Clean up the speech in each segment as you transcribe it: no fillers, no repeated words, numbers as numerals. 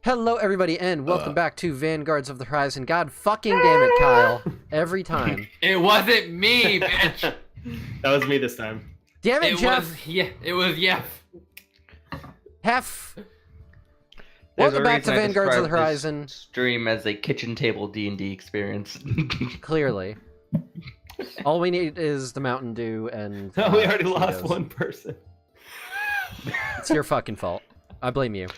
Hello, everybody, and welcome back to Vanguards of the Horizon. God fucking damn it, Kyle. Every time. It wasn't me, bitch. That was me this time. Damn it, Jeff. It was Jeff. Hef. There's Welcome a back to reason I Vanguards of the described this Horizon. Stream as a kitchen table D&D experience. Clearly. All we need is the Mountain Dew and... No, we already lost Cheetos. one person. It's your fucking fault. I blame you.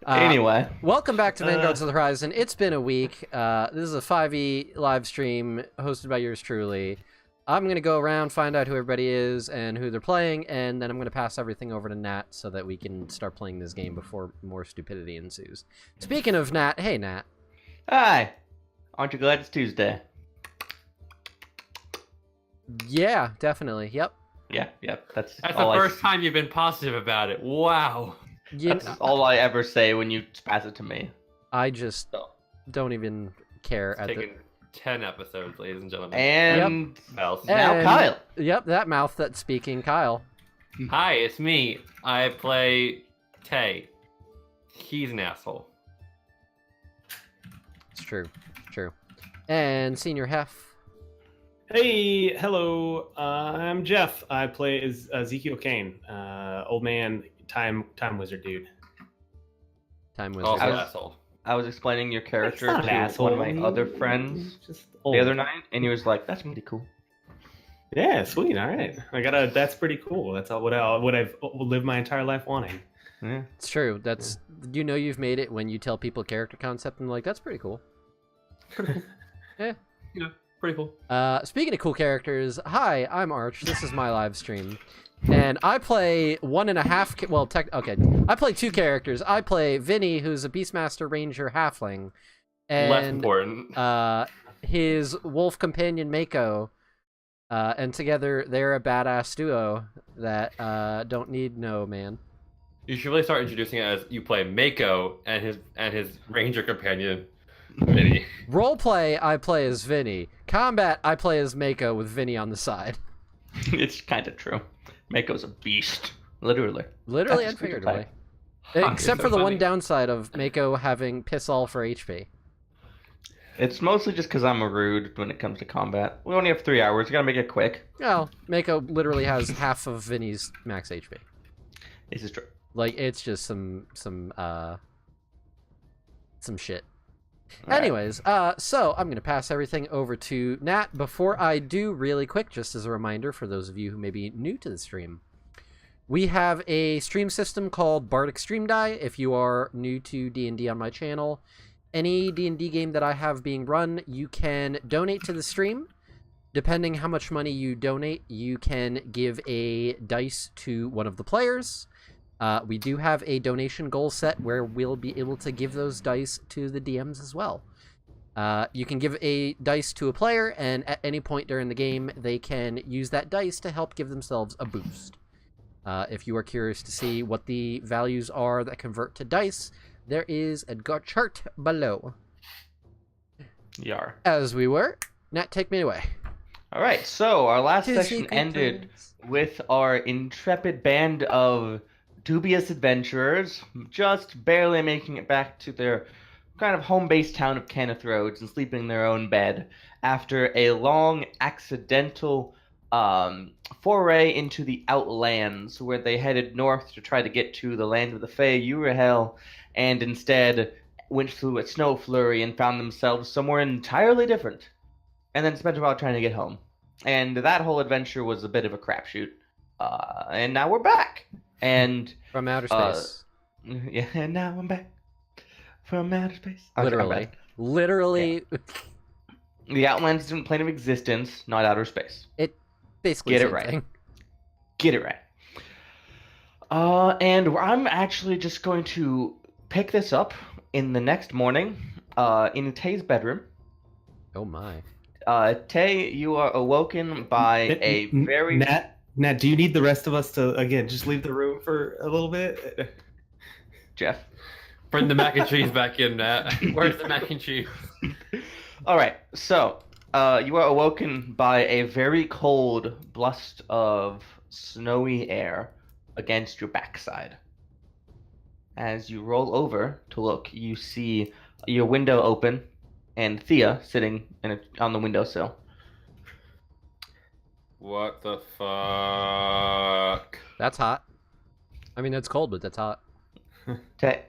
Anyway, Welcome back to Vanguards of the Horizon. It's been a week. This is a 5e live stream hosted by yours truly. I'm going to go around, find out who everybody is and who they're playing, and then I'm going to pass everything over to Nat so that we can start playing this game before more stupidity ensues. Speaking of Nat, hey Nat. hi. Aren't you glad it's Tuesday? Yeah, definitely. Yep. Yeah. That's That's the all first time you've been positive about it. Wow. That's all I ever say when you pass it to me. I just So. don't even care It's at taken 10 episodes, ladies and gentlemen. And Mouse. now And- Kyle. Yep, that mouth that's speaking, Kyle. Hi, it's me. I play Tay. He's an asshole. It's true. True. And Senior Hef. Hey, hello. I'm Jeff. I play as Ezekiel Kane, old man, time wizard dude. Time Wizard. Also I was- asshole. I was explaining your character That's not to an one of asshole. my other friends Just the old. other night, and he was like, "That's pretty cool." Yeah, sweet. All right, That's pretty cool. That's all what I've lived my entire life wanting. Yeah. It's true. That's you know you've made it when you tell people character concept and they're like, that's pretty cool. Yeah, pretty cool. Speaking of cool characters, hi, I'm Arch. This is my live stream. And I play I play two characters. I play Vinny, who's a Beastmaster Ranger Halfling. Less And important. his wolf companion Mako. And together they're a badass duo that don't need no man. You should really start introducing it as you play Mako and his ranger companion, Vinny. Roleplay, I play as Vinny. Combat, I play as Mako with Vinny on the side. It's kind of true. Mako's a beast, literally. Literally That's and pretty figuratively. Huh, Except it's for so the one funny. downside of Mako having piss all for HP. It's mostly just because I'm a rude when it comes to combat. We only have 3 hours. We gotta make it quick. Well, Mako literally has half of Vinny's max HP. This is true. Like, it's just some shit. Alright. Anyways, so I'm going to pass everything over to Nat. Before I do, really quick, just as a reminder for those of you who may be new to the stream, we have a stream system called Bardic Stream Die. If you are new to D&D on my channel, any D&D game that I have being run, you can donate to the stream. Depending how much money you donate, you can give a dice to one of the players. We do have a donation goal set where we'll be able to give those dice to the DMs as well. You can give a dice to a player, and at any point during the game, they can use that dice to help give themselves a boost. If you are curious to see what the values are that convert to dice, there is a chart below. Yar. As we were, Nat, take me away. Alright, so our last To session secret ended place. with our intrepid band of dubious adventurers just barely making it back to their kind of home-based town of Kenneth Roads and sleeping in their own bed after a long accidental foray into the Outlands, where they headed north to try to get to the land of the Fae, Urahel, and instead went through a snow flurry and found themselves somewhere entirely different, and then spent a while trying to get home. And that whole adventure was a bit of a crapshoot. And now we're back. And From outer space. yeah, and now I'm back from outer space. Okay, I'm Literally. back. Literally, The Outlands is in plane of existence, not outer space. it basically Get it same right. thing. Get it right. And I'm actually just going to pick this up in the next morning, in Tay's bedroom. Oh my. Tay, you are awoken by a very... Nat, do you need the rest of us to again just leave the room for a little bit? Jeff. Bring the mac and cheese back in, Nat. Where's the mac and cheese? Alright, so, you are awoken by a very cold blast of snowy air against your backside. As you roll over to look, you see your window open and Thea sitting on the windowsill. What the fuck? That's hot. I mean, it's cold, but that's hot. Tay,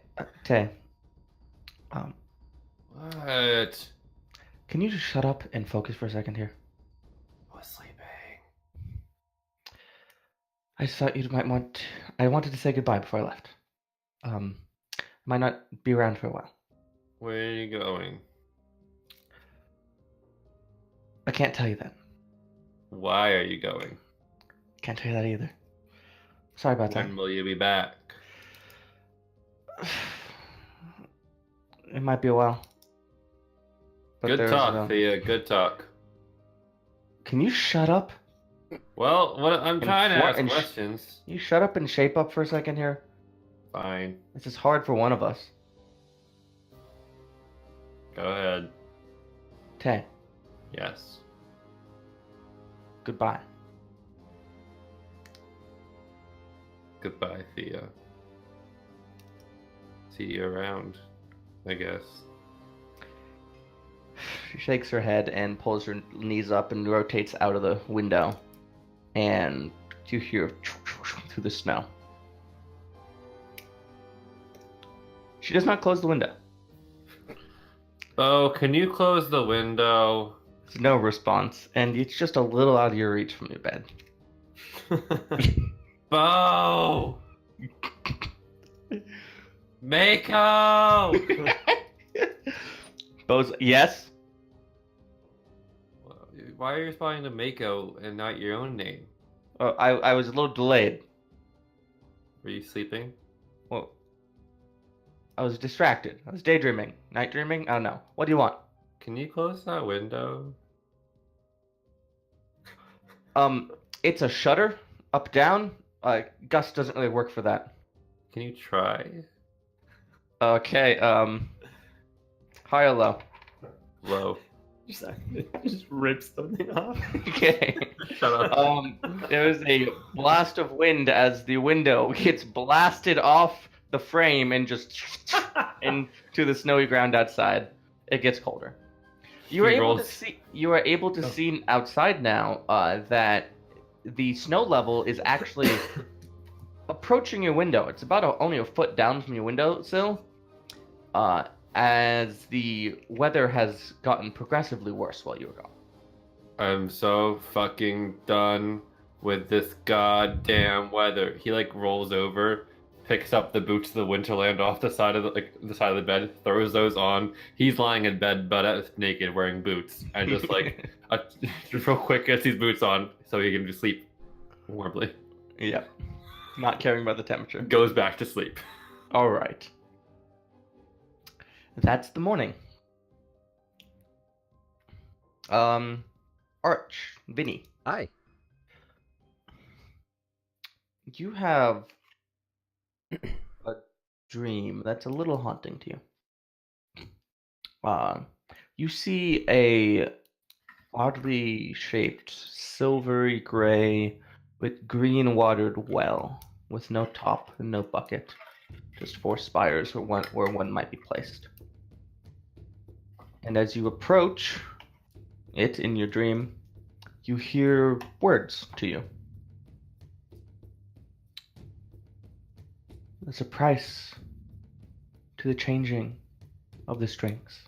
What? can you just shut up and focus for a second here? I was sleeping. I just thought you might want. I wanted to say goodbye before I left. Might not be around for a while. Where are you going? I can't tell you that. Why are you going? Can't tell you that either. Sorry about that. When will you be back? It might be a while. But Good there's, talk, Thea. Good talk. Can you shut up? Well, what I'm trying to ask and questions. You shut up and shape up for a second here. Fine. This is hard for one of us. Go ahead. Tay, Yes. goodbye. Goodbye, Thea. See you around, I guess. She shakes her head and pulls her knees up and rotates out of the window. And you hear through the snow. She does not close the window. Oh, can you close the window? There's no response, and it's just a little out of your reach from your bed. Bo! Mako! Bo's, yes? Why are you responding to Mako and not your own name? I was a little delayed. Were you sleeping? Well, I was distracted. I was daydreaming. Night dreaming? I don't know. What do you want? Can you close that window? It's a shutter, up, down. Gus doesn't really work for that. Can you try? Okay, high or low? Low. Just rips something off. Okay. Shut up. There is a blast of wind as the window gets blasted off the frame and just into the snowy ground outside. It gets colder. You are able to see outside now that the snow level is actually approaching your window. It's about only a foot down from your windowsill. As the weather has gotten progressively worse while you were gone. I'm so fucking done with this goddamn weather. He rolls over, picks up the boots of the Winterland off the side of the side of the bed, throws those on. He's lying in bed, butt naked, wearing boots, and just just real quick gets these boots on so he can just sleep warmly. Yeah. Not caring about the temperature. Goes back to sleep. All right. That's the morning. Arch, Vinny, Hi. you have a dream that's a little haunting to you. You see a oddly shaped silvery gray with green watered well with no top and no bucket, just 4 spires where one might be placed. And as you approach it in your dream, you hear words to you. There's a price to the changing of the strings.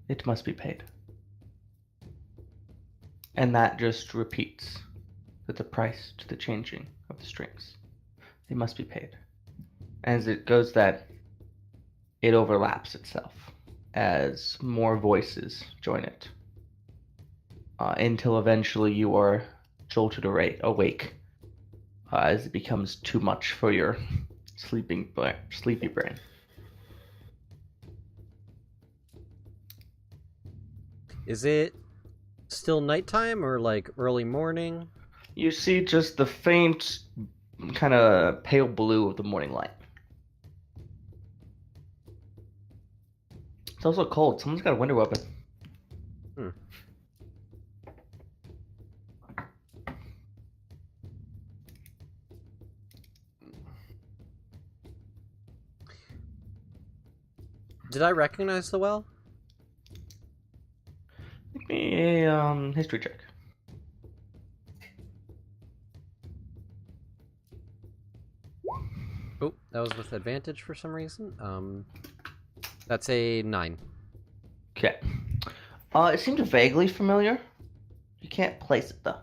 It must be paid. And that just repeats that the price to the changing of the strings. They must be paid. As it goes that it overlaps itself as more voices join it. Until eventually you are jolted awake as it becomes too much for your sleepy brain. Is it still nighttime or early morning? You see just the faint kind of pale blue of the morning light. It's also cold. Someone's got a window open. Did I recognize the well? Make me a history check. Oh, that was with advantage for some reason. That's a 9. Okay. It seems vaguely familiar. You can't place it though.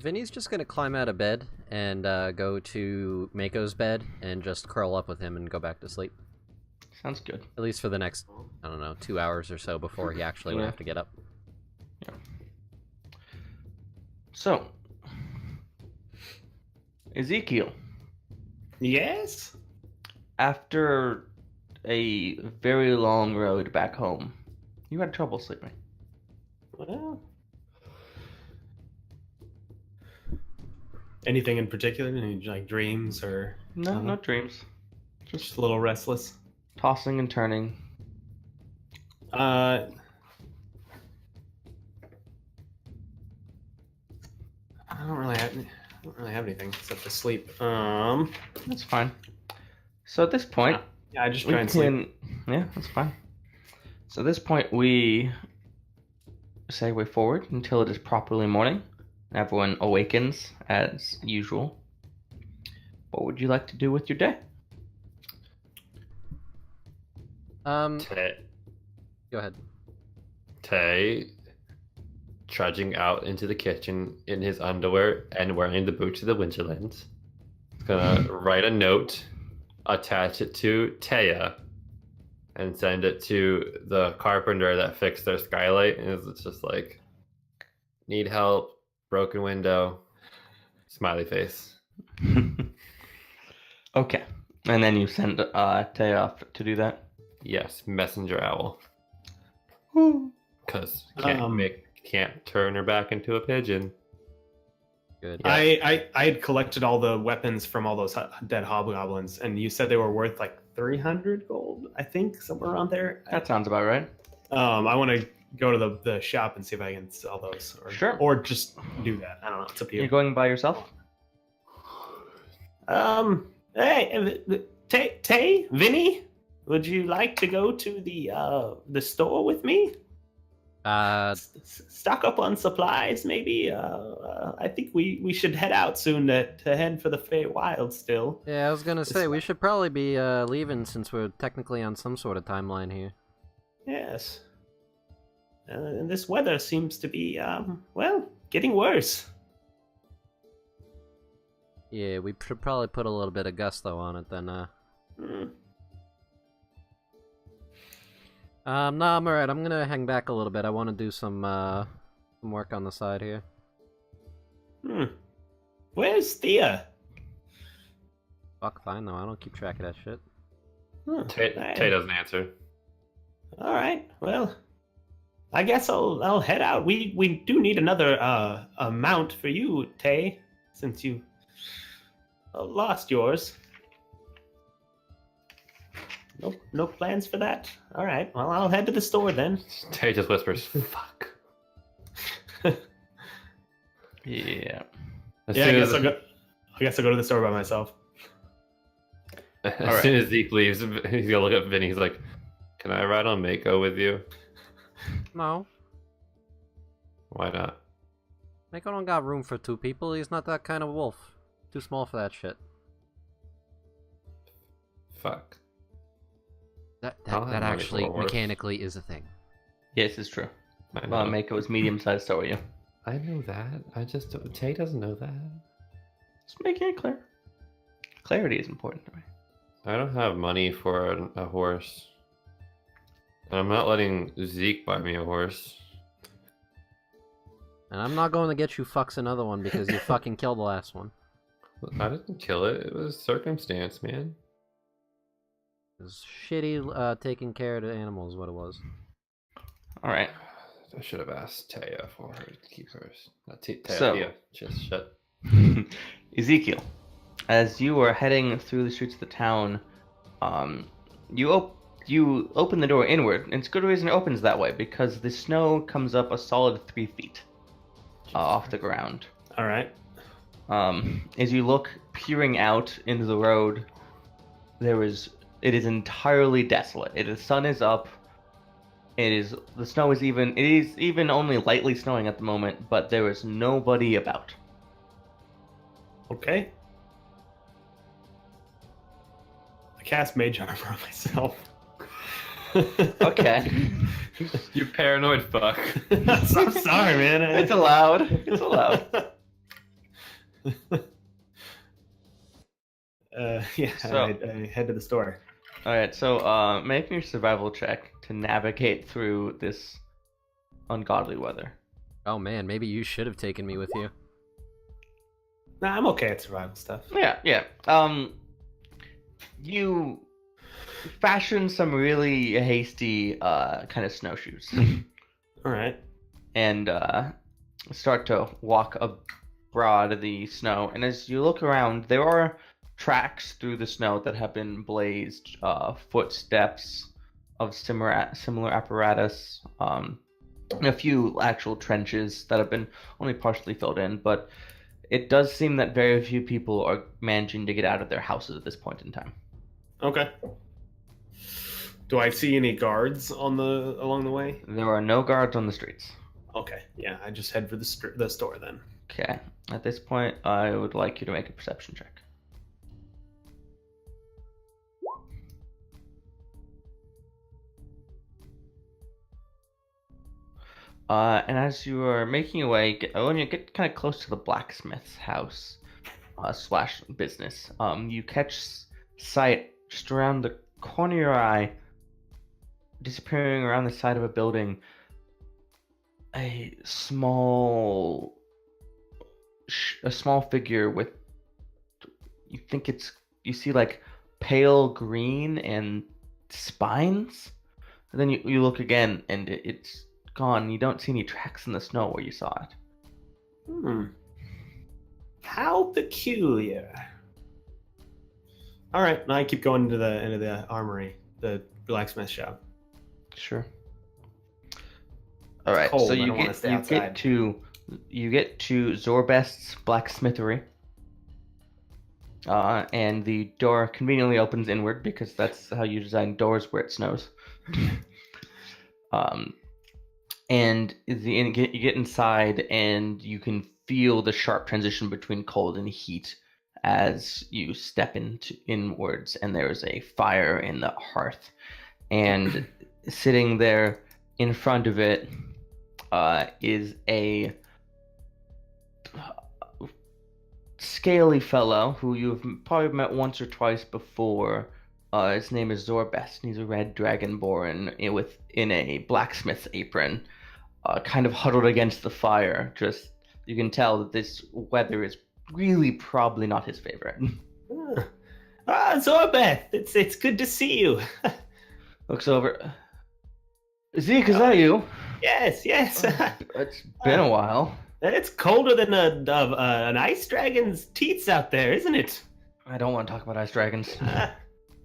Vinny's just gonna climb out of bed and go to Mako's bed and just curl up with him and go back to sleep. Sounds good. At least for the next, I don't know, 2 hours or so before he actually would have to get up. Yeah. So, Ezekiel, Yes? after a very long road back home, you had trouble sleeping. Well, anything in particular? Any like dreams or No, no dreams. just a little restless? Tossing and turning. I don't really have anything except to sleep. That's fine. So at this point, Yeah, I just we try and sleep. Yeah, that's fine. So at this point, we segue forward until it is properly morning. Everyone awakens as usual. What would you like to do with your day? Tay, Go ahead. Tay, trudging out into the kitchen in his underwear and wearing the boots of the Winterlands. He's gonna write a note, attach it to Taya, and send it to the carpenter that fixed their skylight. And it's just like, need help, broken window, smiley face. Okay. And then you send Tay off to do that? Yes, messenger owl. Woo. Because Um, can't turn her back into a pigeon. Good. I had collected all the weapons from all those dead hobgoblins, and you said they were worth like 300 gold, I think, somewhere around there. That sounds about right. I want to go to the shop and see if I can sell those. Sure. Or just do that. I don't know. It's up to You're you. going by yourself? Hey, Tay, Vinny, would you like to go to the store with me? Stock up on supplies, maybe. I think we should head out soon to head for the Feywild still. Yeah, I was gonna say, we should probably be leaving since we're technically on some sort of timeline here. Yes. And this weather seems to be, well, getting worse. Yeah, we should probably put a little bit of gusto on it then. Hmm. No, I'm alright. I'm gonna hang back a little bit. I want to do some work on the side here. Where's Thea? Fuck, fine though. I don't keep track of that shit. Tay doesn't answer. All right. Well, I guess I'll head out. We do need another mount for you, Tay, since you lost yours. No plans for that. All right. Well, I'll head to the store then. Tay just whispers, "Fuck." Yeah. As Yeah, soon I as, guess I'll go to the store by myself. as soon as Zeke leaves, he's gonna look at Vinny. He's like, "Can I ride on Mako with you?" No, Why not? Mako don't got room for 2 people. He's not that kind of wolf. Too small for that shit. Fuck. That I'll have money actually for a horse. mechanically is a thing. Yes, it's true. I Well, know. Mako is medium-sized, so are you. I know that. I just Tay doesn't know that. Just making it clear. Clarity is important to me. I don't have money for a horse. And I'm not letting Zeke buy me a horse. And I'm not going to get you fucks another one because you fucking killed the last one. I didn't kill it. It was circumstance, man. It was shitty taking care of the animals, what it was. All right. I should have asked Taya for her to keep hers. Not Taya. So- Tia. Just shut. Ezekiel, as you are heading through the streets of the town, You open the door inward, and it's good reason it opens that way, because the snow comes up a solid 3 feet off the ground. All right. As you look peering out into the road, it is entirely desolate. The sun is up. The snow is even only lightly snowing at the moment, but there is nobody about. Okay. I cast Mage Armor on myself. Okay. You paranoid fuck. I'm sorry, man. It's allowed. It's allowed. Yeah, So- I head to the store. Alright, so make me a survival check to navigate through this ungodly weather. Oh man, maybe you should have taken me with you. Nah, I'm okay at survival stuff. Yeah. You fashion some really hasty kind of snowshoes All right. and start to walk abroad the snow. And as you look around, there are tracks through the snow that have been blazed, footsteps of similar apparatus, and a few actual trenches that have been only partially filled in, but it does seem that very few people are managing to get out of their houses at this point in time. Okay. Do I see any guards along the way? There are no guards on the streets. Okay. Yeah, I just head for the store then. Okay. At this point, I would like you to make a perception check. And as you are making your way, when you get kind of close to the blacksmith's house slash business, you catch sight just around the corner of your eye, disappearing around the side of a building, a small figure with, you see like pale green and spines, and then you look again and it's gone. You don't see any tracks in the snow where you saw it. How peculiar. All right, now I keep going into the armory, the blacksmith shop. Sure. All right, cold, so I you don't wanna get stay outside. to Zorbest's blacksmithery, and the door conveniently opens inward because that's how you design doors where it snows. And you get inside, and you can feel the sharp transition between cold and heat as you step inwards, and there's a fire in the hearth, and sitting there in front of it is a scaly fellow who you've probably met once or twice before. His name is Zorbest, and he's a red dragonborn in a blacksmith's apron, kind of huddled against the fire. Just, you can tell that this weather is really probably not his favorite. Zorbeth, it's good to see you. Looks over. Zeke, is that you? Yes. It's been a while. It's colder than an ice dragon's teats out there, isn't it? I don't want to talk about ice dragons.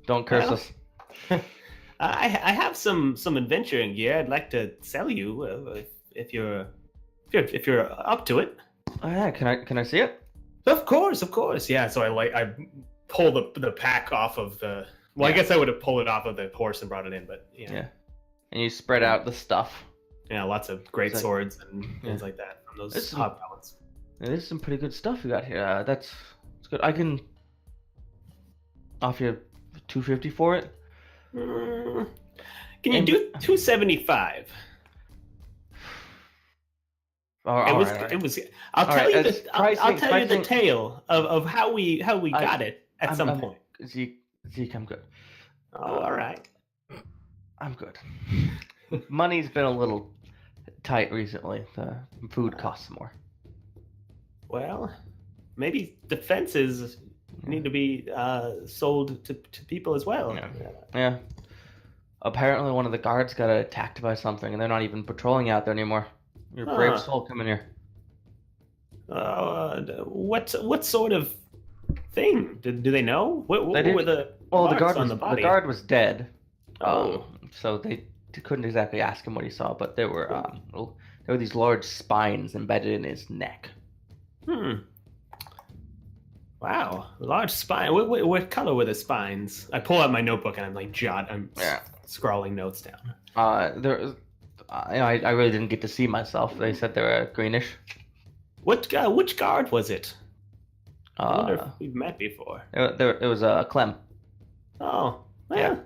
Don't curse well, us. I have some adventuring gear. I'd like to sell you if you're up to it. Oh, yeah, can I see it? Of course. Yeah. So I pull the pack off of the. Well, Yeah. I guess I would have pulled it off of the horse and brought it in, but Yeah. And you spread out the stuff. Yeah, lots of great It's like- swords and things like that from This those is- hobgoblins. Yeah, this is some pretty good stuff you got here. That's good. I can offer you $250 for it. Can you And- do 275? All right. It was. I'll All tell right, you as the. I'll tell you the pricing- tale of how we got it at some I'm- point. Zeke, I'm good. Oh, all right. I'm good. Money's been a little tight recently. The food costs more. Well, maybe defenses need to be sold to people as well. Yeah. Apparently one of the guards got attacked by something, and they're not even patrolling out there anymore. You're a brave Huh. soul coming here. What sort of thing? Do they know? What They were did- the Well, the marks guard on was the body? the guard was dead, Oh. So they couldn't exactly ask him what he saw, but there were these large spines embedded in his neck. Wow, large spine. What color were the spines? I pull out my notebook and I'm like I'm scrawling notes down. I really didn't get to see myself. They said they were greenish. Which guard was it? I wonder if we've met before. It was Clem. Oh, well,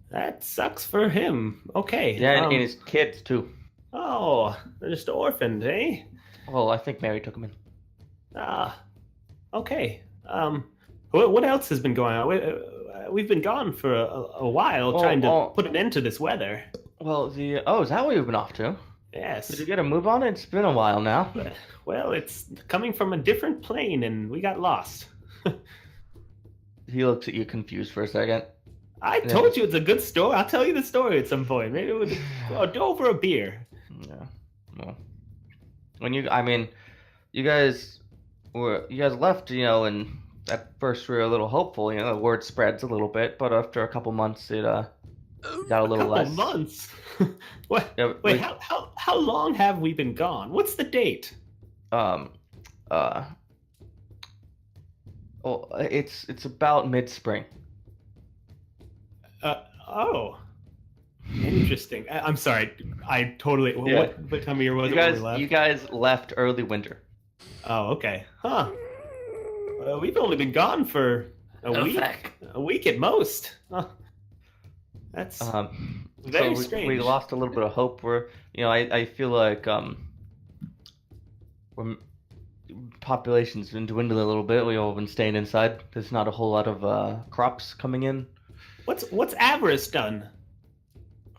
that sucks for him. Okay. Yeah, and his kids too. Oh, they're just orphaned, eh? Well, I think Mary took him in. Okay. What else has been going on? We've been gone for a while, trying to put an end to this weather. Well, is that what you've been off to? Yes. Did you get a move on? It's been a while now. Well, it's coming from a different plane, and we got lost. He looks at you confused for a second. I told you it's a good story. I'll tell you the story at some point. Maybe we'll do over a beer. Yeah. Well, you guys left, and at first we were a little hopeful. The word spreads a little bit, but after a couple months, it got a little less. A couple months. What? Yeah, Wait, how long have we been gone? What's the date? It's about mid-spring. Oh. Interesting. I'm sorry. I totally. Yeah. What time of year was it when we left? You guys left early winter. Oh, okay. Huh. We've only been gone for a week. A week at most. Huh. That's very strange. We lost a little bit of hope. I feel like population's been dwindling a little bit. We've all been staying inside. There's not a whole lot of crops coming in. What's Avarice done?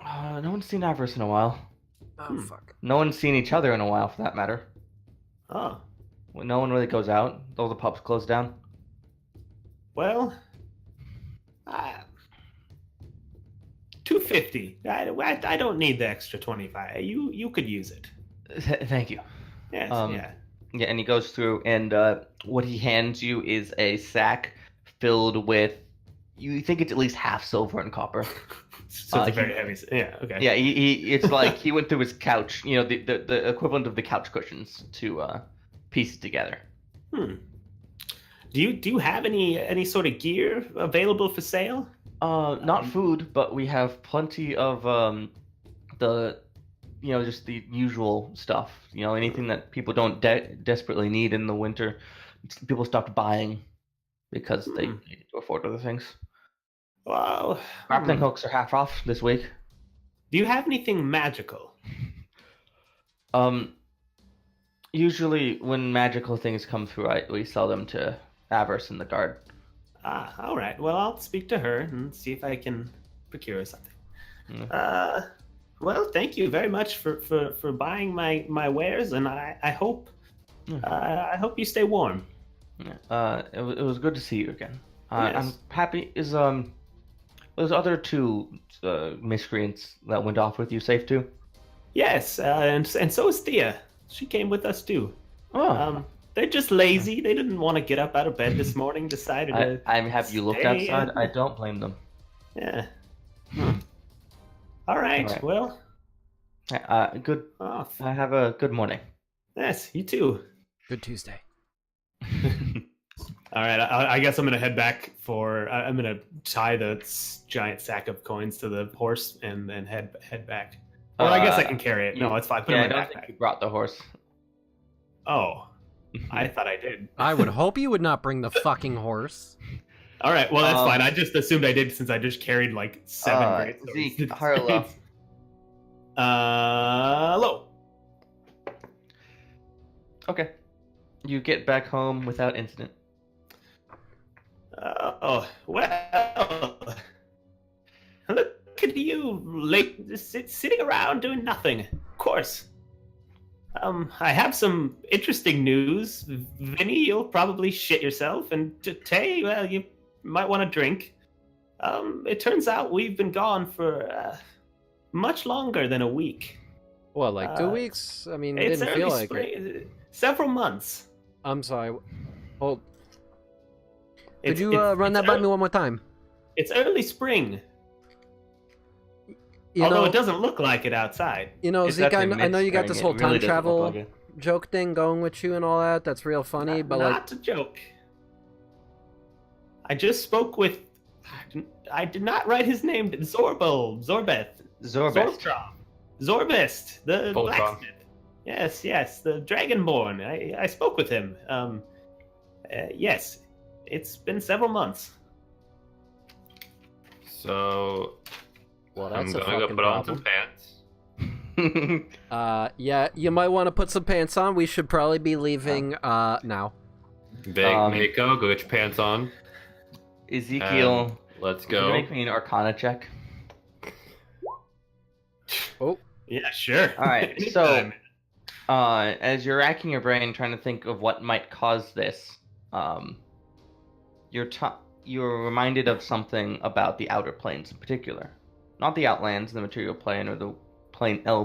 No one's seen Avarice in a while. Oh, fuck. No one's seen each other in a while, for that matter. Oh. No one really goes out. All the pubs closed down. Well, $250. I don't need the extra 25. You could use it. Thank you. Yes. Yeah, and he goes through, and what he hands you is a sack filled with. You think it's at least half silver and copper. So it's a very heavy. Yeah. Okay. Yeah. It's like he went through his couch. The equivalent of the couch cushions to piece it together. Do you have any sort of gear available for sale? Not food, but we have plenty of just the usual stuff. Anything that people don't desperately need in the winter, people stopped buying because they need to afford other things. Wow. Grappling hooks are half off this week. Do you have anything magical? Usually when magical things come through, we sell them to Avarice in the guard. All right. Well, I'll speak to her and see if I can procure something. Well, thank you very much for buying my wares, and I hope you stay warm. It was good to see you again. Yes. I'm happy. Is those other two miscreants that went off with you safe too? Yes, and so is Thea. She came with us too. Oh. They're just lazy. They didn't want to get up out of bed this morning. Decided to. Have you looked outside? I don't blame them. Yeah. All right. Well. Good. Oh. Have a good morning. Yes, you too. Good Tuesday. All right. I guess I'm gonna head back I'm gonna tie the giant sack of coins to the horse and then head back. Well, I guess I can carry it. No, it's fine. Put it in my I don't backpack. think you brought the horse. Oh, I thought I did. I would hope you would not bring the fucking horse. All right. Well, that's fine. I just assumed I did since I just carried like 7 great swords. Zeke, Harlow. Hello. Okay. You get back home without incident. Oh, well. Look at you, sitting around doing nothing. Of course. I have some interesting news. Vinny, you'll probably shit yourself, and Tay, well, you might want to drink. It turns out we've been gone for much longer than a week. Well, like 2 weeks? I mean, it It's didn't early feel like spring, it. several months. I'm sorry. Hold. Could you run that by me one more time? It's early spring. You Although know, it doesn't look like it outside. If Zeke, that's I, a I know you got mid-string, this it whole really time doesn't look travel like it. joke thing going with you and all that. That's real funny, but like, Not a joke. I just spoke with. I did not write his name. Zorbeth, Zorbest. Zorbtron, Zorbest, the Voltron. blacksmith. Yes, the Dragonborn. I spoke with him. Yes, it's been several months. So well, I'm that's a gonna go fucking put on problem. some pants. Yeah, you might want to put some pants on. We should probably be leaving now. Big Mako, go get your pants on. Ezekiel, Let's can you go. make me an Arcana check? Oh, Yeah, sure. All right, so Anytime. as you're racking your brain trying to think of what might cause this, you're reminded of something about the outer planes in particular, not the outlands, the material plane, or the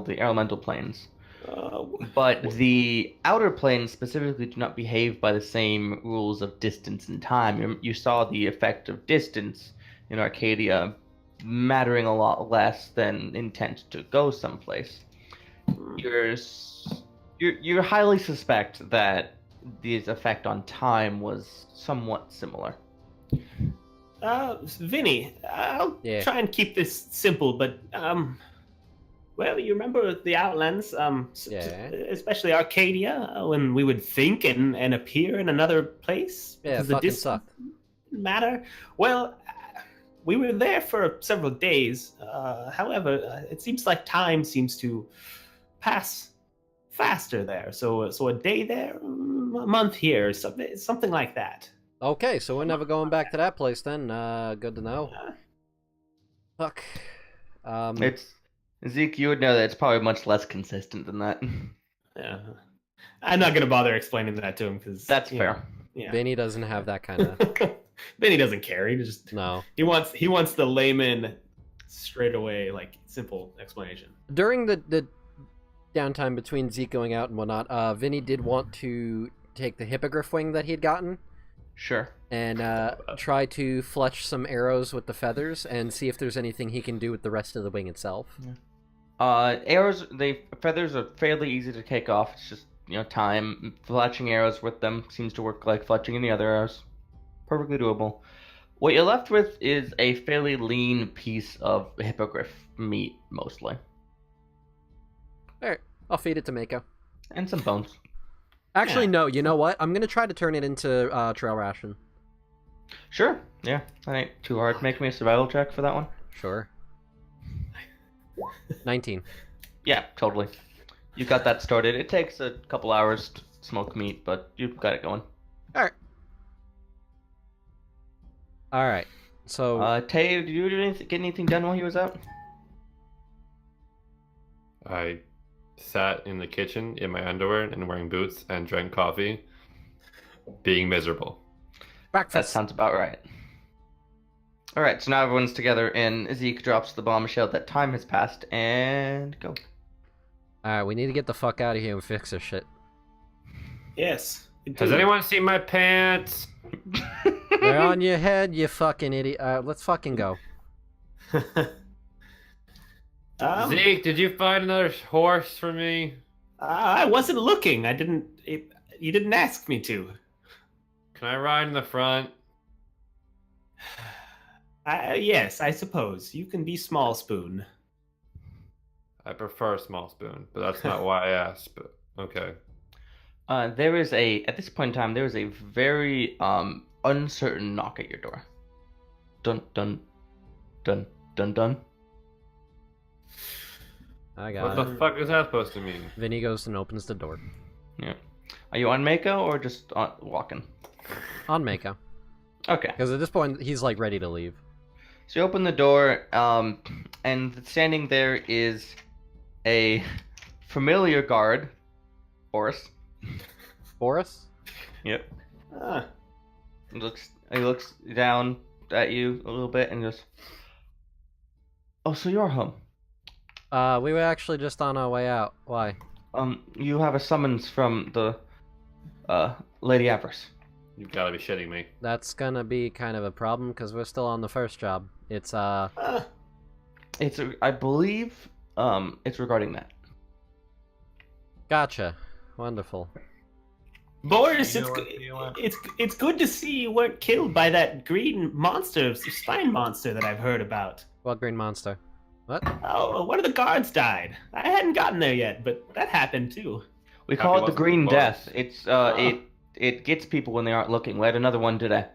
the elemental planes, but the outer planes specifically do not behave by the same rules of distance and time. You saw the effect of distance in Arcadia mattering a lot less than intent to go someplace. You highly suspect that this effect on time was somewhat similar. Vinny, I'll Yeah. try and keep this simple, but well, you remember the Outlands, Yeah. especially Arcadia, when we would think and appear in another place? yeah, Because the fucking distance sucked. didn't matter. Well, we were there for several days. However, it seems like time seems to pass faster there. So a day there, a month here, something like that. Okay, so we're never going back to that place then. Good to know. Fuck. It's Zeke, you would know that it's probably much less consistent than that. Yeah. I'm not gonna bother explaining that to him because That's fair. Yeah. Vinny doesn't have that kind of. Vinny doesn't care. No. He wants the layman straight away, like simple explanation. During the downtime between Zeke going out and whatnot, Vinny did want to take the hippogriff wing that he had gotten Sure. and try to fletch some arrows with the feathers and see if there's anything he can do with the rest of the wing itself. Feathers are fairly easy to take off. It's just, time. Fletching arrows with them seems to work like fletching any other arrows. Perfectly doable. What you're left with is a fairly lean piece of hippogriff meat, mostly. Alright, I'll feed it to Mako. And some bones. Actually, Yeah. no, you know what? I'm gonna try to turn it into trail ration. Sure. Yeah. That ain't too hard. Make me a survival check for that one. Sure. 19. Yeah, totally. You got that started. It takes a couple hours to smoke meat, but you've got it going. Alright. Alright. So Tay, did you get anything done while he was out? I sat in the kitchen in my underwear and wearing boots and drank coffee, being miserable. That breakfast. sounds about right. Alright, so now everyone's together, and Zeke drops the bombshell that time has passed, and go. Alright, we need to get the fuck out of here and fix this shit. Yes. Has anyone seen my pants? They're on your head, you fucking idiot. Let's fucking go. Zeke, did you find another horse for me? I wasn't looking. You didn't ask me to. Can I ride in the front? Yes, I suppose you can be Small Spoon. I prefer small spoon, but that's not why I asked. But okay. At this point in time, there is a very uncertain knock at your door. Dun dun dun dun dun. I What got the it. fuck is that supposed to mean? Vinny goes and opens the door. Yeah. Are you on Mako or just walking? On Mako. Okay. Because at this point, he's like ready to leave. So you open the door, and standing there is a familiar guard, Boris. Boris? Yep. Ah, He looks down at you a little bit and goes, "Oh, so you're home. We were actually just on our way out. Why? You have a summons from the Lady Avarice." You've got to be shitting me. That's gonna be kind of a problem because we're still on the first job. It's I believe, it's regarding that. Gotcha. Wonderful. Boris, You know what you want? it's good to see you weren't killed by that green monster, spine monster that I've heard about. What green monster? What? Oh, one of the guards died. I hadn't gotten there yet, but that happened too. We Happy call it the wasn't Green close. Death. It's it gets people when they aren't looking. We had another one today.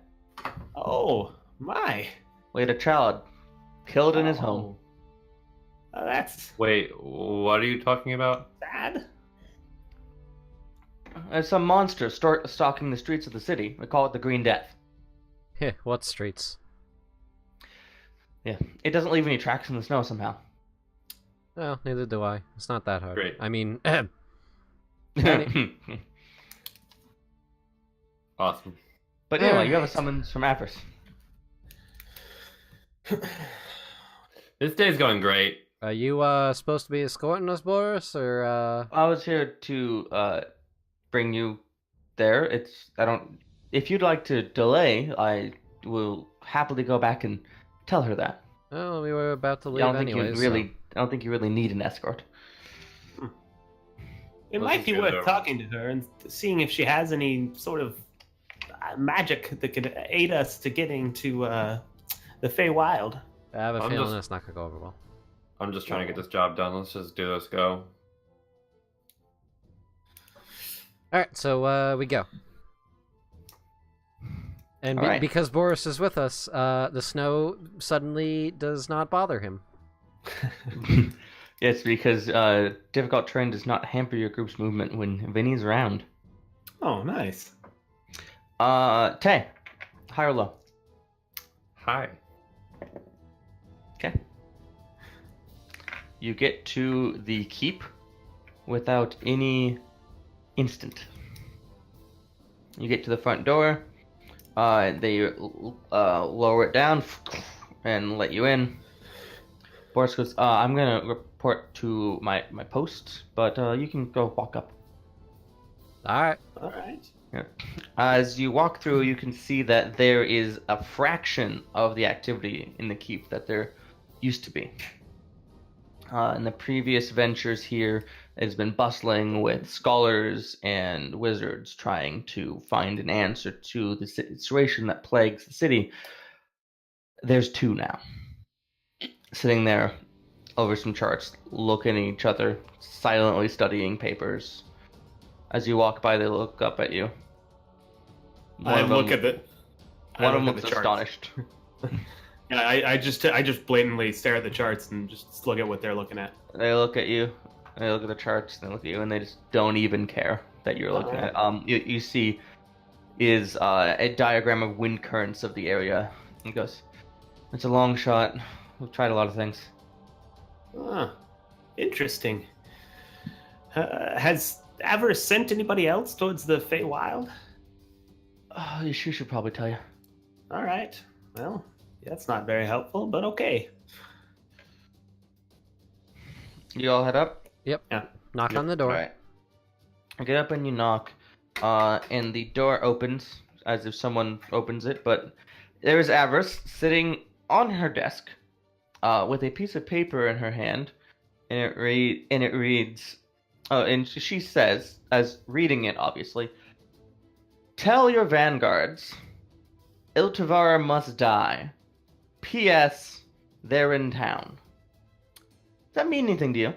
Oh my! We had a child killed in his home. Oh, that's Wait, what are you talking about? sad. There's some monster stalking the streets of the city. We call it the Green Death. Heh, what streets? Yeah, it doesn't leave any tracks in the snow somehow. Well, neither do I. It's not that hard. Great. I mean, Awesome. But anyway, you have a Alright. summons from Avarice. This day's going great. are you supposed to be escorting us, Boris, or I was here to bring you there. If you'd like to delay, I will happily go back and tell her that. Oh, we were about to I leave don't think anyways. I don't think you really need an escort. It Let's might just be get worth over. talking to her and seeing if she has any sort of magic that could aid us to getting to the Feywild. I have a I'm feeling just- that's not gonna go over well. I'm just trying to get this job done. Let's just do this. Go. All right, so we go. And All right. because Boris is with us, the snow suddenly does not bother him. Yes, because difficult terrain does not hamper your group's movement when Vinny's around. Oh, nice. Tay, high or low? Hi. Okay. You get to the keep without any instant. You get to the front door. They lower it down and let you in. Boris goes, I'm gonna report to my post, but you can go walk up. All right. All right. As you walk through, you can see that there is a fraction of the activity in the keep that there used to be. In the previous ventures here, it has been bustling with scholars and wizards trying to find an answer to the situation that plagues the city. There's two now, sitting there over some charts, looking at each other, silently studying papers. As you walk by, they look up at you. One of them looks astonished. Yeah, I just blatantly stare at the charts and just look at what they're looking at. They look at you, they look at the charts, they look at you, and they just don't even care that you're looking at it. You see is a diagram of wind currents of the area. He goes, it's a long shot. We've tried a lot of things. Ah, interesting. Has Avarice sent anybody else towards the Feywild? Oh, she should probably tell you. All right. Well, that's not very helpful, but okay. You all head up? Yep. Yeah. Knock on the door. Alright. You get up and you knock, and the door opens as if someone opens it, but there is Avarice sitting on her desk with a piece of paper in her hand, and it reads, and she says, as reading it obviously, tell your Vanguards, Iltavara must die. P.S. They're in town. Does that mean anything to you?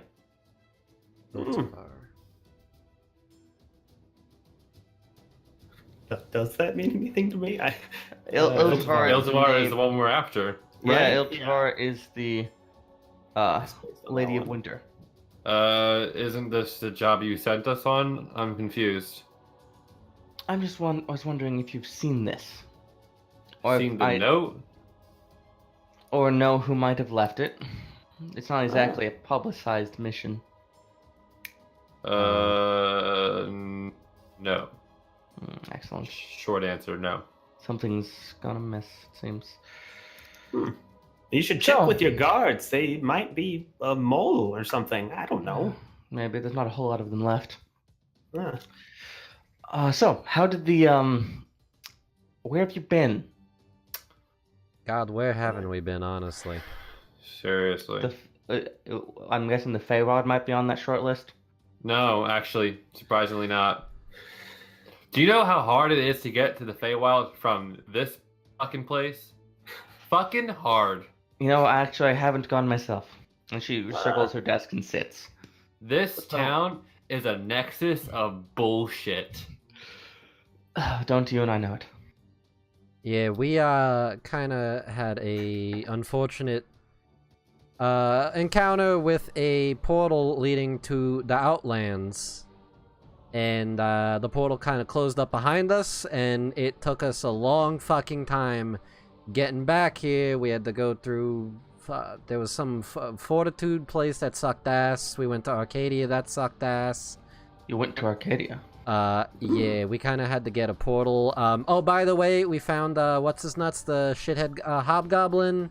Does that mean anything to me? Iltavara is the one we're after. Yeah, Right? Iltavara is the Lady of Winter. Isn't this the job you sent us on? I'm confused. I was wondering if you've seen this, or Seen the note? or know who might have left it. It's not exactly a publicized mission. No. Excellent. Short answer, no. Something's gonna miss, it seems. You should check So- with your guards. They might be a mole or something. I don't know. Maybe there's not a whole lot of them left. Huh. So how did the where have you been? God, where haven't we been, honestly? Seriously. I'm guessing the Feywild might be on that short list. No, actually, surprisingly not. Do you know how hard it is to get to the Feywild from this fucking place? Fucking hard. You know, actually, I haven't gone myself. And she circles her desk and sits. This town is a nexus of bullshit. Don't you and I know it? Yeah, we kind of had a unfortunate encounter with a portal leading to the Outlands, and the portal kind of closed up behind us, and it took us a long fucking time getting back here. We had to go through. There was some Fortitude place that sucked ass. We went to Arcadia, that sucked ass. You went to Arcadia? Yeah, we kind of had to get a portal. Oh, by the way, we found, what's his nuts, the shithead, hobgoblin.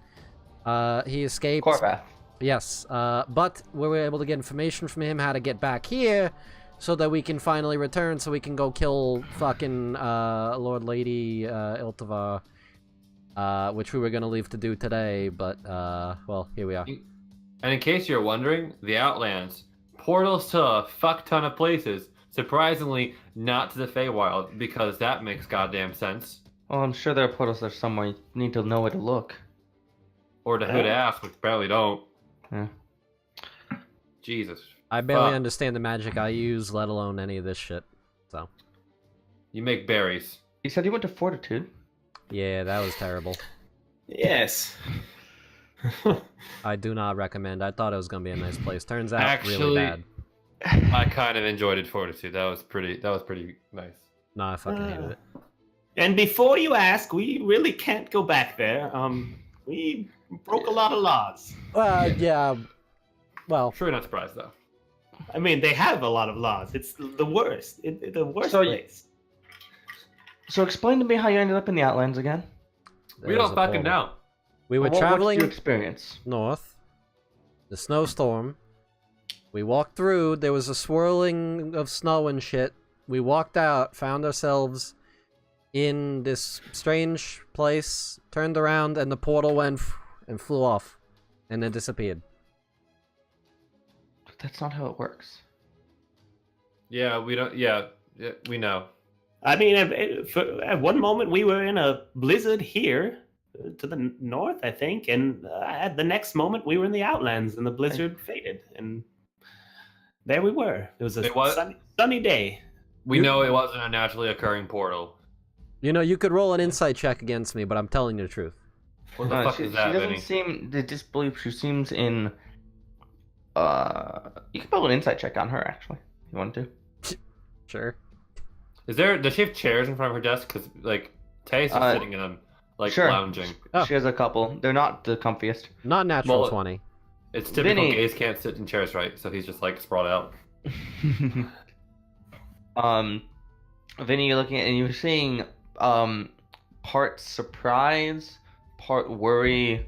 He escaped. Corvath. Yes, but we were able to get information from him how to get back here so that we can finally return so we can go kill fucking, Lord Lady, Iltivar, which we were gonna leave to do today, but, well, here we are. And in case you're wondering, the Outlands, portals to a fuck ton of places. Surprisingly, not to the Feywild, because that makes goddamn sense. Well, I'm sure there are portals there somewhere. You need to know where to look. Or to who to ask, which apparently don't. Yeah. Jesus. I barely Fuck. understand the magic I use, let alone any of this shit, so. You make berries. You said you went to Fortitude? Yeah, that was terrible. Yes. I do not recommend. I thought it was gonna be a nice place. Turns out, Actually, really bad. I kind of enjoyed it, Fortitude. That was pretty nice. No, I fucking hated it. And before you ask, we really can't go back there. We broke a lot of laws. Yeah. Well, Sure, not surprised though. I mean, they have a lot of laws. It's the worst. The worst So place. So explain to me how you ended up in the Outlands again. We there's don't a fucking portal. know. We were What traveling did you experience? north. The snowstorm. We walked through. There was a swirling of snow and shit. We walked out, found ourselves in this strange place, turned around, and the portal went and flew off, and then disappeared. That's not how it works. Yeah, we don't. Yeah, we know. I mean, at one moment we were in a blizzard here to the north, I think, and at the next moment we were in the Outlands, and the blizzard faded, and there we were. It was a sunny day. We know it wasn't a naturally occurring portal. You know, you could roll an insight check against me, but I'm telling you the truth. What the fuck she, is that, she doesn't Vinny? seem to disbelieve. She seems in. You can roll an insight check on her, actually. You want to? Sure. Does she have chairs in front of her desk? Because, like, Tay's just sitting in them, like, sure. lounging. Oh. She has a couple. They're not the comfiest. Not natural Well, 20. It's typical Vinny. gays can't sit in chairs, right? So he's just, like, sprawled out. Vinny, you're looking at, and you're seeing part surprise, part worry,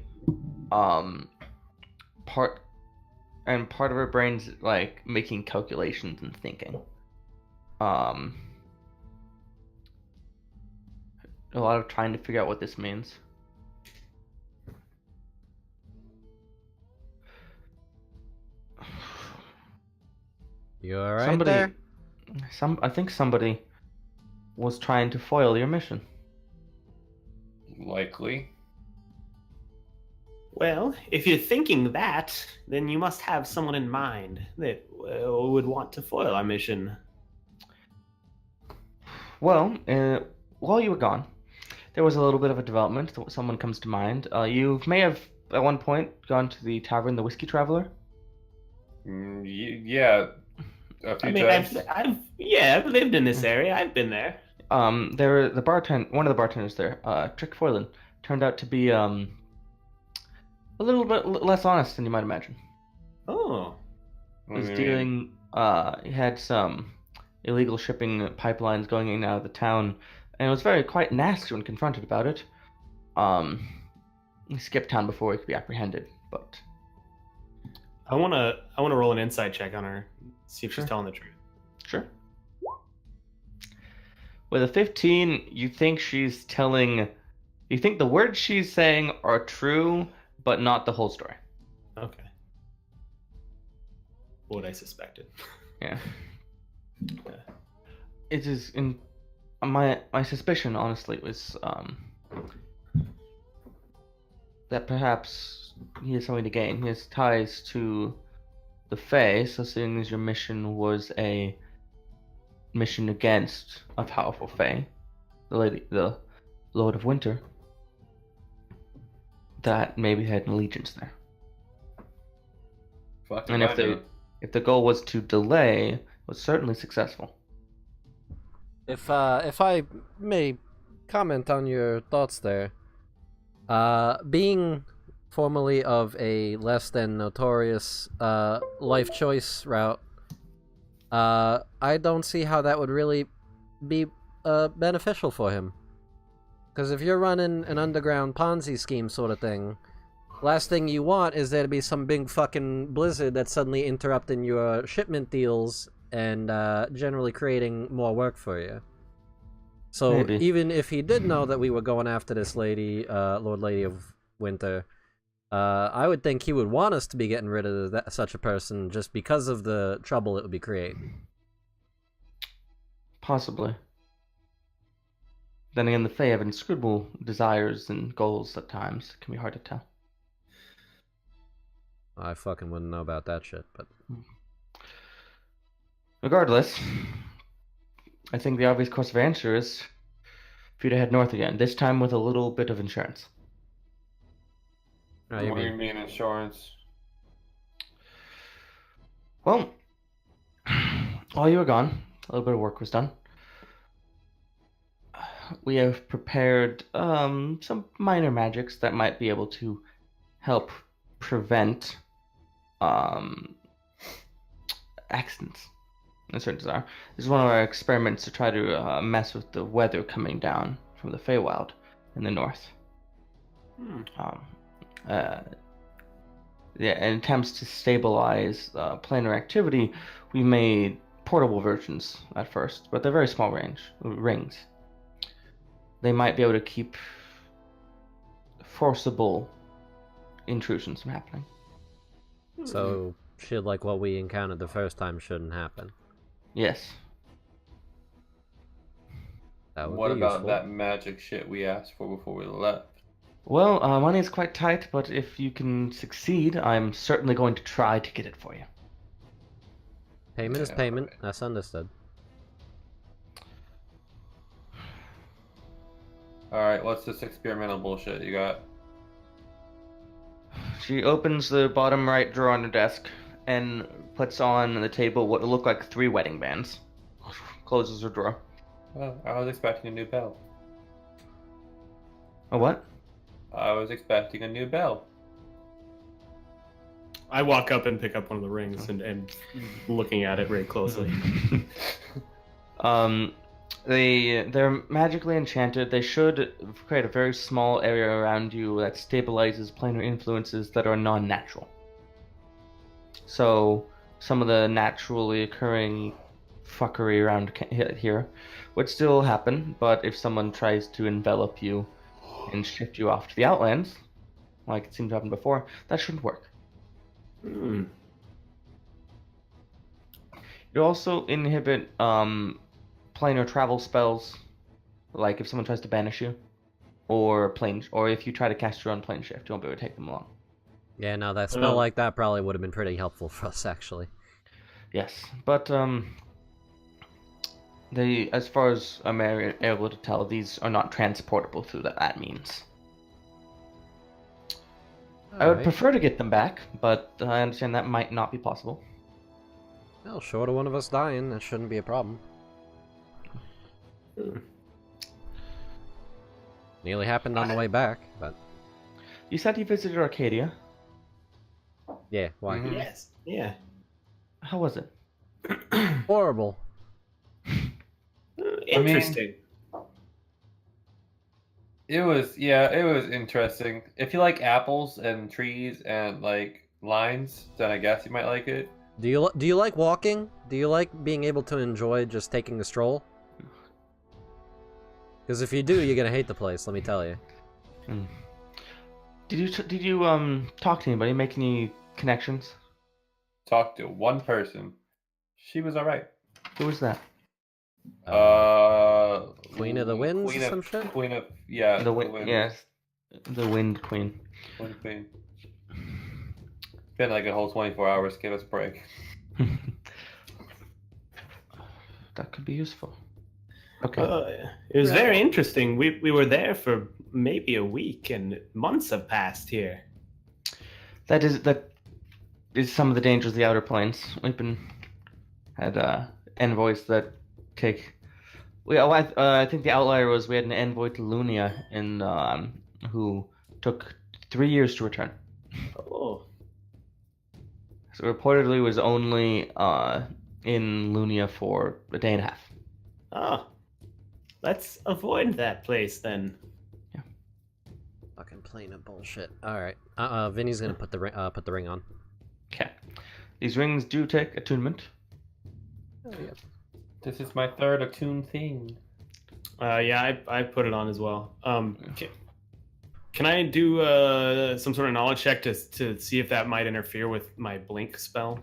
part of her brain's like making calculations and thinking. A lot of trying to figure out what this means. You alright there? I think somebody was trying to foil your mission. Likely. Well, if you're thinking that, then you must have someone in mind that would want to foil our mission. Well, while you were gone, there was a little bit of a development. Someone comes to mind. You may have, at one point, gone to the tavern, the Whiskey Traveler. Yeah. A few I mean, times. I've lived in this area. I've been there. One of the bartenders there, Trick Foylan, turned out to be a little bit less honest than you might imagine. Oh. What do He's you dealing. He had some illegal shipping pipelines going in and out of the town, and was quite nasty when confronted about it. He skipped town before he could be apprehended, but I wanna roll an insight check on her, see if Sure. she's telling the truth. sure. With a 15, you think she's telling. You think the words she's saying are true, but not the whole story. Okay. What I suspected. Yeah. Okay. It is in my suspicion, honestly, was that perhaps he has something to gain. He has ties to the Fae, so seeing as your mission was a mission against a powerful Fae, the Lord of Winter, that maybe had an allegiance there. Fucking And right, if the goal was to delay, it was certainly successful. If I may comment on your thoughts there, being formerly of a less than notorious life choice route, I don't see how that would really be beneficial for him. Because if you're running an underground Ponzi scheme sort of thing, last thing you want is there to be some big fucking blizzard that's suddenly interrupting your shipment deals and generally creating more work for you. So Maybe. even if he did know that we were going after this lady, Lord Lady of Winter, I would think he would want us to be getting rid of such a person just because of the trouble it would be creating. Possibly. Then again, the Fae have inscrutable desires and goals at times. It can be hard to tell. I fucking wouldn't know about that shit, but... Regardless, I think the obvious course of answer is for you to head north again, this time with a little bit of insurance. Oh, you What do mean- you mean insurance? Well, while you were gone, a little bit of work was done. We have prepared some minor magics that might be able to help prevent accidents. In certain desire. This is one of our experiments to try to mess with the weather coming down from the Feywild in the north. In attempts to stabilize planar activity, we made portable versions at first, but they're very small rings. They might be able to keep forcible intrusions from happening. So, shit like what we encountered the first time shouldn't happen. Yes. That would What be about useful. that magic shit we asked for before we left? Well, money is quite tight, but if you can succeed, I'm certainly going to try to get it for you. Payment is Yeah, payment. right. That's understood. Alright, what's this experimental bullshit you got? She opens the bottom right drawer on her desk and puts on the table what look like 3 wedding bands. Closes her drawer. Well, I was expecting a new bell. A what? I was expecting a new bell. I walk up and pick up one of the rings and looking at it very closely. They're magically enchanted. They should create a very small area around you that stabilizes planar influences that are non-natural. So some of the naturally occurring fuckery around here would still happen, but if someone tries to envelop you and shift you off to the outlands, like it seemed to happen before, that shouldn't work. You also inhibit planar travel spells, like if someone tries to banish you, or if you try to cast your own plane shift, you won't be able to take them along. Yeah, no, that spell like that probably would have been pretty helpful for us, actually. Yes, but they, as far as I'm able to tell, these are not transportable through that means. I would Alright. prefer to get them back, but I understand that might not be possible. Well, short of one of us dying, that shouldn't be a problem. Nearly happened on the way back, but You said you visited Arcadia. yeah, why? Mhm. Yes. Yeah. How was it? Horrible. Interesting. It was interesting. If you like apples and trees and like lines, then I guess you might like it. Do you like walking? Do you like being able to enjoy just taking a stroll? Because if you do, you're gonna hate the place. Let me tell you. Did you talk to anybody? Make any connections? Talked to one person. She was all right. Who was that? Queen of the Winds or some shit? Queen of yeah. The wind. Wind. Yes, the Wind Queen. Wind Queen. Been like a whole 24 hours. Give us a break. That could be useful. Okay. It was very interesting. We were there for maybe a week, and months have passed here. That is some of the dangers of the outer planes. We've had envoys that take. I think the outlier was we had an envoy to Lunia who took 3 years to return. Oh, So reportedly was only in Lunia for a day and a half. oh, let's avoid that place then. Fucking plane of bullshit. All right. Vinny's gonna put the ring on. Okay. These rings do take attunement. Oh, yeah. This is my third attuned thing. Yeah, I put it on as well. Can I do some sort of knowledge check to see if that might interfere with my blink spell?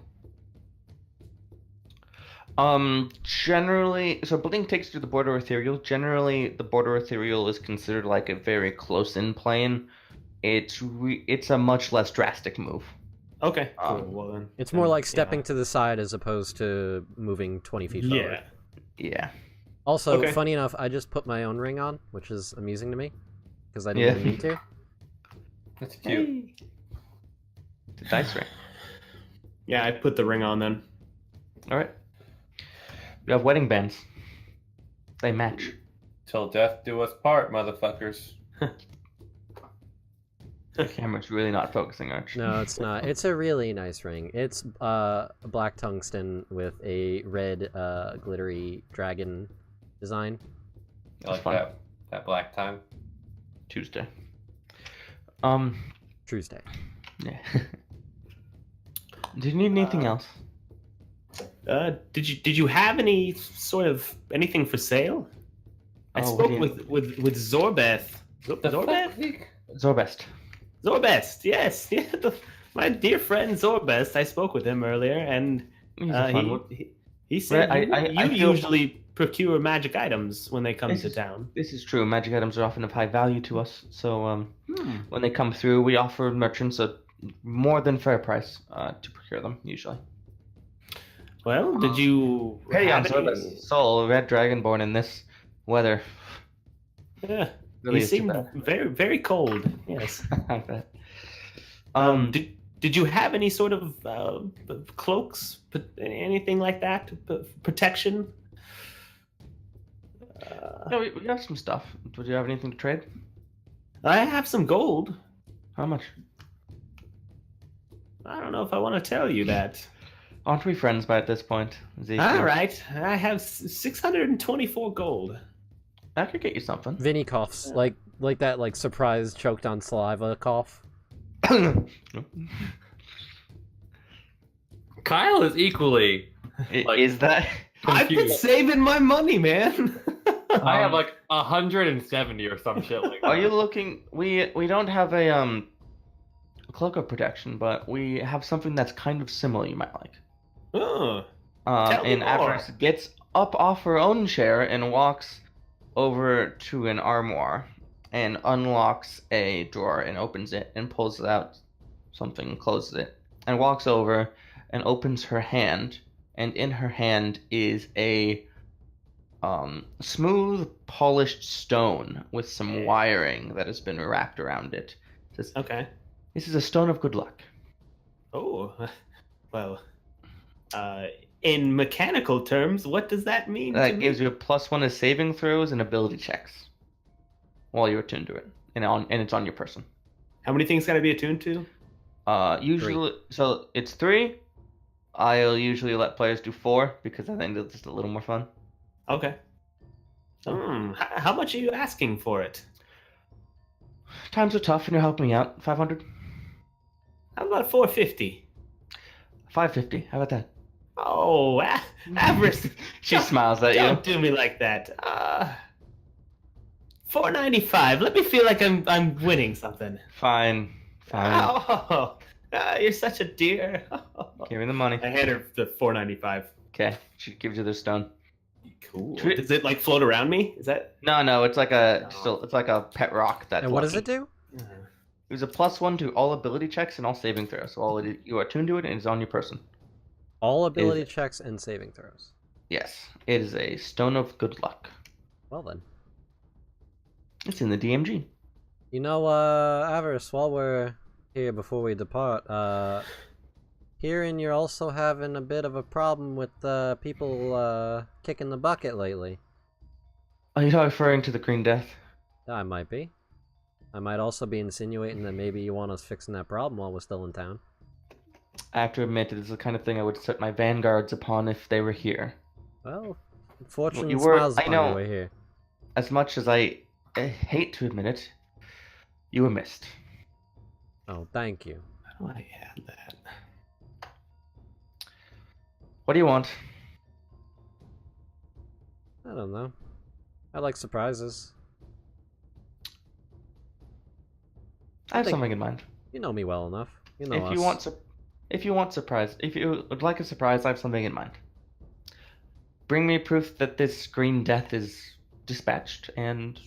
Generally, so blink takes you to the border ethereal. Generally, the border ethereal is considered like a very close-in plane. It's a much less drastic move. Okay, cool. Well then, It's more like stepping to the side as opposed to moving 20 feet forward. Yeah. Also, Okay. funny enough, I just put my own ring on, which is amusing to me because I didn't even need to. That's cute. The dice ring. Yeah, I put the ring on then. All right. You have wedding bands. They match. Till death do us part, motherfuckers. The camera's really not focusing, Arch. No, it's not. It's a really nice ring. It's black tungsten with a red glittery dragon design. I like fun. that black time. Tuesday. Tuesday. Yeah. Do you need anything else? Did you have anything for sale? I Oh, spoke what do with Zorbeth. Zorbeth? Zorbest. Zorbest, yes. Yeah, my dear friend Zorbest. I spoke with him earlier, and He's a fun one. he said Right, you I feel- usually procure magic items when they come This to is- town. This is true. Magic items are often of high value to us, so when they come through, we offer merchants a more than fair price to procure them, usually. Well, did you Hey, have I'm any- Zorbest. Soul, a red dragonborn in this weather. Yeah, Really he is too seemed bad. very, very cold. Yes. I bet. Did you have any sort of cloaks, anything like that, protection? No, we have some stuff. Would you have anything to trade? I have some gold. How much? I don't know if I want to tell you that. Aren't we friends by at this point? Zeke? All right, I have 624 gold. I could get you something. Vinny coughs like that surprise choked on saliva cough. Kyle is equally. Like- Is that? I've been Confused. saving my money, man. I have like 170 or some shit like that. Are you looking? We don't have a cloak of protection, but we have something that's kind of similar. You might like. Oh, Tell me And more. Avarice gets up off her own chair and walks over to an armoire and unlocks a drawer and opens it and pulls out something and closes it and walks over and opens her hand, and in her hand is a smooth polished stone with some wiring that has been wrapped around it. It says, okay. "This is a stone of good luck." Oh, well. In mechanical terms, what does that mean? to That me? gives you a +1 to saving throws and ability checks while you're attuned to it, and it's on your person. How many things got to be attuned to? Usually, so it's 3. I'll usually let players do 4 because I think it's just a little more fun. Okay. How much are you asking for it? Times are tough, and you're helping me out. 500, How about 450? 550. How about that? Oh, Avarice. She smiles at you. Don't do me like that. 495. Let me feel like I'm winning something. Fine. Oh, you're such a dear. Give me the money. I hand her the $4.95. Okay, she gives you the stone. Cool. Should we- Does it like float around me? Is that? No, it's like a No. it's like a pet rock. That's And what does lucky. it do? It was a +1 to all ability checks and all saving throws. So you are attuned to it and it's on your person. All ability checks and saving throws. Yes, it is a stone of good luck. Well then. It's in the DMG. You know, Avarice, while we're here before we depart, hearing you're also having a bit of a problem with people kicking the bucket lately. Are you referring to the Green Death? I might be. I might also be insinuating that maybe you want us fixing that problem while we're still in town. I have to admit, it is the kind of thing I would set my vanguards upon if they were here. Well, fortune you were- smiles I upon know. you, we're here. As much as I hate to admit it, you were missed. Oh, thank you. How do I add that? What do you want? I don't know. I like surprises. I have think- something in mind. You know me well enough. You know If us. you want surprise, if you would like a surprise, I have something in mind. Bring me proof that this Green Death is dispatched, and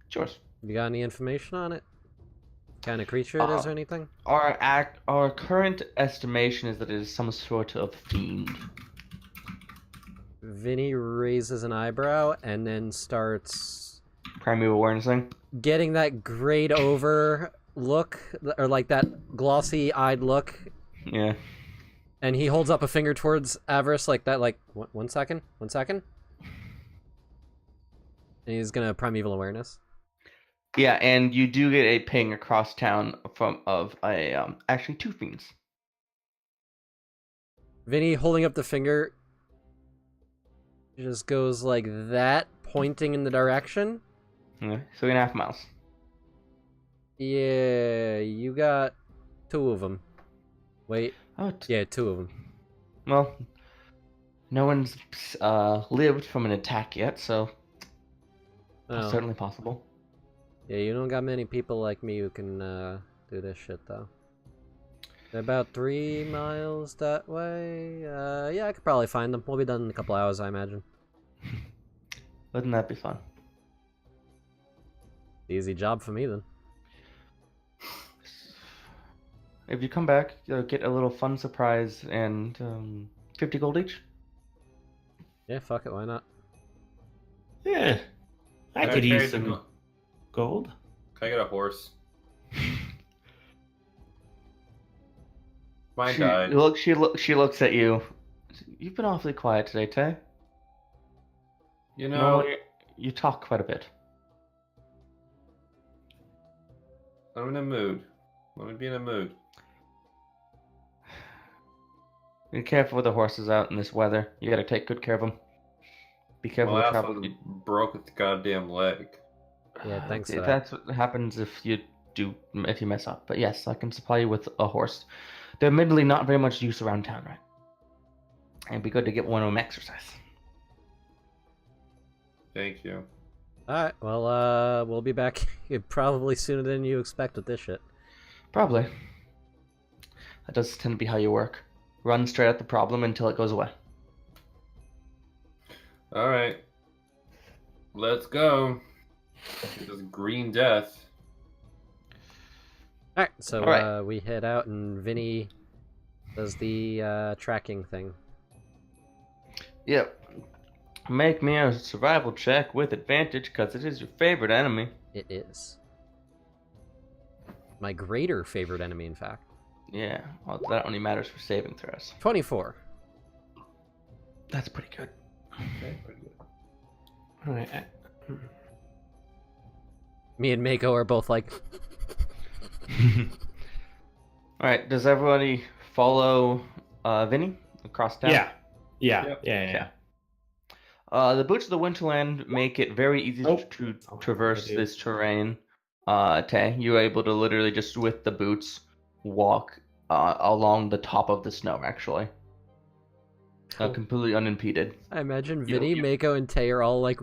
it's yours. You got any information on it? Kind of creature it is or anything? Our current estimation is that it is some sort of fiend. Vinny raises an eyebrow and then starts Primeval awarenessing. getting that grayed over look, or like that glossy-eyed look, Yeah. and he holds up a finger towards Avarice like that, like, one second. And he's gonna primeval awareness. Yeah, and you do get a ping across town of actually 2 fiends. Vinny, holding up the finger, just goes like that, pointing in the direction. Yeah, 3.5 miles. Yeah, you got 2 of them. Wait, Oh, yeah, 2 of them. well, no one's lived from an attack yet, so Oh. certainly possible. Yeah, you don't got many people like me who can do this shit, though. They're about 3 miles that way. Yeah, I could probably find them. We'll be done in a couple hours, I imagine. Wouldn't that be fun? Easy job for me, then. If you come back, you'll get a little fun surprise and 50 gold each. Yeah, fuck it, why not? Yeah. I Can could carry use the some go- gold. Can I get a horse? Mine died. She looks at you. You've been awfully quiet today, Tay. You know, Normally, you talk quite a bit. I'm in a mood. Let me be in a mood. Be careful with the horses out in this weather. You gotta take good care of them. Be careful Well, with I travel. also broke its goddamn leg. Yeah, thanks for that. That's what happens if you mess up. But yes, I can supply you with a horse. They're admittedly not very much use around town, right? And it'd be good to get one of them exercise. Thank you. Alright, well, we'll be back probably sooner than you expect with this shit. Probably. That does tend to be how you work. Run straight at the problem until it goes away. Alright. Let's go. This Green Death. Alright, so Alright. we head out and Vinny does the tracking thing. Yep. Make me a survival check with advantage, because it is your favorite enemy. It is. My greater favorite enemy, in fact. Yeah, well, that only matters for saving throws. 24. That's pretty good. Okay, pretty good. All right. Me and Mako are both like, Alright, does everybody follow Vinny across town? Yeah. Yeah. Yep. Yeah. The boots of the Winterland make it very easy Oh. to Oh, traverse I do. this terrain. Tay, you're able to literally just with the boots walk along the top of the snow, actually. Cool. Completely unimpeded. I imagine You- Vinny, you- Mako, and Tay are all like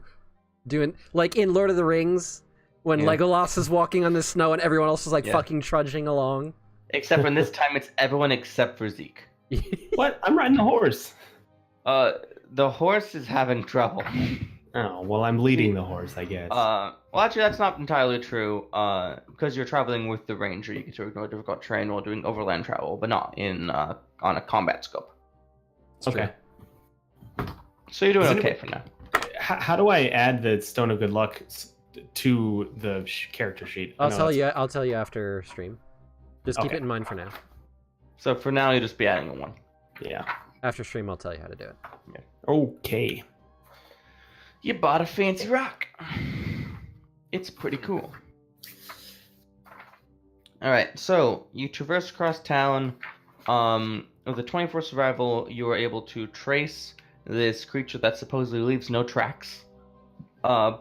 doing, like in Lord of the Rings, when Yeah. Legolas is walking on the snow and everyone else is like Yeah. fucking trudging along. Except for this time, it's everyone except for Zeke. What? I'm riding the horse. The horse is having trouble. Oh, well, I'm leading the horse, I guess. Well, actually, that's not entirely true. Because you're traveling with the ranger, you can sort of go difficult terrain while doing overland travel, but not in on a combat scope. Okay. So you're doing Does okay anybody- for now. How do I add the Stone of Good Luck to the character sheet? I I'll know tell that's- you. I'll tell you after stream. Just keep Okay. it in mind for now. So for now, you'll just be adding a 1. Yeah. After stream, I'll tell you how to do it. Okay. You bought a fancy rock. It's pretty cool. Alright, so you traverse across town. With a 24 survival, you are able to trace this creature that supposedly leaves no tracks. And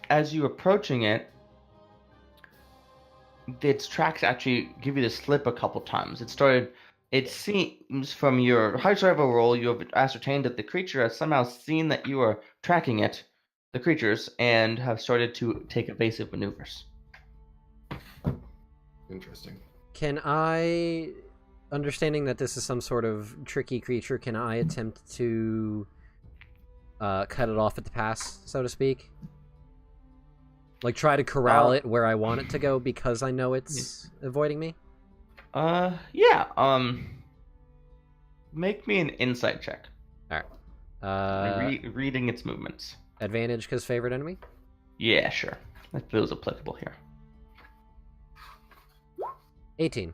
as you're approaching it, its tracks actually give you the slip a couple times. It seems from your high survival roll, you have ascertained that the creature has somehow seen that you are tracking the creatures, and have started to take evasive maneuvers. Interesting. Can I, understanding that this is some sort of tricky creature, can I attempt to cut it off at the pass, so to speak? Like try to corral it where I want it to go because I know it's avoiding me? Yeah. Make me an insight check. Alright. Reading its movements. Advantage because favorite enemy? Yeah, sure. That feels applicable here. 18.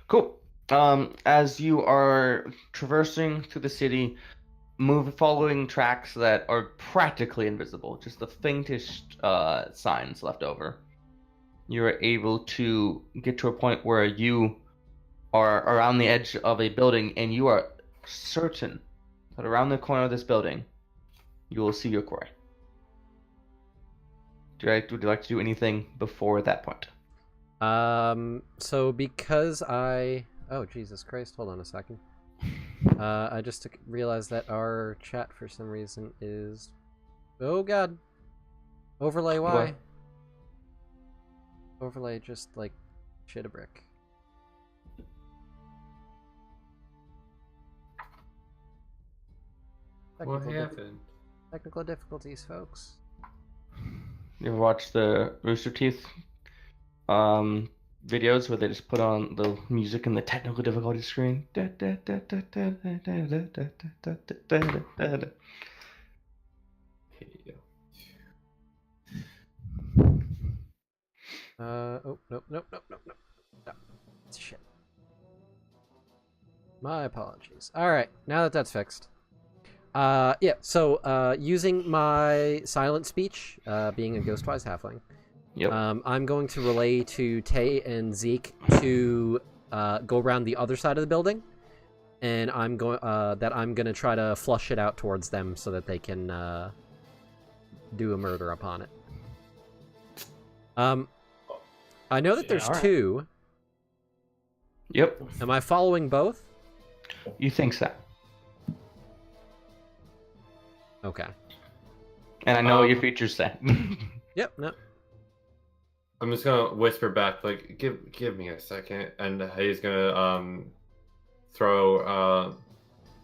Cool. As you are traversing through the city, following tracks that are practically invisible, just the faintest signs left over, you're able to get to a point where you are around the edge of a building, and you are certain that around the corner of this building, you will see your quarry. Would you like to do anything before that point? So because oh, Jesus Christ, hold on a second. I just realized that our chat for some reason is... Oh god. Overlay, why? What? Overlay just, like, shit a brick. What happened? Technical difficulties, folks. You ever watch the Rooster Teeth videos where they just put on the music in the technical difficulty screen? Oh, nope. No. Shit. My apologies. Alright, now that that's fixed. Yeah, so, using my silent speech, being a Ghostwise halfling, Yep. I'm going to relay to Tay and Zeke to go around the other side of the building, and I'm gonna try to flush it out towards them so that they can do a murder upon it. I know that there's alright. 2. Yep. Am I following both? You think so? Okay. And I know what your features say. Yep. No. I'm just gonna whisper back, like, give me a second, and he's gonna throw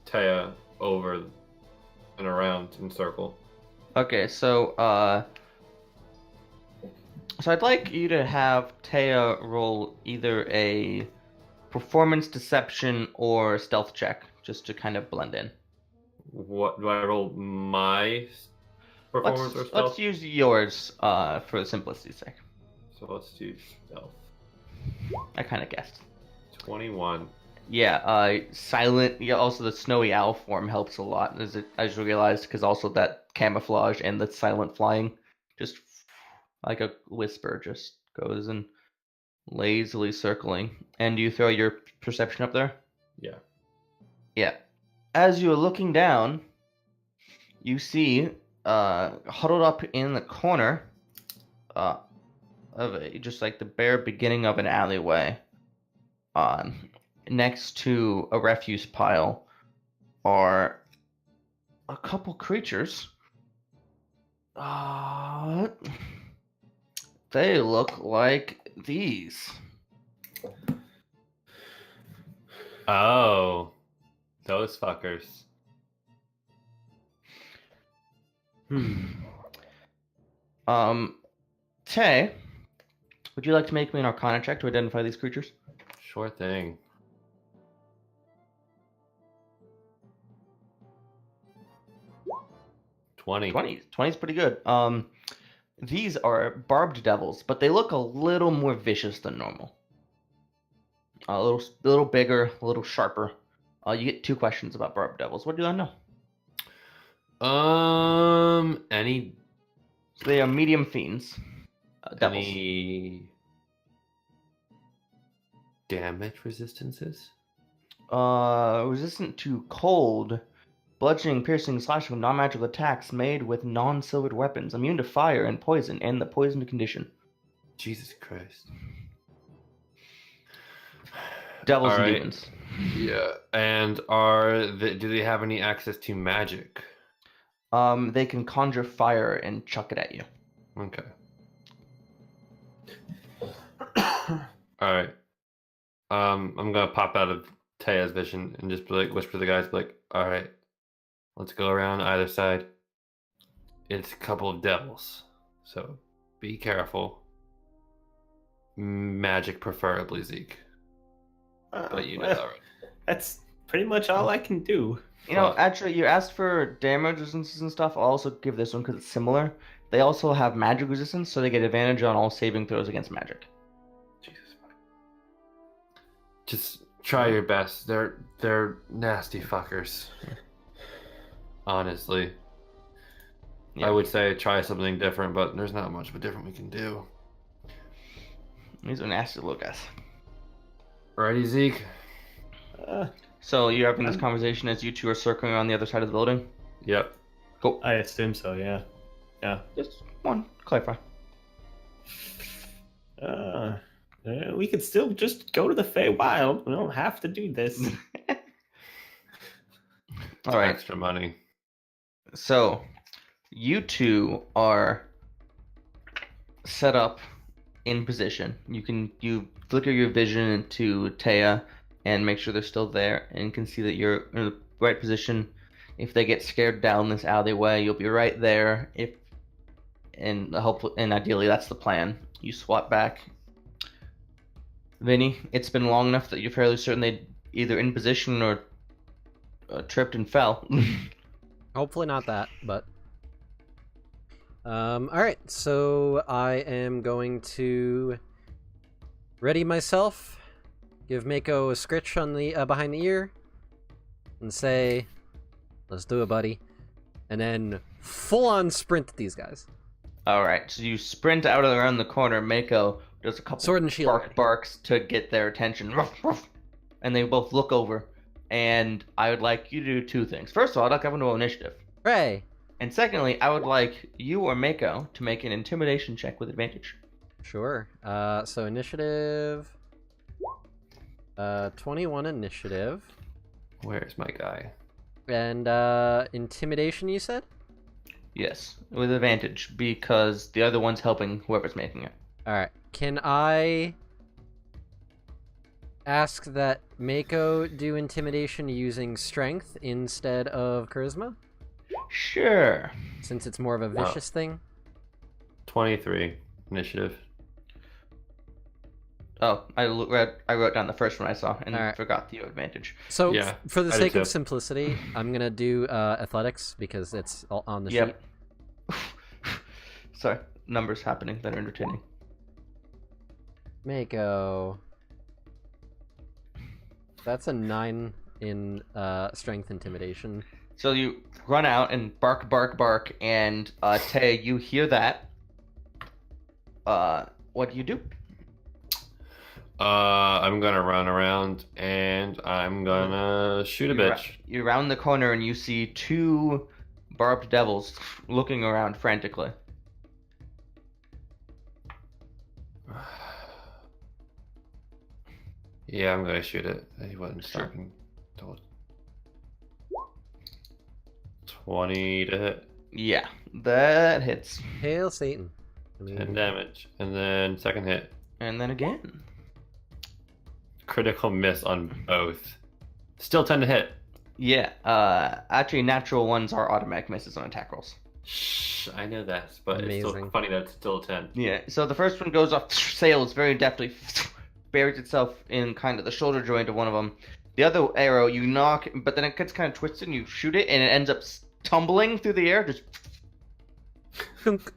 Taya over and around in circle. Okay, so I'd like you to have Taya roll either a performance deception or stealth check, just to kind of blend in. What do I roll? My performance or stealth? Let's use yours for simplicity's sake. So let's do stealth. I kind of guessed. 21. Yeah, silent. Yeah, also the snowy owl form helps a lot, as you realized, because also that camouflage and the silent flying, just like a whisper, just goes and lazily circling. And you throw your perception up there? Yeah. Yeah. As you're looking down, you see, huddled up in the corner, just like the bare beginning of an alleyway, next to a refuse pile, are a couple creatures. The They look like these. Oh, those fuckers. Tay, would you like to make me an Arcana check to identify these creatures? Sure thing. $20. 20 is pretty good. These are barbed devils, but they look a little more vicious than normal. A little bigger, a little sharper. You get 2 questions about barbed devils. What do you know? Any So they are medium fiends. Devils. any damage resistances? Resistant to cold, bludgeoning, piercing, slashing, non-magical attacks made with non-silvered weapons. Immune to fire and poison and the poisoned condition. Jesus Christ. Devils All and right. demons. Yeah. And do they have any access to magic? They can conjure fire and chuck it at you. Okay. All right. I'm gonna pop out of Taya's vision and just be like, whisper to the guys, be like, all right, let's go around either side. It's a couple of devils, so be careful. Magic preferably, Zeke. But you know that, right? That's pretty much all I can do. You know, Fuck. actually, you asked for damage resistances and stuff. I'll also give this one because it's similar. They also have magic resistance, so they get advantage on all saving throws against magic. Jesus. Just try your best. They're nasty fuckers. Honestly. Yeah. I would say try something different, but there's not much of a different we can do. These are nasty little guys. Ready, Zeke? So you're having this conversation as you two are circling around the other side of the building? Yep. Cool. I assume so, yeah. Yeah. Just one, clarify. We could still just go to the Feywild. We don't have to do this. All right. Extra money. So, you two are set up in position. You flicker your vision into Taya and make sure they're still there, and can see that you're in the right position. If they get scared down this alleyway, you'll be right there. And ideally that's the plan. You swap back. Vinny, it's been long enough that you're fairly certain they either in position or tripped and fell. Hopefully not that, but... Alright, so I am going to ready myself, give Mako a scritch on the behind the ear, and say, let's do it, buddy. And then full-on sprint at these guys. Alright, so you sprint out around the corner. Mako does a couple Sword and shield ready. barks to get their attention. Ruff, ruff. And they both look over. And I would like you to do 2 things. First of all, I'd like everyone to roll initiative. Hooray! And secondly, I would like you or Mako to make an intimidation check with advantage. Sure. So initiative... 21 initiative. Where's my guy? And intimidation, you said? Yes, with advantage, because the other one's helping whoever's making it. Alright. Can I ask that Mako do intimidation using strength instead of charisma? Sure. Since it's more of a vicious thing? 23 initiative. Oh, I wrote down the first one I saw and Alright. forgot the advantage. So, Yeah, for the I did sake of too. simplicity, I'm gonna do athletics because it's all on the sheet. Yep. Sorry, numbers happening that are entertaining. Mako. That's a 9 in strength intimidation. So you run out and bark, bark, bark, and Tay, you hear that. What do you do? I'm gonna run around and I'm gonna shoot a bitch. You round the corner and you see 2 barbed devils looking around frantically. Yeah, I'm gonna shoot it. He wasn't Sure. talking. 20 to hit. Yeah, that hits. Hail Satan. 10 damage. And then second hit. And then again. Critical miss on both. Still 10 to hit. Yeah, actually, natural ones are automatic misses on attack rolls. Shh, I know that, but it's Amazing. still funny that it's still 10. Yeah, so the first one goes off, sails very deftly, buries itself in kind of the shoulder joint of one of them. The other arrow, you knock, but then it gets kind of twisted, and you shoot it, and it ends up tumbling through the air, just... Thunk.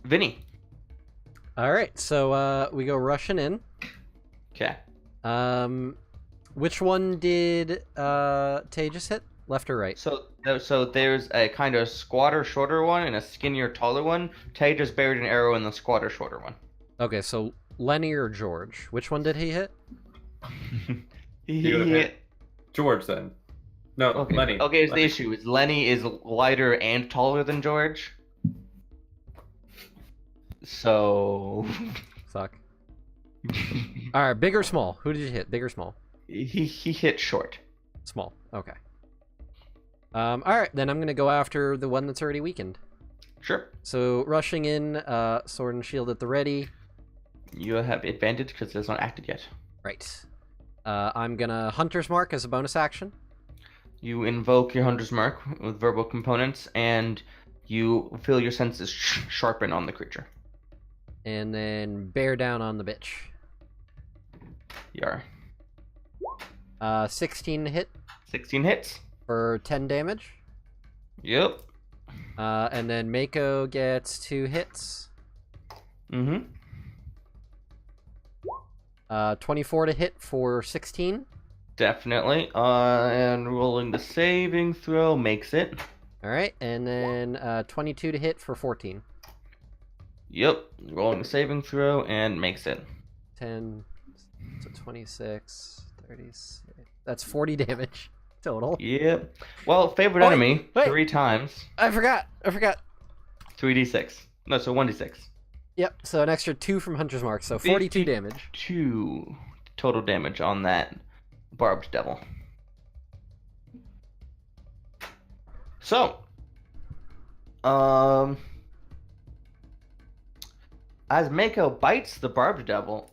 Vinny. All right, so we go rushing in. Okay. Which one did Tay just hit? Left or right? So there's a kind of squatter, shorter one, and a skinnier, taller one. Tay just buried an arrow in the squatter, shorter one. Okay, so Lenny or George? Which one did he hit? You hit George then. No, Okay. Lenny. Okay, here's the Lenny. issue: is Lenny is lighter and taller than George. So Fuck. All right, big or small? Who did you hit? Big or small? he hit short. Small. Okay. All right, then I'm gonna go after the one that's already weakened. Sure. So rushing in, sword and shield at the ready. You have advantage because it's not acted yet. Right. I'm gonna Hunter's Mark as a bonus action. You invoke your Hunter's Mark with verbal components, and you feel your senses sharpen on the creature. And then bear down on the bitch. Yar. 16 to hit 16 hits. for 10 damage. Yep. And then Mako gets 2 hits. Mm-hmm. 24 to hit for 16. Definitely. And rolling the saving throw makes it. All right, and then 22 to hit for 14. Yep. Rolling the saving throw and makes it. 10, so 26, 36. That's 40 damage total. Yep. Well, favorite Wait, enemy wait. 3 times. I forgot. 3d6. No, so 1d6. Yep, so an extra 2 from Hunter's Mark, so 42 damage. 2 total damage on that barbed devil. So, as Mako bites the barbed devil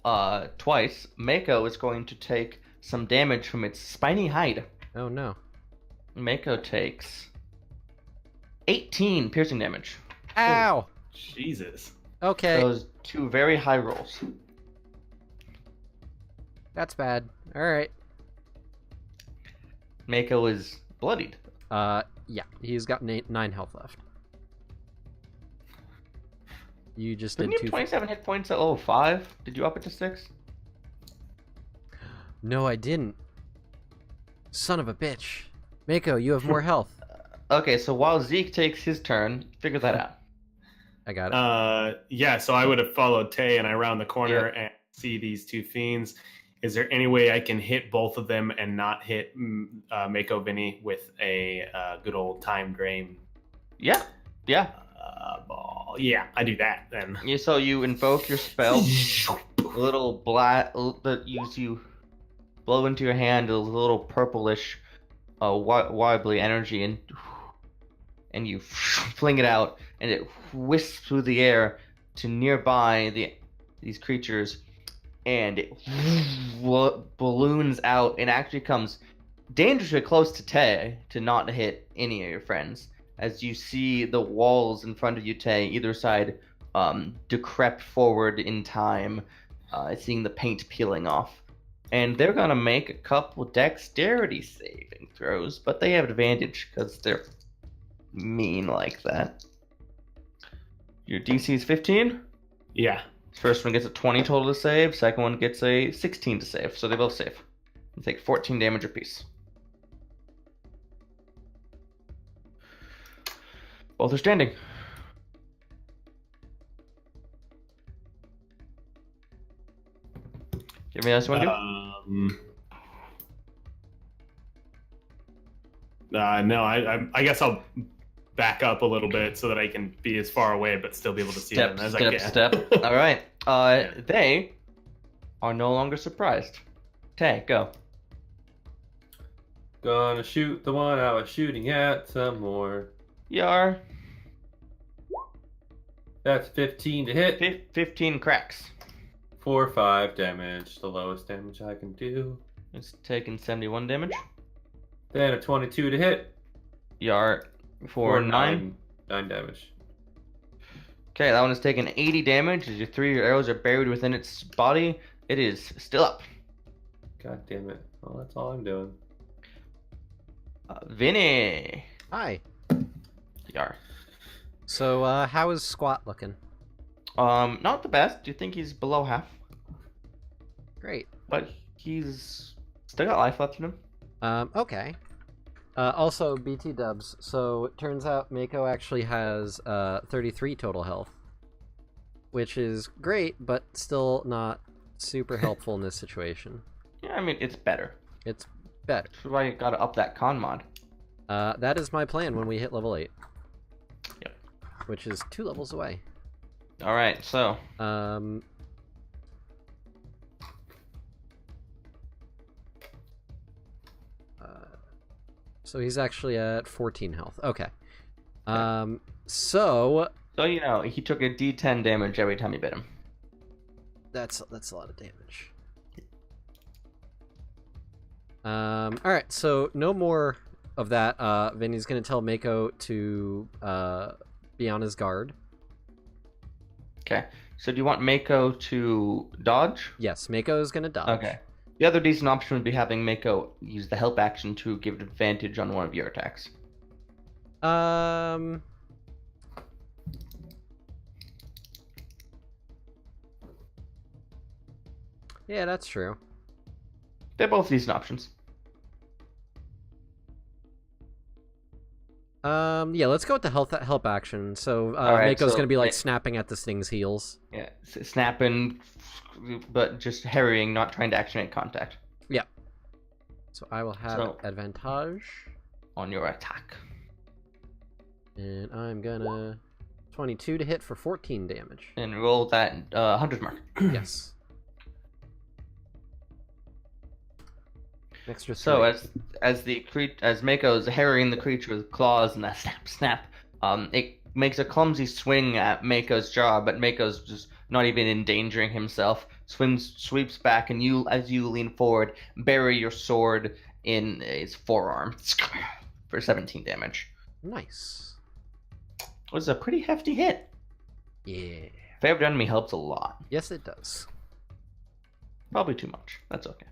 twice, Mako is going to take some damage from its spiny hide. Oh no. Mako takes 18 piercing damage. Ow! Jesus. Okay, Those 2 very high rolls. that's bad. Alright. Mako is bloodied. Yeah, he's got 9 health left. You just Didn't did you have 2. 27 hit points at level 5? Did you up it to 6? No, I didn't. Son of a bitch. Mako, you have more health. Okay, so while Zeke takes his turn, figure that out. I got it. Yeah, so I would have followed Tay and I round the corner and see these 2 fiends. Is there any way I can hit both of them and not hit Mako Vinny with a good old time drain Yeah. ball? Yeah, I do that then. Yeah, so you invoke your spell. A little black that you blow into your hand a little purplish, wobbly energy, and you fling it out, and it whisks through the air to nearby these creatures, and it balloons out and actually comes dangerously close to Tay to not hit any of your friends. As you see the walls in front of you, Tay, either side, decrep forward in time, seeing the paint peeling off. And they're gonna make a couple dexterity saving throws, but they have advantage because they're mean like that. Your DC is 15? Yeah. First one gets a 20 total to save, second one gets a 16 to save, so they both save. You take 14 damage apiece. Both are standing. Anything else you want to do? No, I guess I'll back up a little bit so that I can be as far away but still be able to see them as I can. Step. All right. They are no longer surprised. Tay, go. Gonna shoot the one I was shooting at some more. Yar. That's 15 to hit. 15 cracks. 4 or 5 damage, the lowest damage I can do. It's taking 71 damage. Then a 22 to hit. Yar for 9. 9 damage. Okay, that one is taking 80 damage as your 3 arrows are buried within its body. It is still up. God damn it. Well, that's all I'm doing. Vinny. Hi. Yar. So, how is Squat looking? Not the best. Do you think he's below half? Great. But he's still got life left in him. Okay. Also, BT dubs. So, it turns out Mako actually has 33 total health, which is great, but still not super helpful in this situation. Yeah, I mean, it's better. It's better. That's why you gotta up that con mod. That is my plan when we hit level 8. Yep. Which is 2 levels away. Alright, so. So he's actually at 14 health. Okay. So you know, he took a D10 damage every time you bit him. that's a lot of damage. Alright, so no more of that. Vinny's gonna tell Mako to be on his guard. Okay. So do you want Mako to dodge? Yes, Mako is gonna dodge. Okay. The other decent option would be having Mako use the help action to give advantage on one of your attacks. Yeah, that's true. They're both decent options. Yeah, let's go with the help action. So Alright, Mako's so gonna be like snapping at this thing's heels. Yeah, snapping, but just harrying, not trying to actually make contact. Yeah. So I will have advantage on your attack. And I'm gonna 22 to hit for 14 damage. And roll that 100 mark. Yes. Extra So three. as Mako's harrying the creature with claws and a snap, it makes a clumsy swing at Mako's jaw, but Mako's just not even endangering himself. Sweeps back, and as you lean forward, bury your sword in his forearm for 17 damage. Nice. It was a pretty hefty hit. Yeah. Favorite enemy helps a lot. Yes, it does. Probably too much. That's okay.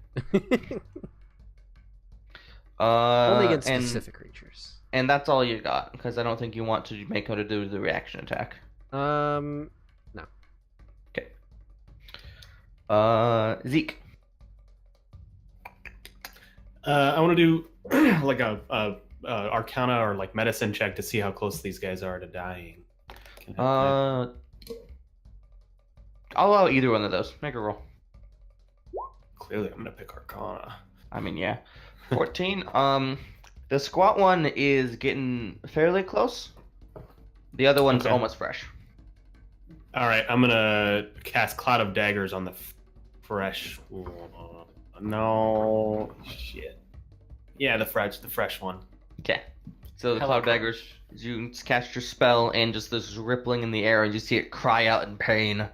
Only against specific creatures. And that's all you got, because I don't think you want to Mako to do the reaction attack. No. Okay. Zeke. I want to do like a Arcana or like medicine check to see how close these guys are to dying. I'll allow either one of those. Make a roll. Clearly, I'm gonna pick Arcana. I mean, yeah. 14. The squat one is getting fairly close. The other one's almost fresh. All right, I'm gonna cast Cloud of Daggers on the fresh. No shit. Yeah, the fresh one. Okay. So the cloud daggers, you cast your spell, and just this rippling in the air, and you see it cry out in pain.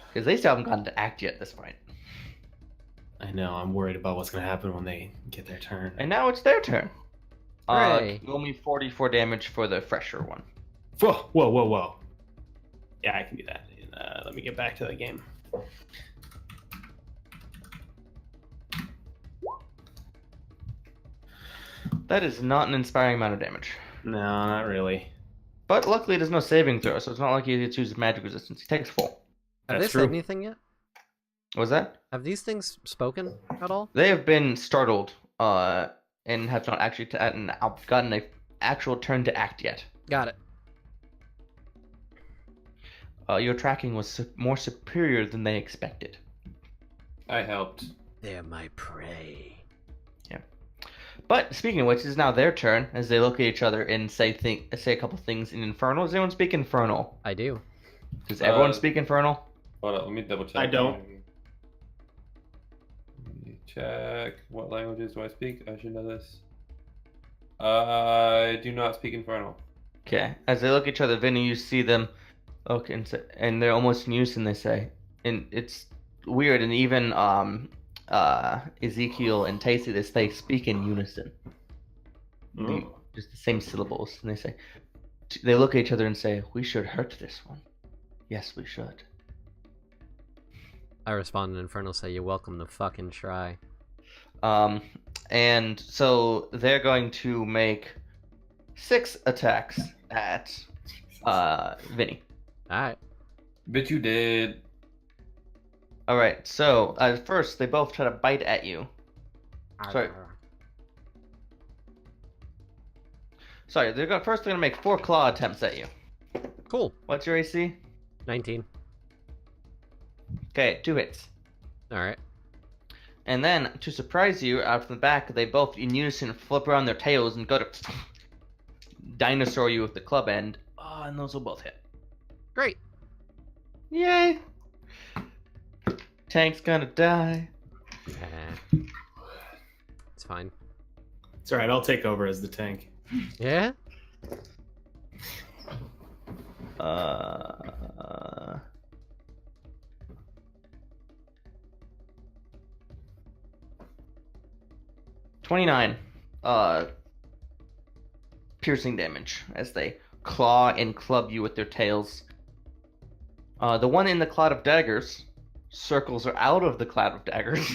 Because they still haven't gotten to act yet at this point. I know. I'm worried about what's gonna happen when they get their turn. And now it's their turn. Hooray. Roll me 44 damage for the fresher one. Whoa. Yeah, I can do that. Let me get back to the game. That is not an inspiring amount of damage. No, not really. But luckily there's no saving throw, so it's not like he chooses magic resistance. He takes full. Have That's they said true. anything yet? What was that? Have these things spoken at all? They have been startled, and have not actually gotten an actual turn to act yet. Got it. Your tracking was more superior than they expected. I helped. They're my prey. But speaking of which, it is now their turn as they look at each other and say a couple things in Infernal. Does anyone speak Infernal? I do. Does everyone speak Infernal? Hold on, let me double check. I don't. Let me check. What languages do I speak? I should know this. I do not speak Infernal. Okay. As they look at each other, Vinny, you see them Okay, and they're almost in unison. They say, and it's weird. And even Ezekiel and Tacey, they speak in unison. Just the same syllables, and they look at each other and say, "We should hurt this one. Yes, we should." I respond in Infernal, say, "You're welcome to fucking try." And so they're going to make 6 attacks at Vinny. Alright. Bet you did. All right. So first, they both try to bite at you. Sorry. They're gonna make 4 claw attempts at you. Cool. What's your AC? 19. Okay, 2 hits. Alright. And then, to surprise you, out from the back, they both in unison flip around their tails and go to dinosaur you with the club end. Oh, and those will both hit. Great. Yay! Tank's gonna die. It's fine. It's alright, I'll take over as the tank. Yeah? Uh... 29 piercing damage as they claw and club you with their tails. The one in the cloud of daggers circles out of the cloud of daggers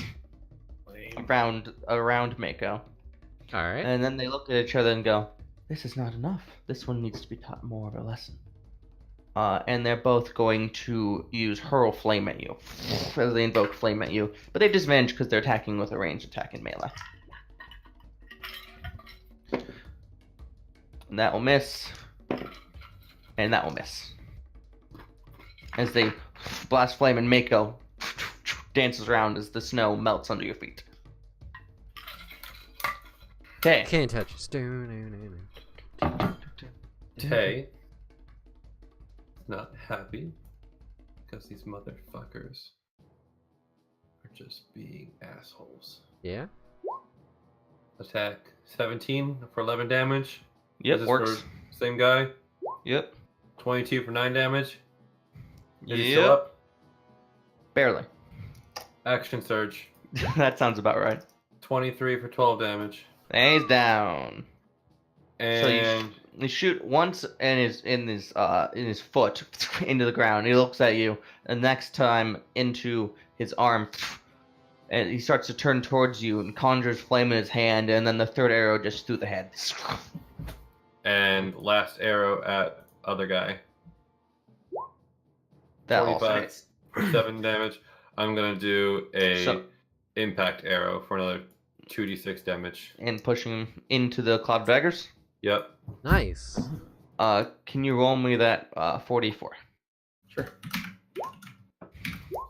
around Mako. Alright. And then they look at each other and go, "This is not enough. This one needs to be taught more of a lesson." And they're both going to use Hurl Flame at you as they invoke Flame at you. But they have disadvantage because they're attacking with a ranged attack in melee. And that will miss. And that will miss. As they blast flame and Mako dances around as the snow melts under your feet. Okay. Can't touch us. Tay not happy because these motherfuckers are just being assholes. Yeah? Attack 17 for 11 damage. Yep, This is works. for same guy. Yep. 22 for 9 damage. Is he Yep. still up? Barely. Action surge. That sounds about right. 23 for 12 damage. And he's down. And You shoot once in his foot into the ground. He looks at you. And next time into his arm. And he starts to turn towards you and conjures flame in his hand. And then the third arrow just through the head. and last arrow at other guy. That also 45 hits. for 7 damage. I'm gonna do a So- impact arrow for another 2d6 damage. And pushing him into the cloud of daggers. Yep. Nice. Can you roll me that 44? Sure.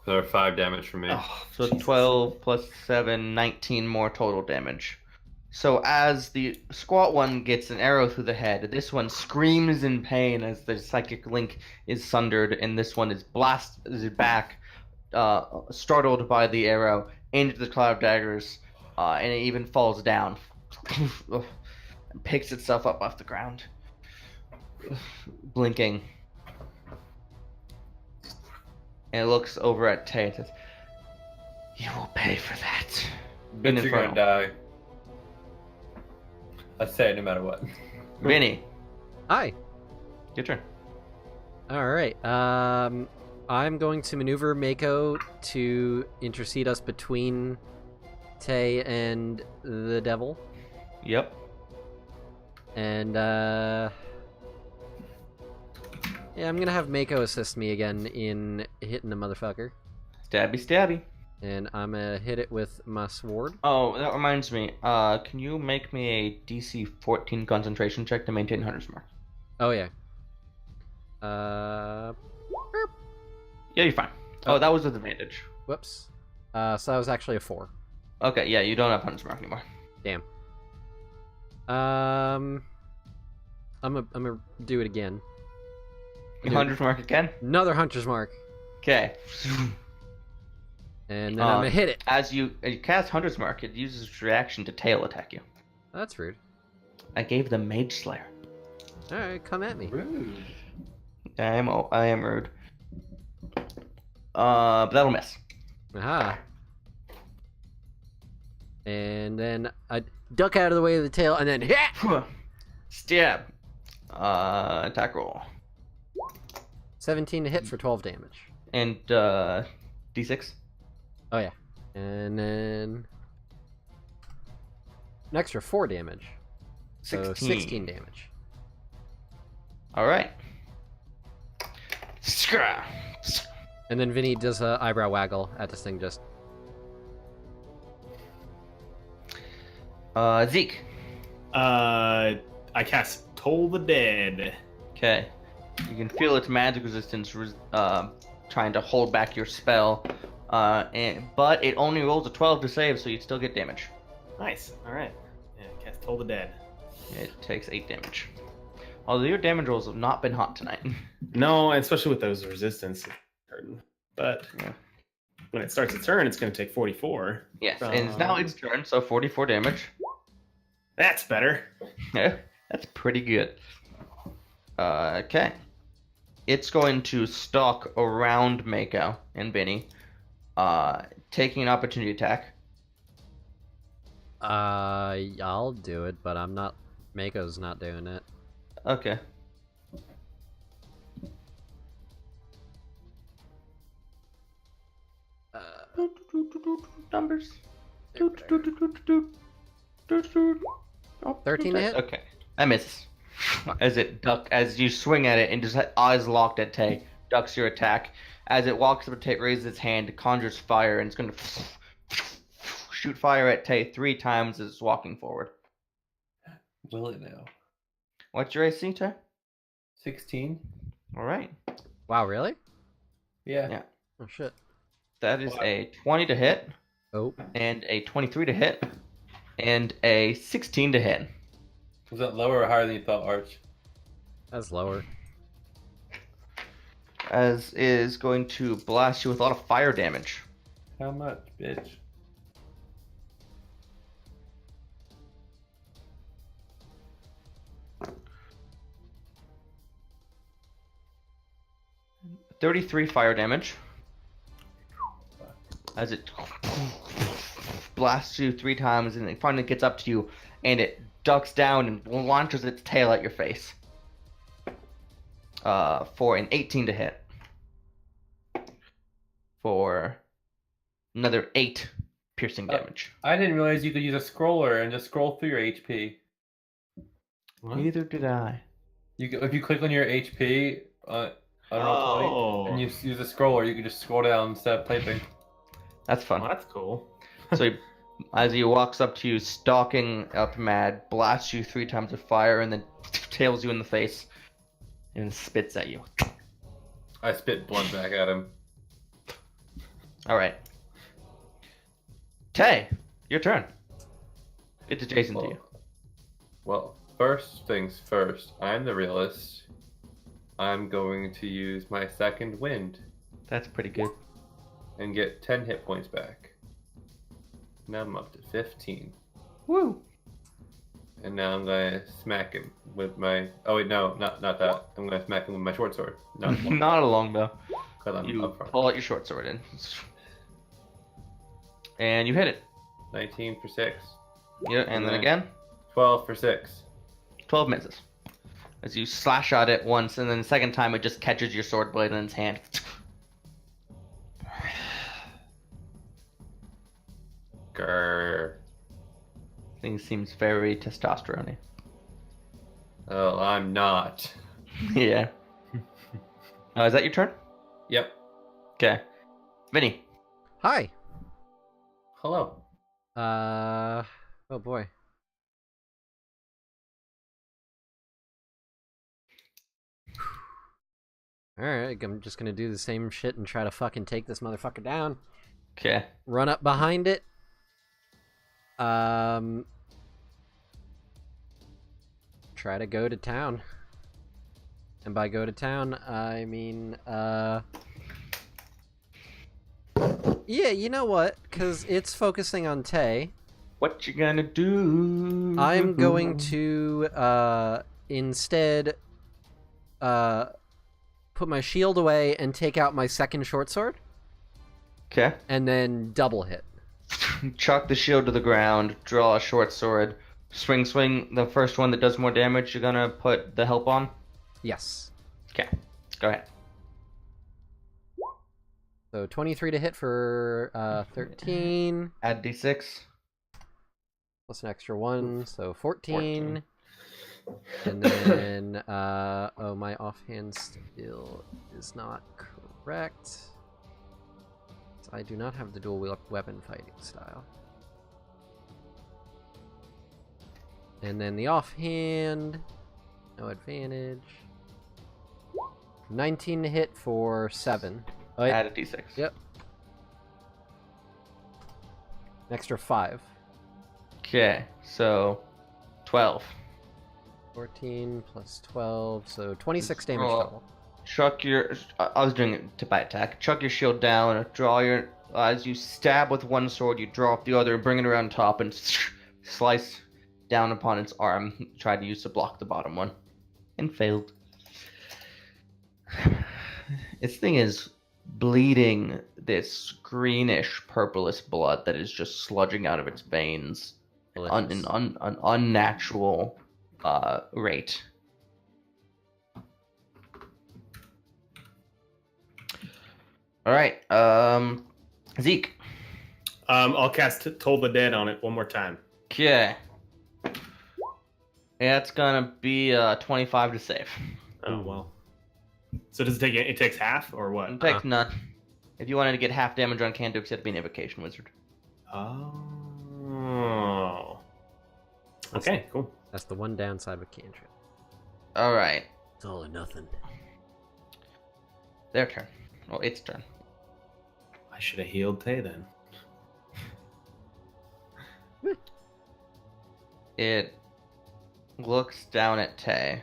There are 5 damage from me. So 12 plus 7, 19 more total damage. So as the squat one gets an arrow through the head, this one screams in pain as the psychic link is sundered, and this one is blasted back, startled by the arrow, into the cloud of daggers, and it even falls down, and picks itself up off the ground, blinking. And it looks over at Tay and says, "You will pay for that." But you're Infernal. gonna die. I say it no matter what. Vinny, Hi. your turn. Alright. I'm going to maneuver Mako to intercede us between Tay and the devil. Yep. And, yeah, I'm gonna have Mako assist me again in hitting the motherfucker. Stabby, stabby. And I'm gonna hit it with my sword. Oh, that reminds me. Can you make me a DC 14 concentration check to maintain Hunter's Mark? Oh, yeah. Yeah, you're fine. Oh, that was with advantage. Whoops. So that was actually a 4. Okay, yeah, you don't have Hunter's Mark anymore. Damn. I'm gonna do it again. Hunter's Mark again? Another Hunter's Mark. Okay. And then I'm gonna hit it. As you cast Hunter's Mark, it uses its reaction to tail attack you. That's rude. I gave them Mage Slayer. Alright, come at me. Rude. I am rude. But that'll miss. Aha. And then I duck out of the way of the tail, and then hit. Stab. Attack roll. 17 to hit for 12 damage. And D6. Oh yeah. And then an extra 4 damage. So 16 damage. All right. And then Vinny does a eyebrow waggle at this thing. Just Zeke. I cast Toll the Dead. Okay. You can feel its magic resistance trying to hold back your spell, but it only rolls a 12 to save, so you'd still get damage. Nice. All right. Yeah, cast Toll the Dead. It takes 8 damage. Although your damage rolls have not been hot tonight. No, especially with those resistance. But Yeah. when it starts its turn, it's going to take 44. Yes, and it's now its turn, so 44 damage. That's better. Yeah, that's pretty good. Okay. It's going to stalk around Mako and Benny, taking an opportunity attack. I'll do it, but I'm not. Mako's not doing it. Okay. Numbers. 13 to hit? Okay, that misses. As you swing at it and just eyes locked at Tay, ducks your attack. As it walks up to Tay, raises its hand, conjures fire, and it's going to shoot fire at Tay 3 times as it's walking forward. Will it now? What's your AC, Tay? 16? All right. Wow, really? Yeah. Yeah. Oh shit. That is a 20 to hit, Oh. and a 23 to hit, and a 16 to hit. Was that lower or higher than you thought, Arch? That's lower. As is going to blast you with a lot of fire damage. How much, bitch? $33 fire damage. As it blasts you 3 times and it finally gets up to you and it ducks down and launches its tail at your face. For an 18 to hit. For another 8 piercing damage. I didn't realize you could use a scroller and just scroll through your HP. Neither did I. If you click on your HP, I don't know, and you use a scroller, you can just scroll down instead of typing. That's fun. Well, that's cool. So as he walks up to you, stalking up mad, blasts you 3 times with fire, and then tails you in the face, and spits at you. I spit blood back at him. Alright. Tay, your turn. It's adjacent to you. Well, first things first, I'm the realist. I'm going to use my second wind That's pretty good. and get 10 hit points back. Now I'm up to 15. Woo! And now I'm gonna smack him with my. Oh wait, no, not that. I'm gonna smack him with my short sword. Not Not a longbow. because I'm You up front. pull out your short sword in. And you hit it. 19 for 6. Yeah, and then again. 12 for 6. 12 misses. As you slash at it once, and then the second time it just catches your sword blade in its hand. Grrr. Thing seems very testosterone-y. Oh, I'm not. Yeah. Is that your turn? Yep. Okay. Vinny. Hi. Hello. Oh boy. Alright, I'm just gonna do the same shit and try to fucking take this motherfucker down. Okay. Run up behind it. Try to go to town. And by go to town, I mean, yeah, you know what? Because it's focusing on Tay. What you gonna do? I'm going to, instead, put my shield away and take out my second short sword, Okay. and then double hit. Chuck the shield to the ground, draw a short sword, swing. The first one that does more damage, you're gonna put the help on? Yes. Okay, go ahead. So 23 to hit for 13, Add d6. plus an extra 1, so 14. And then, oh, my offhand still is not correct. So I do not have the dual weapon fighting style. And then the offhand, no advantage. 19 to hit for 7. Oh, wait. Add a d6. Yep. An extra 5. Okay, so 12. 14 plus 12, so 26 damage Roll. total. Chuck your. I was doing it to by attack. Chuck your shield down. Draw your. As you stab with one sword, you draw up the other, bring it around top, and slice down upon its arm. Try to use to block the bottom one, and failed. Its thing is bleeding this greenish, purplish blood that is just sludging out of its veins, an unnatural rate. All right, Zeke. I'll cast Toll the Dead on it one more time. Okay. It's gonna be 25 to save. Oh well. So does it take it takes half or what? It takes none. If you wanted to get half damage on Canto, you have to be an evocation wizard. Oh. Okay, cool. That's the one downside with cantrip. All right, It's all or nothing. their turn. Oh, its turn. I should have healed Tay then. It looks down at Tay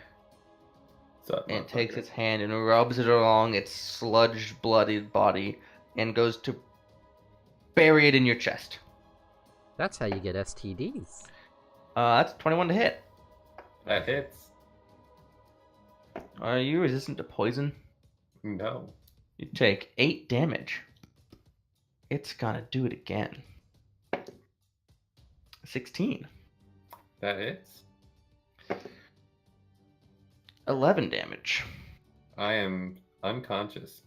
So, and takes its hand and rubs it along its sludged, bloodied body and goes to bury it in your chest. That's how you get STDs. That's 21 to hit. That hits. Are you resistant to poison? No. You take 8 damage. It's gonna do it again. 16. That hits. 11 damage. I am unconscious.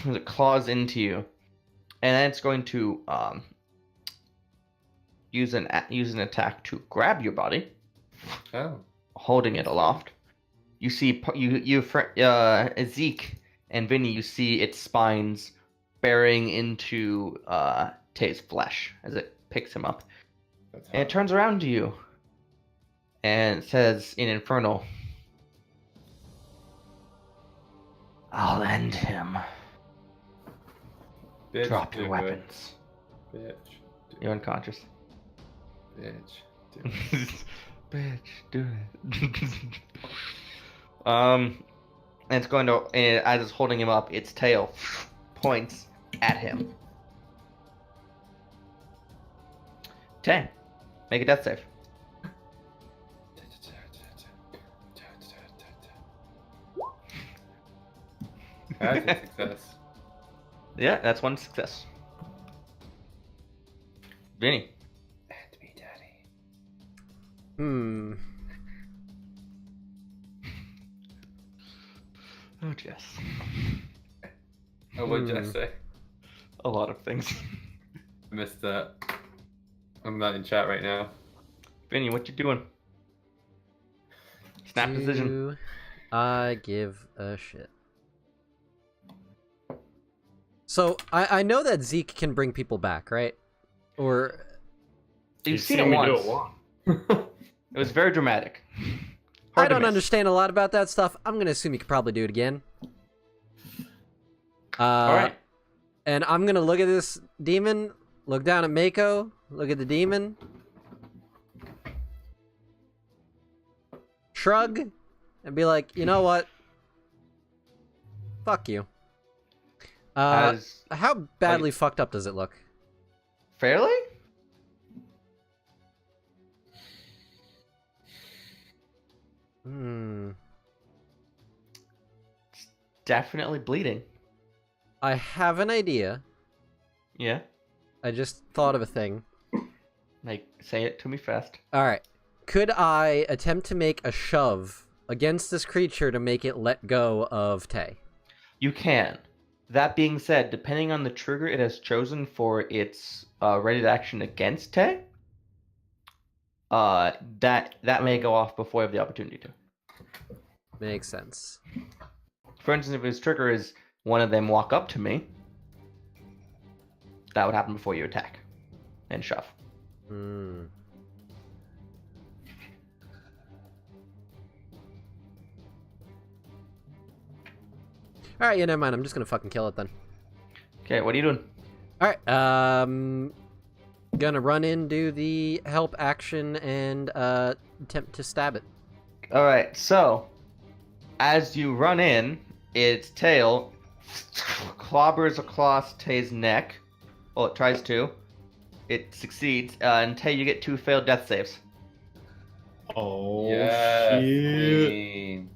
It claws into you, and then it's going to use an attack to grab your body, Oh. holding it aloft. You see, Zeke and Vinny, you see its spines burying into Tay's flesh as it picks him up, That's and it turns around to you, and says in Infernal, "I'll end him. Bitch, Drop your do it. weapons." Bitch. Do You're unconscious. it. Bitch. Do it. Bitch, do it. And it's going to, and as it's holding him up, its tail points at him. 10. Make a death save. That's a success. Yeah, that's one success. Vinny. And me, daddy. Hmm. Oh, Jess. Oh, what'd Jess say? A lot of things. I missed that. I'm not in chat right now. Vinny, what you doing? Snap decision. Do I give a shit? So I know that Zeke can bring people back, right? Or You've seen it me once. do it once. It was very dramatic. I Hard to don't miss. understand a lot about that stuff. I'm gonna assume you could probably do it again. All right. And I'm gonna look at this demon, look down at Mako, look at the demon, shrug, and be like, you know what? Fuck you. As How badly fucked up does it look? fairly? Hmm. definitely bleeding. I have an idea. Yeah? I just thought of a thing. Like, say it to me fast. All right. Could I attempt to make a shove against this creature to make it let go of Tay? You can. That being said, depending on the trigger it has chosen for its ready to action against Tay, that may go off before you have the opportunity to. Makes sense. For instance, if his trigger is one of them walk up to me, that would happen before you attack and shove. Hmm. All right, yeah, never mind. I'm just gonna fucking kill it then. Okay, what are you doing? All right, gonna run in, do the help action, and attempt to stab it. All right, so as you run in, its tail clobbers across Tay's neck. Well, it tries to. It succeeds, and Tay, you get 2 failed death saves. Oh, Yes, shit. queen.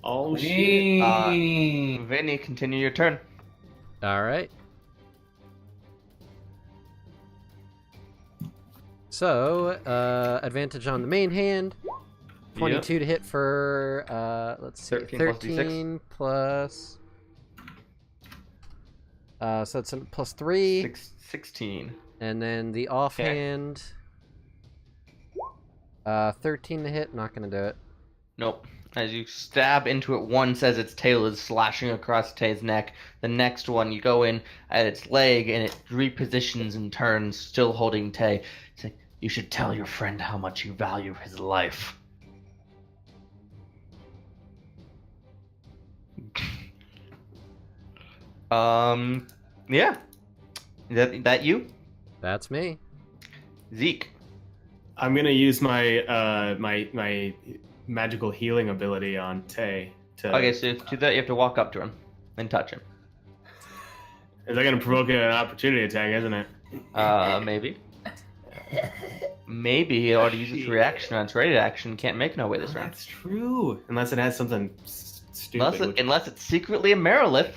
Oh, shit. Queen. Vinny, continue your turn. All right. So, advantage on the main hand. 22 to hit for, let's see, 13 plus D6. 13 plus... so it's a plus 3. 16. And then the offhand... 13 to hit, not gonna do it. Nope. As you stab into it once as its tail is slashing across Tay's neck, the next one you go in at its leg and it repositions and turns, still holding Tay. It's like, you should tell your friend how much you value his life. Yeah. That you? That's me. Zeke. I'm gonna use my my magical healing ability on Tay. Okay, so to do that you have to walk up to him and touch him. Is that gonna provoke an opportunity attack, isn't it? Maybe. Maybe it ought to use its reaction on its ready action. Can't make no way this round. That's true. Unless it has something stupid. Unless it's secretly a Merilith.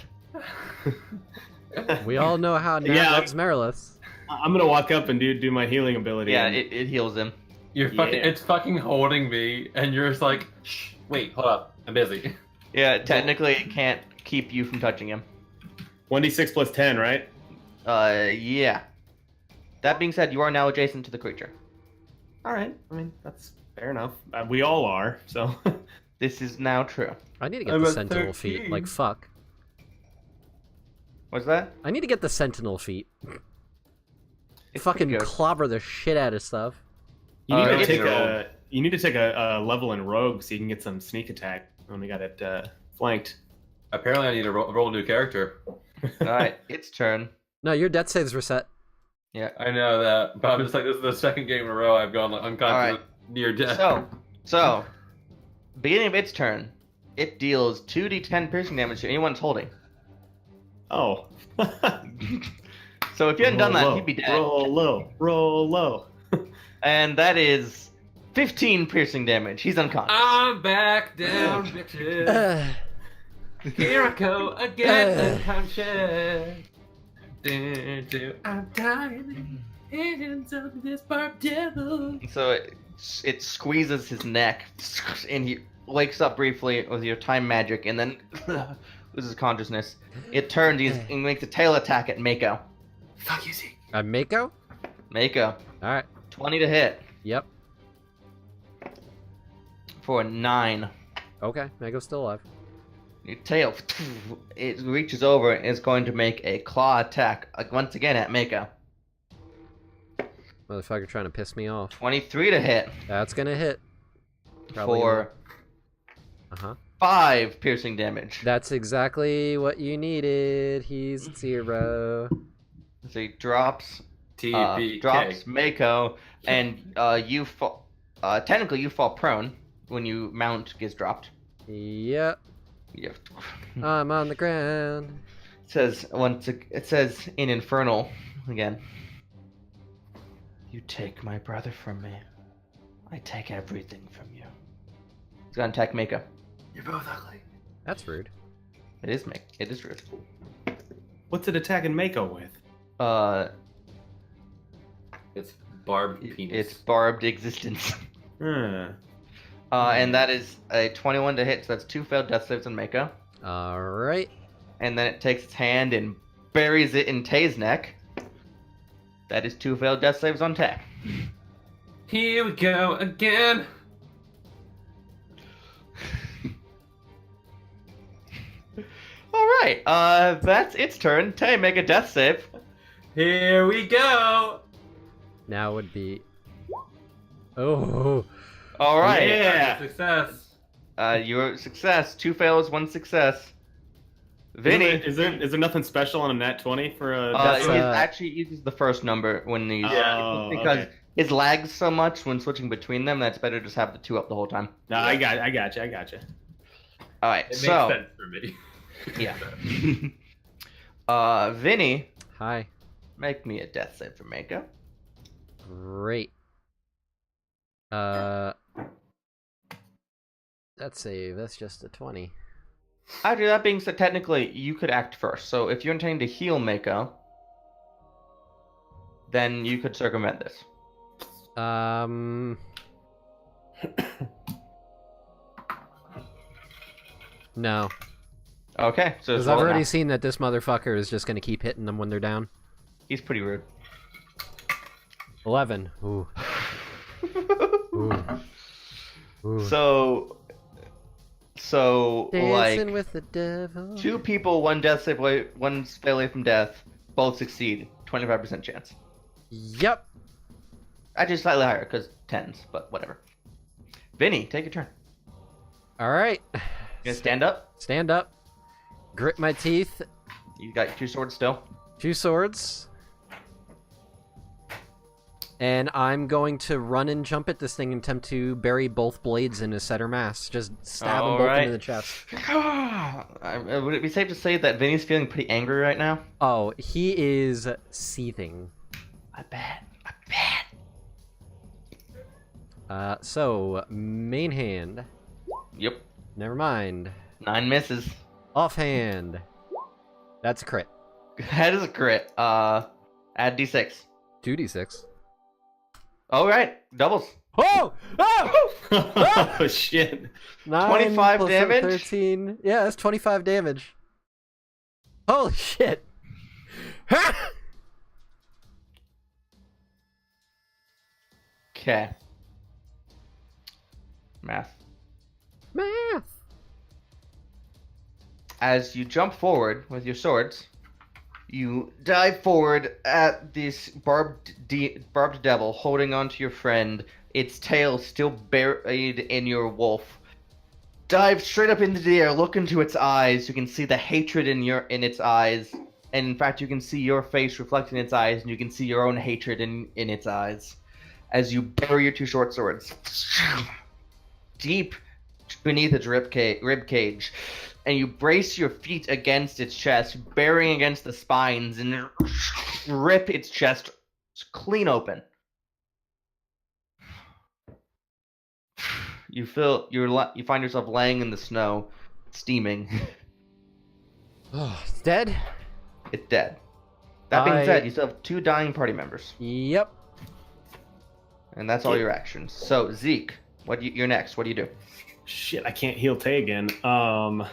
We all know how Nat Yeah. loves Merilith. I'm gonna walk up and do my healing ability. Yeah, and- it heals him. You're fucking. Yeah. It's fucking holding me, and you're just like, shh, wait, hold up, I'm busy. Yeah, technically it can't keep you from touching him. 1d6 plus 10, right? Yeah. That being said, you are now adjacent to the creature. All right. I mean, that's fair enough. We all are. So. This is now true. I need to get I'm the at sentinel feet. 13. Like, fuck. What's that? I need to get the sentinel feet. It's Fucking pretty good. clobber the shit out of stuff. You need to it's take roll. you need to take a level in rogue so you can get some sneak attack when we got it flanked. Apparently, I need to roll a new character. Alright, its turn. No, your death saves reset. Yeah. I know that, but I'm just like, this is the second game in a row I've gone like, unconscious, near death. So, beginning of its turn, it deals 2d10 piercing damage to anyone it's holding. Oh. So if you hadn't done that, he'd be dead. Roll low. Roll low. And that is 15 piercing damage. He's unconscious. I'm back down, bitches. Here I go again, unconscious. I'm dying in the hands of this barbed devil. So it squeezes his neck, and he wakes up briefly with your time magic, and then loses consciousness. It turns and makes a tail attack at Mako. Fuck you, Zeke. Mako? Mako, Alright. 20 to hit Yep. for a 9. Okay, Mako's still alive. Your tail, it reaches over and is going to make a claw attack once again at Mako. Motherfucker trying to piss me off. 23 to hit That's gonna hit. Probably for Uh-huh. 5 piercing damage. That's exactly what you needed. He's 0. So he drops TPK. Mako, and you fall. Technically, you fall prone when you mount gets dropped. Yep. Yeah. I'm on the ground. It says in Infernal again. You take my brother from me. I take everything from you. He's gonna attack Mako. You're both ugly. That's rude. It is It is rude. What's it attacking Mako with? It's barbed penis. It's barbed existence. Hmm. And that is a 21 to hit, so that's 2 failed death saves on Mako. All right. And then it takes its hand and buries it in Tay's neck. That is 2 failed death saves on Tay. Here we go again. Alright, that's its turn. Tay, make a death save. Here we go. Now would be. Oh. Alright. Yeah. Success. Your success. 2 fails, 1 success. Vinny. Is there nothing special on a nat 20 for a That's, He actually uses the first number when he's... Oh, because okay. it lags so much when switching between them, that's better to just have the 2 up the whole time. No, I got you. Alright, It makes so... sense for me. Yeah. Vinny, Hi. make me a death save for Mako. Great. That's just a 20. After that being said, technically, you could act first. So if you're intending to heal Mako, then you could circumvent this. No. Okay, so Because just I've roll it already now. seen that this motherfucker is just gonna keep hitting them when they're down. He's pretty rude. 11. Ooh. Ooh. Ooh. So Dancing like with the devil. 2 people, 1 death save away, 1 fail away from death, both succeed. 25% chance. Yep. Actually, slightly higher because 10s, but whatever. Vinny, take your turn. All right. You gonna stand up? Stand up. Grit my teeth. You got your 2 swords still. 2 swords. And I'm going to run and jump at this thing and attempt to bury both blades in his center mass. Just stab them both Alright. into the chest. Would it be safe to say that Vinny's feeling pretty angry right now? Oh, he is seething. I bet. So, main hand. Yep. Never mind. 9 misses. Offhand. That's a crit. That is a crit. Add d6. 2d6. Alright, doubles. Oh! Oh! Oh shit. 9 25 plus damage? 13. Yeah, that's 25 damage. Holy shit. Okay. Math. Math. As you jump forward with your swords, you dive forward at this barbed devil holding onto your friend, its tail still buried in your wolf. Dive straight up into the air, look into its eyes. You can see the hatred in its eyes. And in fact, you can see your face reflected in its eyes, and you can see your own hatred in its eyes. As you bury your 2 short swords deep beneath its rib cage, and you brace your feet against its chest, burying against the spines, and rip its chest clean open. You find yourself laying in the snow, steaming. Oh, it's dead? It's dead. That being said, you still have 2 dying party members, Yep. and that's all your actions. So Zeke, you're next. What do you do? Shit, I can't heal Tay again. The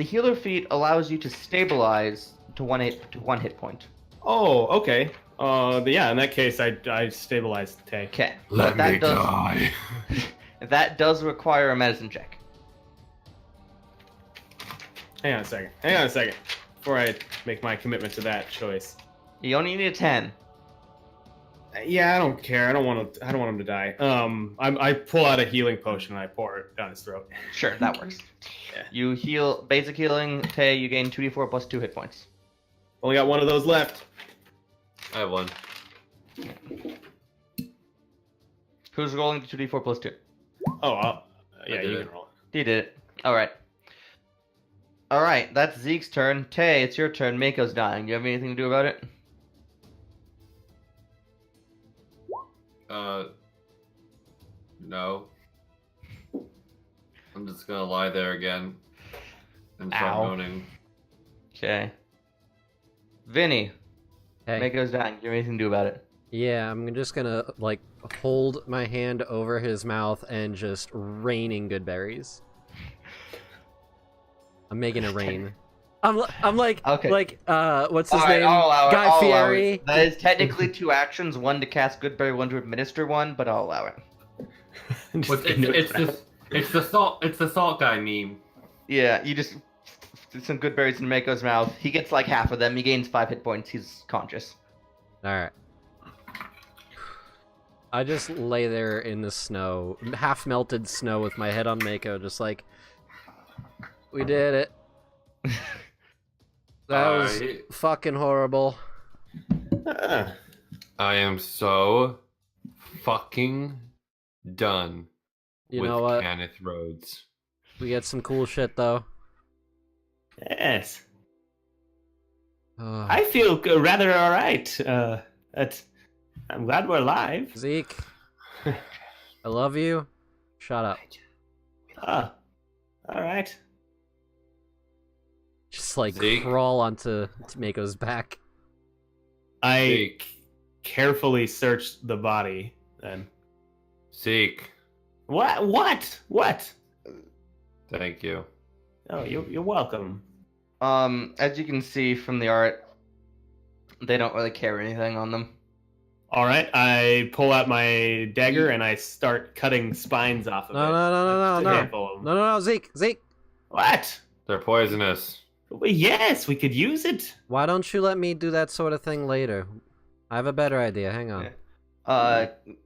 healer feat allows you to stabilize to one hit point. Oh, okay. Yeah, in that case, I stabilized Tay. Okay. Let me die. That does require a medicine check. Hang on a second. Before I make my commitment to that choice. You only need a 10. Yeah, I don't care. I don't want him to die. I pull out a healing potion and I pour it down his throat. Sure, that works. Yeah. You heal basic healing. Tay, you gain 2d4 plus 2 hit points. Only got one of those left. I have 1. Who's rolling the 2d4 plus 2? Oh, yeah, did you it. can roll You did it. Alright, that's Zeke's turn. Tay, it's your turn. Mako's dying. Do you have anything to do about it? No. I'm just gonna lie there again. and start Ow. moaning. Okay. Vinny, Hey. Mako's dying. Do you have anything to do about it? Yeah, I'm just gonna, like, hold my hand over his mouth and just raining good berries. I'm making it rain. I'm like, Okay. what's his Alright, name? I'll allow it. Guy I'll allow Fieri? it. That is technically 2 actions, one to cast Goodberry, one to administer one, but I'll allow it. Well, it's the salt guy meme. Yeah, you just some good berries in Mako's mouth. He gets like half of them. He gains 5 hit points. He's conscious. Alright. I just lay there in the snow, half-melted snow with my head on Mako, just like, we did it. That was fucking horrible. I am so fucking done You with know what? Kenneth Rhodes. We get some cool shit, though. Yes. Ugh. I feel rather all right. I'm glad we're alive. Zeke, I love you. Shut up. Ah, all right. Just like Zeke? crawl onto Mako's back. I Zeke. carefully searched the body. Then Zeke. what? Thank you. Oh, you're welcome. As you can see from the art, they don't really carry anything on them. All right, I pull out my dagger and I start cutting spines off of No, it. no, Just a handful of them. No, Zeke. What? They're poisonous. Well, yes, we could use it. Why don't you let me do that sort of thing later? I have a better idea. Hang on.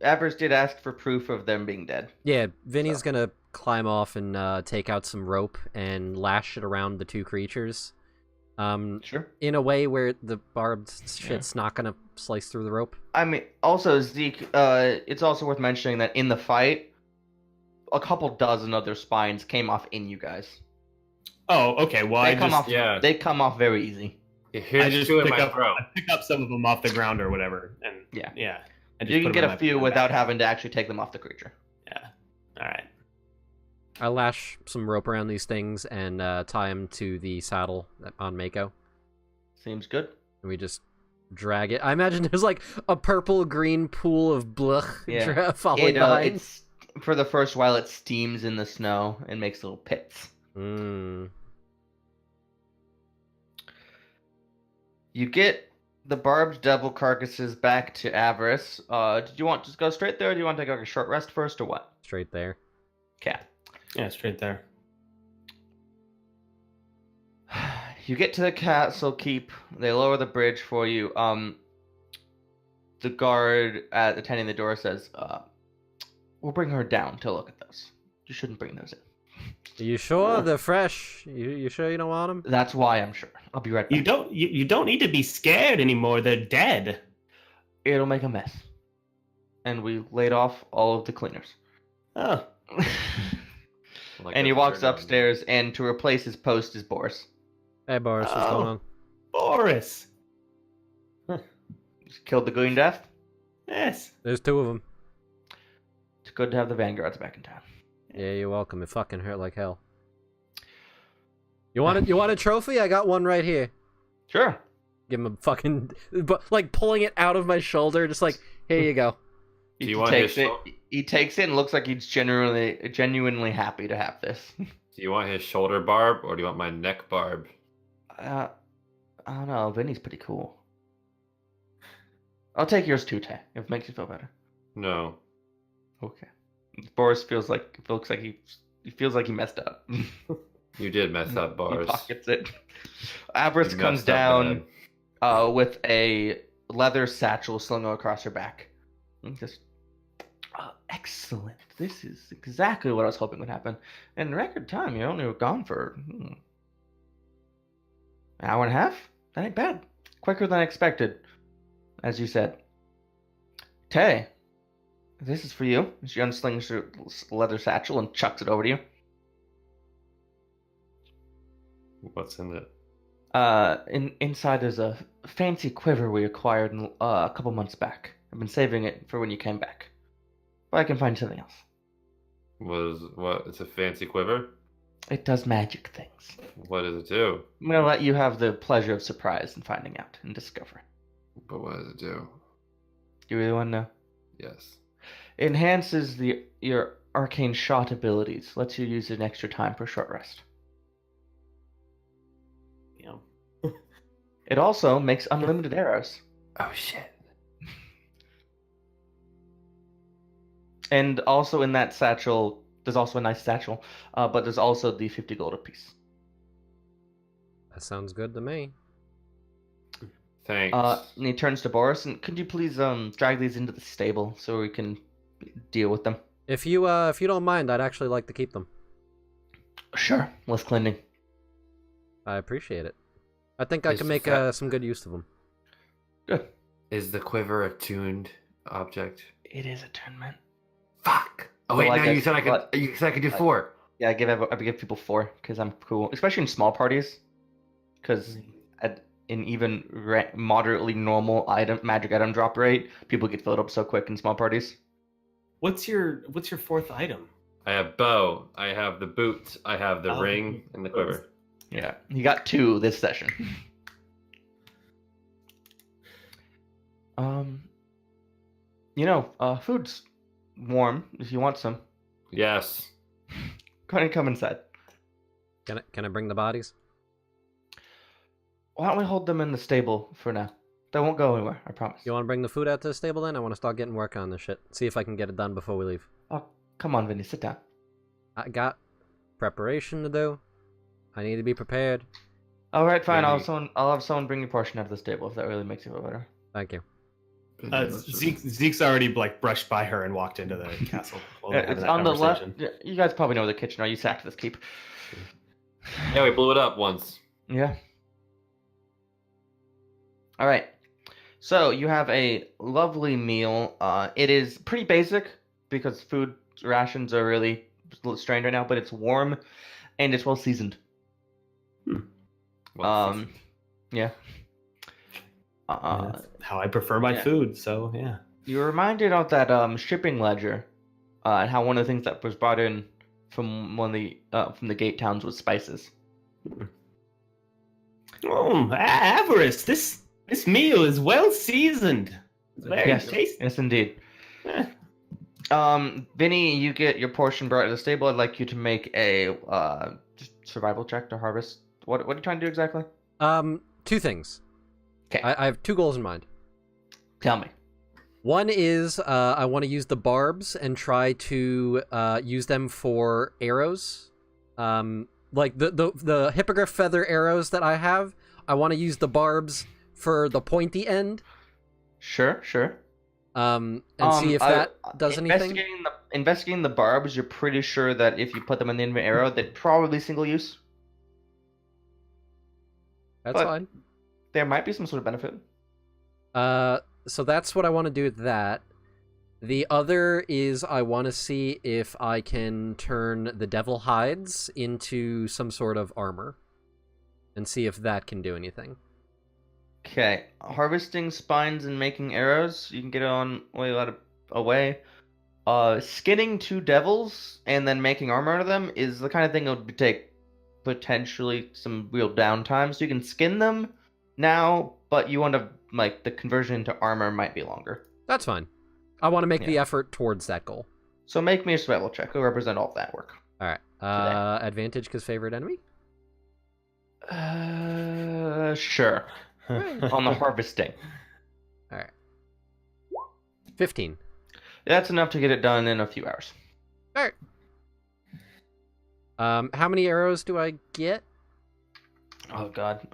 Avers did ask for proof of them being dead. Yeah, Vinny's gonna climb off and take out some rope and lash it around the 2 creatures. Sure. In a way where the barbed shit's not gonna slice through the rope. I mean, also, Zeke, it's also worth mentioning that in the fight, a couple dozen other spines came off in you guys. Oh, okay. Well, They come off. yeah. They come off very easy. Here's I just two in pick my up, throat. I pick up some of them off the ground or whatever, and Yeah. I just You can put get them a in few my without bag. having to actually take them off the creature. Yeah. All right. I lash some rope around these things and tie them to the saddle on Mako. Seems good. And we just drag it. I imagine there's like a purple-green pool of blech Yeah. following behind. It's for the first while it steams in the snow and makes little pits. You get the barbed devil carcasses back to Avarice. Did you want to just go straight there, or do you want to take like a short rest first, or what? Straight there. Okay. Yeah, straight there. You get to the castle keep. They lower the bridge for you. The guard attending the door says, "We'll bring her down to look at those. You shouldn't bring those in." Are you sure they're fresh? You sure you don't want them? That's why I'm sure. I'll be right back. You don't need to be scared anymore. They're dead. It'll make a mess. And we laid off all of the cleaners. Oh. Like And he a walks third upstairs, and to replace his post is Boris. Hey, Boris, what's going on? Boris. Just killed the Green Death. Yes. There's 2 of them. It's good to have the Vanguards back in town. Yeah, you're welcome. It fucking hurt like hell. You want a trophy? I got one right here. Sure. Give him a fucking, like pulling it out of my shoulder, just like, here you go. Do He you want takes his it. He takes it and looks like he's genuinely happy to have this. Do you want his shoulder barb or do you want my neck barb? I don't know. Vinny's pretty cool. I'll take yours too, Tay, if it makes you feel better. No. Okay. Boris looks like he feels like he messed up. You did mess up, He Boris. pockets it. Avarice You comes messed up down bad. with a leather satchel slung across her back. And just, excellent. This is exactly what I was hoping would happen. In record time, you only were gone for an hour and a half? That ain't bad. Quicker than I expected, as you said. Tay, this is for you. She unslings her leather satchel and chucks it over to you. What's in it? Inside there's a fancy quiver we acquired a couple months back. I've been saving it for when you came back. But I can find something else. What? It's a fancy quiver? It does magic things. What does it do? I'm gonna let you have the pleasure of surprise and finding out and discovering. But what does it do? You really want to know? Yes. It enhances your arcane shot abilities. Lets you use an extra time for short rest. Yeah. It also makes unlimited arrows. Oh shit. And also in that satchel, there's also a nice satchel, but there's also the 50 gold apiece. That sounds good to me. Thanks. And he turns to Boris, and could you please drag these into the stable so we can deal with them? If you don't mind, I'd actually like to keep them. Sure. Less cleaning. I appreciate it. I think I Is can make that- some good use of them. Good. Is the quiver a tuned object? It is attunement. Fuck. Oh Well, wait, I now guess- you said I could. but- You said I could do 4. Yeah, I give people 4 because I'm cool, especially in small parties. Because in even moderately normal magic item drop rate, people get filled up so quick in small parties. What's your 4th item? I have bow. I have the boots. I have the Oh, ring and the quiver. Yeah, he got 2 this session. Food's warm if you want some. Yes. Go ahead and come inside. Can I bring the bodies? Why don't we hold them in the stable for now? They won't go anywhere, I promise. You want to bring the food out to the stable then? I want to start getting work on this shit. See if I can get it done before we leave. Oh, come on, Vinny, sit down. I got preparation to do. I need to be prepared. All right, fine. Vinny. I'll have someone bring your portion out of the stable if that really makes you feel better. Thank you. Zeke's already brushed by her and walked into the castle. while they're having It's that on the left. conversation. You guys probably know where the kitchen are. You sacked this keep. Yeah, we blew it up once. Yeah. All right. So you have a lovely meal. It is pretty basic because food rations are really strained right now, but it's warm and it's well seasoned. Well, Yeah. Yeah, that's how I prefer my yeah. food. So yeah. You're reminded of that shipping ledger, and how one of the things that was brought in from from the gate towns was spices. Oh, Avarice! This meal is well seasoned. It's very Yes, tasty. yes, indeed. Eh. Vinny, you get your portion brought to the stable. I'd like you to make a just survival check to harvest. What are you trying to do exactly? 2 things. 'Kay. I have 2 goals in mind. Tell me. One is I want to use the barbs and try to use them for arrows. Like the hippogriff feather arrows that I have, I want to use the barbs for the pointy end. Sure. And see if that does anything. Investigating the barbs, you're pretty sure that if you put them in the end of an arrow, they'd probably single use. That's but- fine. There might be some sort of benefit. So that's what I want to do with that. The other is I want to see if I can turn the devil hides into some sort of armor. And see if that can do anything. Okay, harvesting spines and making arrows. You can get it on a way. Skinning 2 devils and then making armor out of them is the kind of thing that would take potentially some real downtime. So you can skin them now, but you want to the conversion into armor might be longer. That's fine. I want to make the effort towards that goal. So make me a survival check. I'll represent all of that work. All right. Advantage because favorite enemy. Sure. On the harvesting. All right. 15. That's enough to get it done in a few hours. All right. How many arrows do I get? Oh God.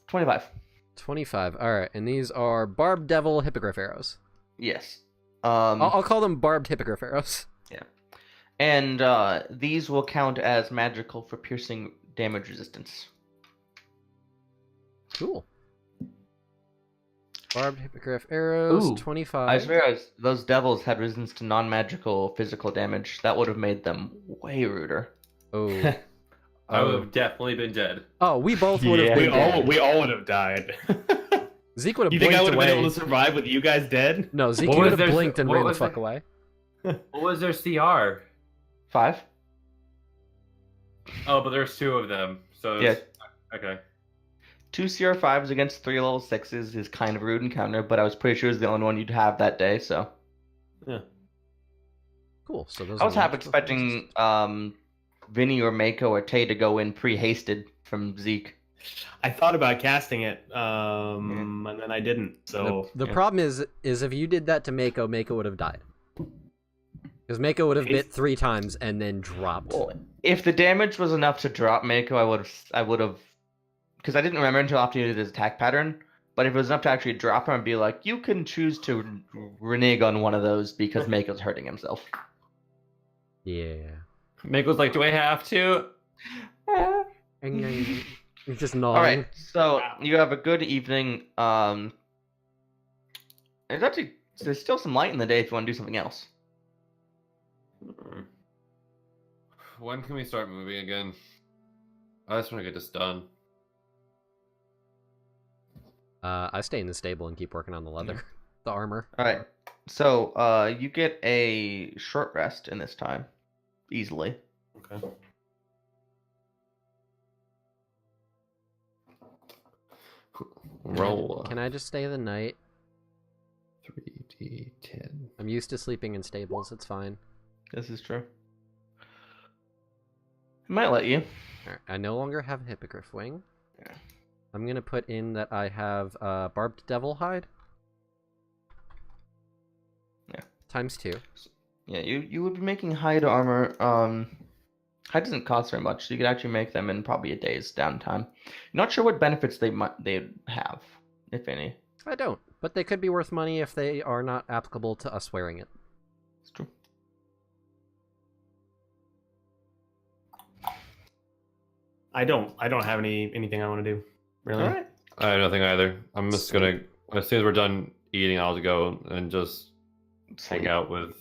25. 25. All right, and these are barbed devil hippogriff arrows. Yes. I'll call them barbed hippogriff arrows. Yeah. And these will count as magical for piercing damage resistance. Cool. Barbed hippogriff arrows, Ooh, 25. I just realized those devils had resistance to non-magical physical damage. That would have made them way ruder. Oh. I would have definitely been dead. Oh, we both would have we been dead. all would have died. Zeke would have You think I blinked would have been away. able to survive with you guys dead? No, Zeke What would was have their- blinked and what ran the was fuck their- away. What was their CR? 5. Oh, but there's 2 of them. So Yeah. okay. 2 CR5s against 3 level 6s is kind of a rude encounter, but I was pretty sure it was the only one you'd have that day, so. Yeah. Cool. So those I was are half magical expecting Vinny or Mako or Tay to go in pre-hasted from Zeke. I thought about casting it, and then I didn't. So The problem is if you did that to Mako, Mako would have died. Because Mako would have bit 3 times and then dropped. Well, if the damage was enough to drop Mako, I would have, because I didn't remember until after you did his attack pattern. But if it was enough to actually drop him, I'd be like, you can choose to renege on one of those because Mako's hurting himself. Yeah. Mako's like, do I have to? He's just gnawing. All right, so you have a good evening. There's still some light in the day if you want to do something else. When can we start moving again? I just want to get this done. I stay in the stable and keep working on the leather, the armor. All right, so you get a short rest in this time, easily. okay. Roll. Can I just stay the night? 3d10. I'm used to sleeping in stables. It's fine. This is true. I might let you. Alright, I no longer have a hippogriff wing. Yeah. I'm gonna put in that I have barbed devil hide. Yeah. ×2. Yeah, you would be making hide armor. Hide doesn't cost very much, so you could actually make them in probably a day's downtime. Not sure what benefits they have, if any. I don't, but they could be worth money if they are not applicable to us wearing it. It's true. I don't have anything I want to do. Really. All right. I have nothing either. I'm just gonna, as soon as we're done eating, I'll go and just hang out with.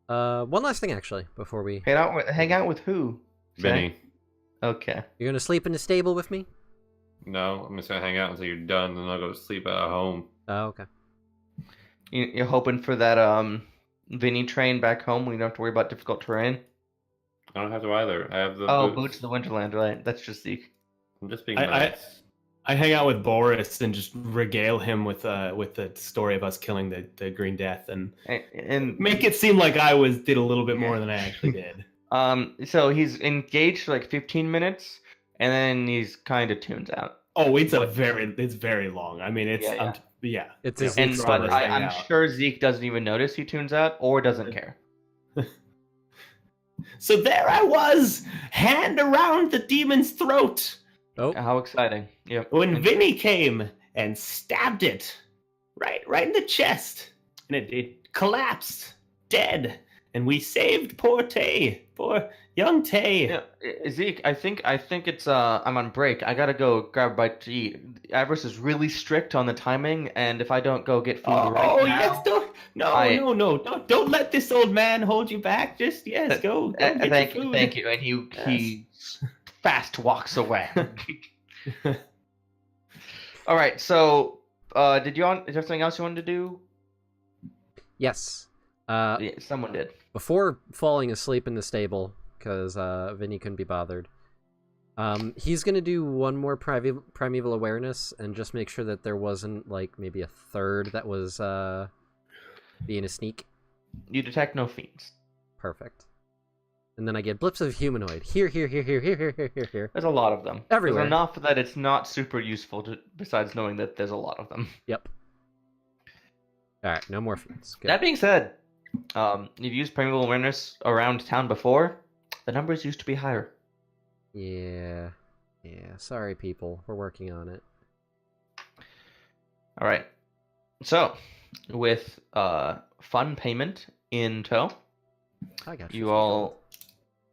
One last thing actually before we. Hang out with who? Vinny. Okay. You're gonna sleep in the stable with me? No, I'm just gonna hang out until you're done, then I'll go to sleep at home. Oh, okay. You're hoping for that Vinny train back home when you don't have to worry about difficult terrain? I don't have to either. I have the Boots of the Winterland, right? That's just Zeke. I'm just being I nice. I hang out with Boris and just regale him with the story of us killing the Green Death and make it seem like I did a little bit more than I actually did. So he's engaged for like 15 minutes, and then he's kind of tunes out. Oh, it's very long. I mean, it's Yeah. It's a Zeke And story. I'm sure Zeke doesn't even notice he tunes out or doesn't care. So there I was, hand around the demon's throat, Oh, How exciting! Yep. when Vinny came and stabbed it right in the chest, and it collapsed, dead. And we saved poor young Tay. Yeah, Zeke, I think it's I'm on break. I gotta go grab a bite to eat. Avarice is really strict on the timing, and if I don't go get food now, Yes, don't let this old man hold you back. Just go get thank your you, food. thank you. And he fast walks away. All right, so is there something else you wanted to do? yes. Yeah, someone did. Before falling asleep in the stable, because Vinny couldn't be bothered, he's gonna do one more primeval awareness and just make sure that there wasn't like maybe a third that was being a sneak. You detect no fiends. Perfect. And then I get blips of humanoid. Here. There's a lot of them. Everywhere. There's enough that it's not super useful besides knowing that there's a lot of them. Yep. Alright, no more fiends. Good. That being said, you've used primeval awareness around town before. The numbers used to be higher. Yeah. Sorry, people. We're working on it. All right. So, with fun payment in tow, I got you all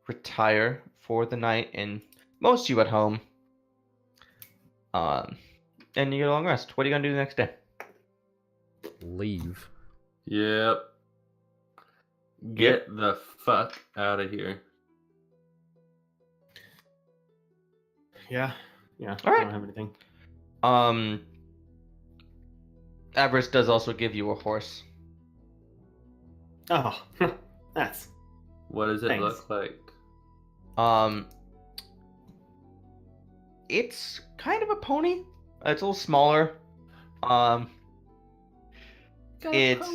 retire for the night, and most of you at home. And you get a long rest. What are you gonna do the next day? Leave. Yep. Get the fuck out of here. Yeah. All I right. don't have anything. Avarice does also give you a horse. Oh, that's What does it Thanks. look like? Um, it's kind of a pony. It's a little smaller. Um, it's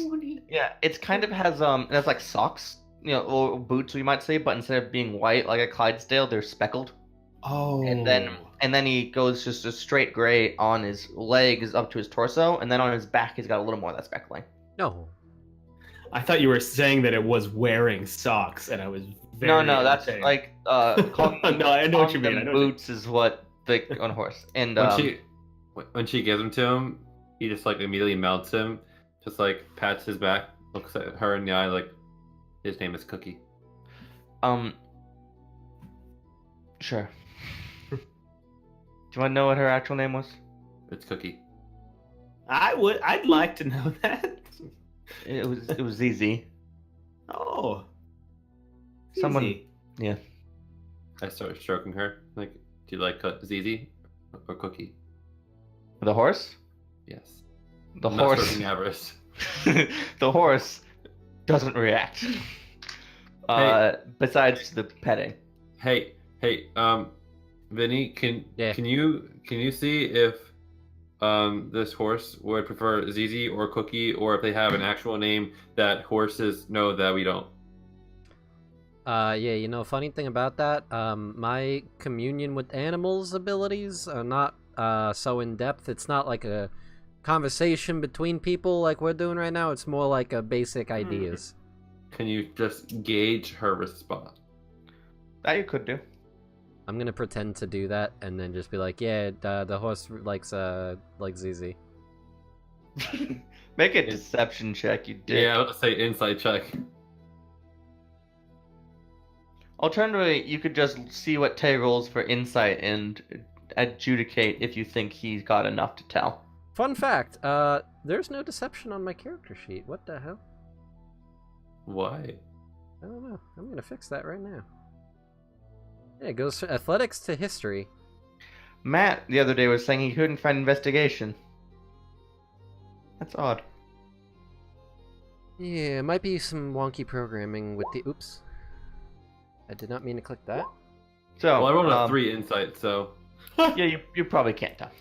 it's kind of it has like socks, or boots, we might say, but instead of being white like a Clydesdale, they're speckled. oh. And then he goes just a straight gray on his legs up to his torso, and then on his back he's got a little more of that speckling. No. I thought you were saying that it was wearing socks, and I was very No, that's entertained. like calling, No, I know what you calling mean. I them know what you- boots is what they on a horse. And When she gives him to him, he just like immediately mounts him, just like pats his back, looks at her in the eye like his name is Cookie. Sure. Do you want to know what her actual name was? It's Cookie. I'd like to know that. It was easy. Oh. Someone- Easy. Yeah. I started stroking her. Like, do you like ZZ or Cookie? The horse? Yes. The I'm not horse. stroking Avarice. The horse doesn't react. Besides the petting. Hey, Vinny, can Yeah. you see if this horse would prefer ZZ or Cookie, or if they have an actual name that horses know that we don't? Yeah, funny thing about that, my communion with animals abilities are not so in depth. It's not like a conversation between people like we're doing right now. It's more like a basic ideas. Can you just gauge her response? That you could do. I'm gonna pretend to do that and then just be like, yeah, the horse likes ZZ. Make a deception check, you dick. Yeah, I was gonna say insight check. Alternatively, you could just see what Tay rolls for insight and adjudicate if you think he's got enough to tell. Fun fact, there's no deception on my character sheet. What the hell? Why? I don't know. I'm gonna fix that right now. Yeah, it goes from athletics to history. Matt the other day was saying he couldn't find investigation. That's odd. Yeah, it might be some wonky programming with the... Oops. I did not mean to click that. So, Well, I rolled a 3 insight, so yeah, you probably can't tell.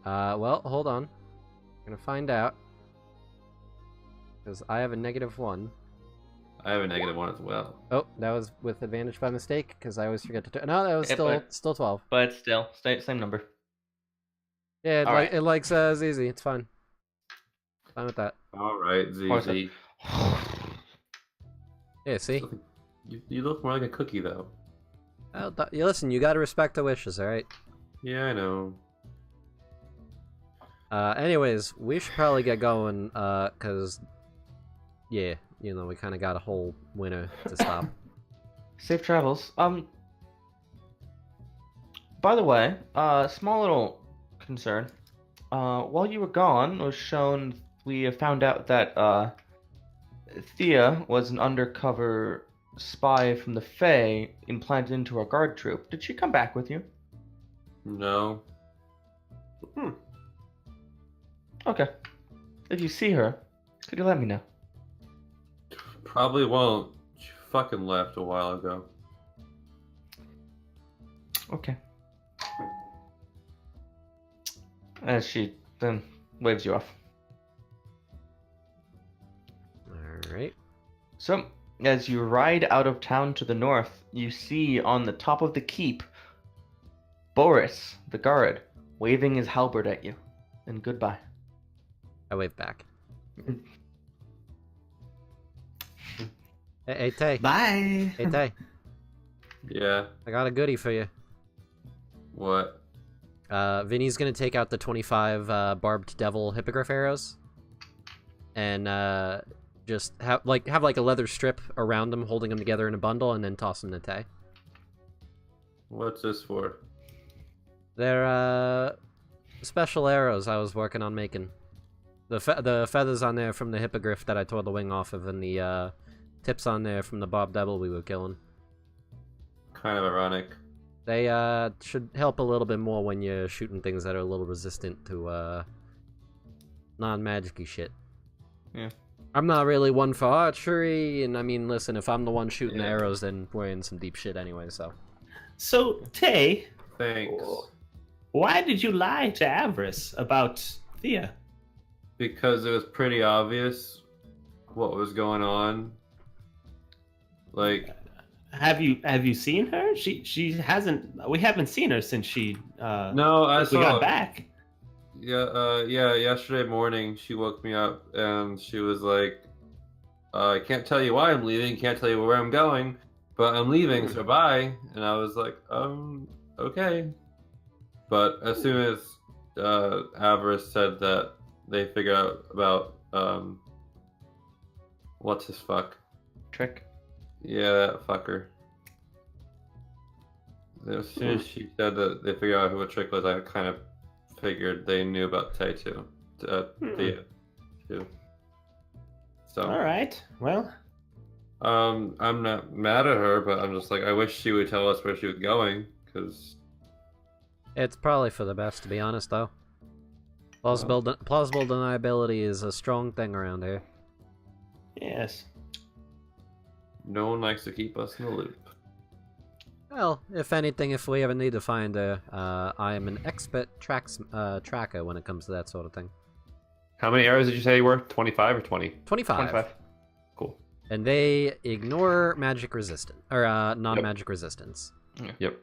Well, hold on. I'm gonna find out. Because I have a -1. I have a -1 as well. Oh, that was with advantage by mistake, because I always forget to... No, that was Yeah, still 12. But still, same number. Yeah, All right. it likes ZZ. It's fine. Fine with that. All right, ZZ. Yeah, see? You look more like a Cookie, though. Oh, yeah, listen, you gotta respect the wishes, alright? Yeah, I know. Anyways, we should probably get going, because... Yeah, we kind of got a whole winter to stop. Safe travels. By the way, small little concern. While you were gone, we found out that Thea was an undercover spy from the Fae implanted into our guard troop. Did she come back with you? No. Okay. If you see her, could you let me know? Probably won't. She fucking left a while ago. Okay. As she then waves you off. Alright. So, as you ride out of town to the north, you see on the top of the keep Boris, the guard, waving his halberd at you. And goodbye. I wave back. Hey, Tay. Bye. Hey, Tay. Yeah. I got a goodie for you. What? Vinny's gonna take out the 25 barbed devil hippogriff arrows, and just have like a leather strip around them, holding them together in a bundle, and then toss them to Tay. What's this for? They're special arrows I was working on making. The feathers on there from the hippogriff that I tore the wing off of, and the tips on there from the barbed devil we were killing. Kind of ironic. They should help a little bit more when you're shooting things that are a little resistant to non-magic-y shit. Yeah. I'm not really one for archery, and I mean, listen, if I'm the one shooting the Yeah. arrows, then we're in some deep shit anyway, so. So, Tay, Thanks. why did you lie to Avarice about Thea? Because it was pretty obvious what was going on. Like, Have you seen her? She hasn't. We haven't seen her since she. no, I we saw. got back. Yeah, yesterday morning she woke me up and she was like, I can't tell you why I'm leaving, can't tell you where I'm going, but I'm leaving, so bye. And I was like, okay. But as soon as Avarice said that they figured out about what's his fuck? Trick. Yeah, that fucker. As soon as she said that they figured out who a trick was, I kind of figured they knew about Tay too. Thea too. So. All right. Well, I'm not mad at her, but I'm just like, I wish she would tell us where she was going, because. It's probably for the best, to be honest, though. Plausible deniability is a strong thing around here. yes. No one likes to keep us in the loop. Well, if anything, if we ever need to find her, I am an expert tracker when it comes to that sort of thing. How many arrows did you say you were? 25 or 20? 25. 25. Cool. And they ignore magic resistance, or non-magic resistance. Yep.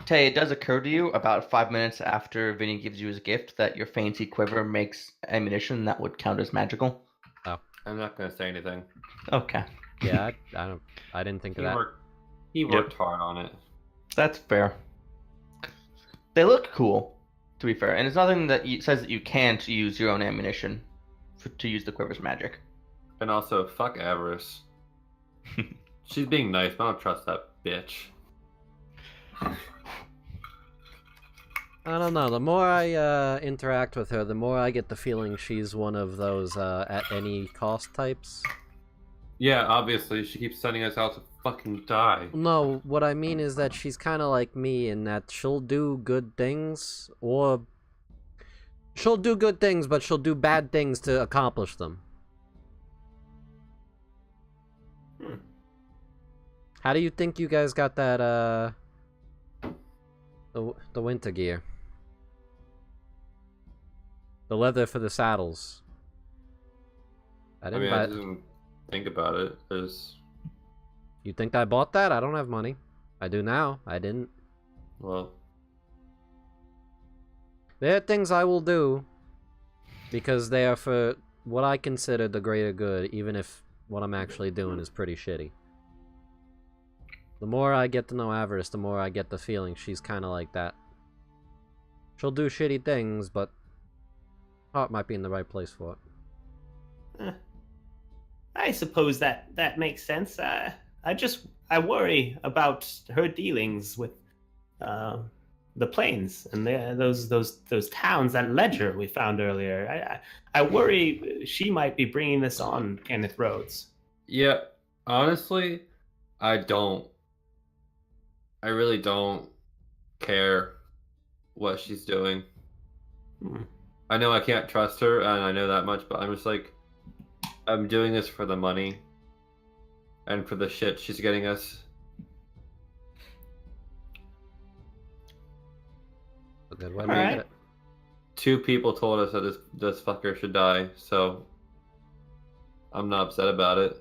Tay, it does occur to you about 5 minutes after Vinny gives you his gift that your fancy quiver makes ammunition that would count as magical. I'm not gonna say anything. Okay. Yeah, I didn't think of that. He worked hard on it. That's fair. They look cool, to be fair, and it's nothing that says that you can't use your own ammunition to use the quiver's magic. And also, fuck Avarice. She's being nice, but I don't trust that bitch. I don't know. The more I interact with her, the more I get the feeling she's one of those at any cost types. Yeah, obviously, she keeps sending us out to fucking die. No, what I mean is that she's kind of like me in that she'll do good things, or she'll do good things, but she'll do bad things to accomplish them. How do you think you guys got that, the winter gear? The leather for the saddles. I I didn't mean, buy I it. didn't think about it. There's, You think I bought that? I don't have money. I do now. I didn't. well, There are things I will do because they are for what I consider the greater good, even if what I'm actually doing is pretty shitty. The more I get to know Avarice, the more I get the feeling she's kind of like that. She'll do shitty things, but heart might be in the right place for it. I suppose that makes sense. I worry about her dealings with the plains and those towns, that ledger we found earlier. I worry she might be bringing this on Kenneth Rhodes. yeah, honestly, I really don't care what she's doing. I know I can't trust her, and I know that much, but I'm just like, I'm doing this for the money and for the shit she's getting us. A good way to All look right. at it. 2 people told us that this fucker should die, so I'm not upset about it.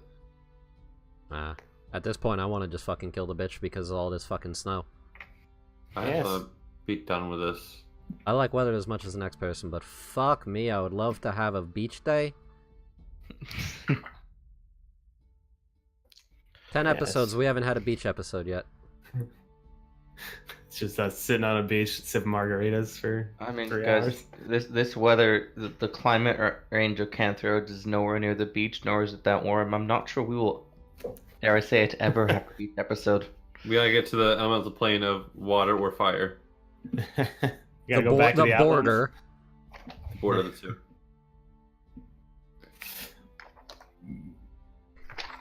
At this point, I want to just fucking kill the bitch because of all this fucking snow. I Yes. just want to be done with this. I like weather as much as the next person, but fuck me, I would love to have a beach day. 10 Yes. episodes, we haven't had a beach episode yet. It's just us sitting on a beach sipping margaritas for I mean, 3 guys, hours. this weather, the climate range of Kenneth Rhodes is nowhere near the beach, nor is it that warm. I'm not sure we will, dare I say it, ever have a beach episode. We gotta get to the elemental plane of water or fire. You gotta go back to the the outlands. border. Border of the two.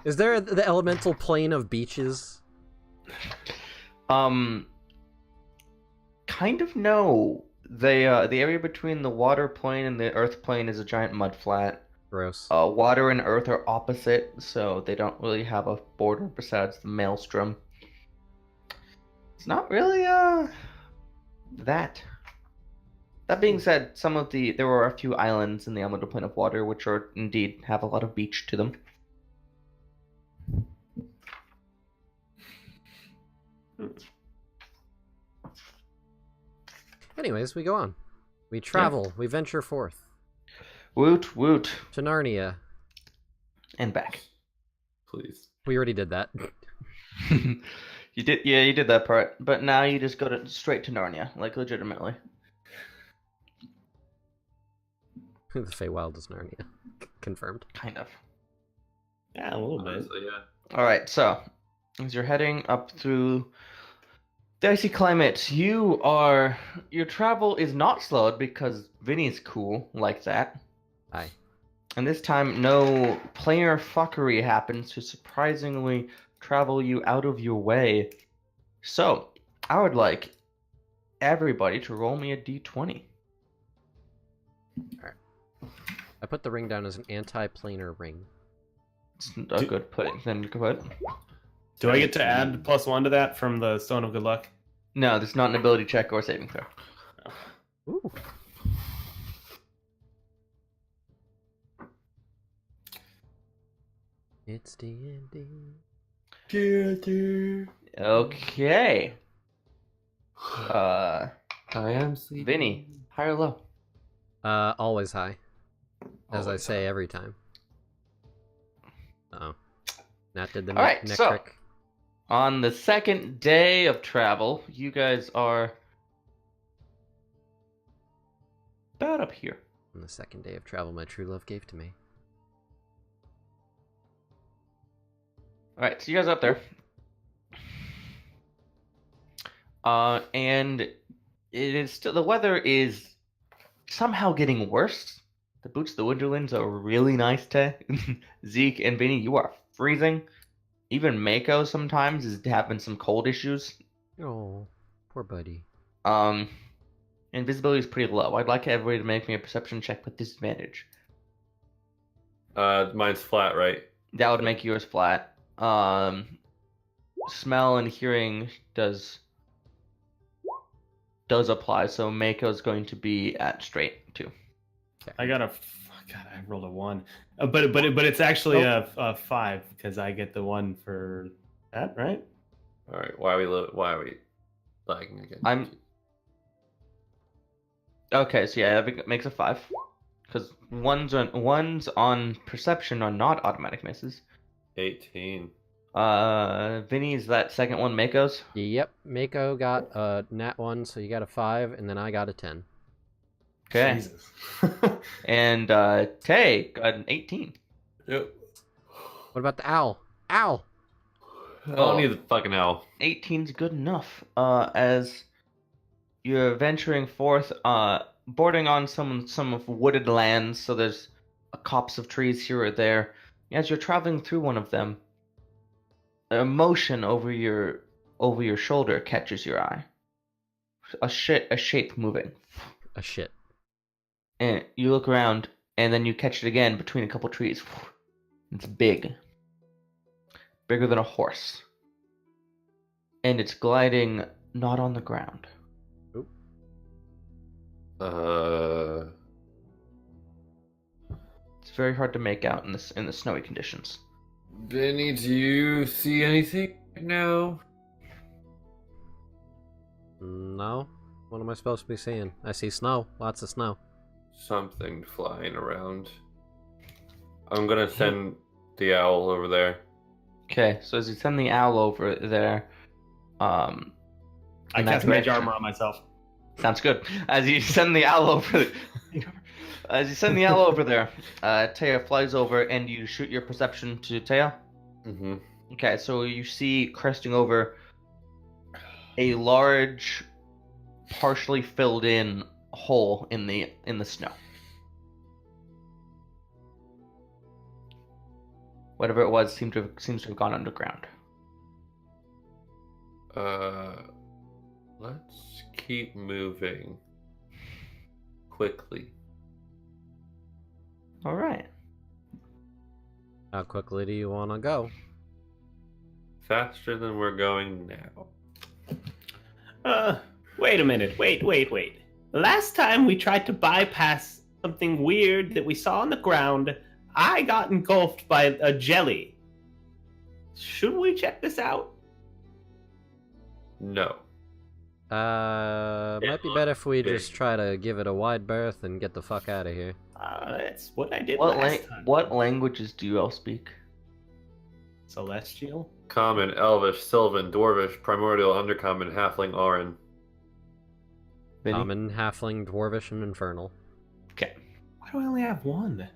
Is there the elemental plane of beaches? Kind of no. the area between the water plane and the earth plane is a giant mud flat. Gross. Water and earth are opposite, so they don't really have a border besides the maelstrom. It's not really that. That being said, there were a few islands in the elemental plane of water which are indeed have a lot of beach to them. Anyways, we go on. We travel. We venture forth Woot woot to Narnia. and back. Please. We already did that. You did that part, but now you just go straight to Narnia, like legitimately. The Feywild is Narnia. Confirmed. Kind of. Yeah, a little bit. Honestly, yeah. All right, so as you're heading up through the icy climate, your travel is not slowed because Vinny's cool like that. Aye. And this time, no player fuckery happens to surprisingly travel you out of your way. So, I would like everybody to roll me a d20. I put the ring down as an anti-planar ring. It's a good putting. Then you can put. Do I get to add +1 to that from the Stone of Good Luck? No, there's not an ability check or saving throw. Ooh. It's D&D. Okay. I am sleeping. Vinny, high or low? Always high. As I Always say high. every time. Uh-oh. Nat did the All right, neck so trick. on the second day of travel, you guys are about up here. On the second day of travel my true love gave to me. All right, so you guys are up there. And it is still, the weather is somehow getting worse. The boots of the Winterlands are really nice today. Zeke and Vinny, you are freezing. Even Mako sometimes is having some cold issues. Oh, poor buddy. And visibility is pretty low. I'd like everybody to make me a perception check with disadvantage. Mine's flat, right? That would make yours flat. Smell and hearing does apply, so Mako's going to be at straight too. I got God, I rolled a 1. But it's actually a 5 because I get the 1 for that, right? All right. Why are we lagging again? Okay, so yeah, that makes a 5. Because ones on perception are not automatic misses. 18. Vinny's that second one, Mako's. Yep, Mako got a nat 1, so you got a 5, and then I got a 10. Okay. Jesus. And Tay got an 18. Yep. What about the owl? Owl! I don't need the fucking owl. 18's good enough. As you're venturing forth, boarding on some of wooded lands, so there's a copse of trees here or there. As you're traveling through one of them, a motion over your shoulder catches your eye. A shape moving. A shit. And you look around, and then you catch it again between a couple trees. It's big. Bigger than a horse. And it's gliding not on the ground. Oop. It's very hard to make out in the snowy conditions. Benny, do you see anything? No. No? What am I supposed to be seeing? I see snow. Lots of snow. Something flying around. I'm gonna send the owl over there. Okay, so as you send the owl over there, I in that cast mage direction. armor on myself. Sounds good. As you send the owl over, there, Taya flies over, and you shoot your perception to Taya. Mm-hmm. Okay, so you see cresting over a large, partially filled in hole in the snow. Whatever it was seems to have gone underground. Let's keep moving. quickly. All right. How quickly do you want to go? Faster than we're going now. Wait a minute. Wait. Last time we tried to bypass something weird that we saw on the ground, I got engulfed by a jelly. Should we check this out? No. Might be better if we just try to give it a wide berth and get the fuck out of here. That's what I did What last time. what languages do you all speak? Celestial? Common, Elvish, Sylvan, Dwarvish, Primordial, Undercommon, Halfling, Auran. Vinny? Common, Halfling, Dwarvish, and Infernal. Okay. Why do I only have one?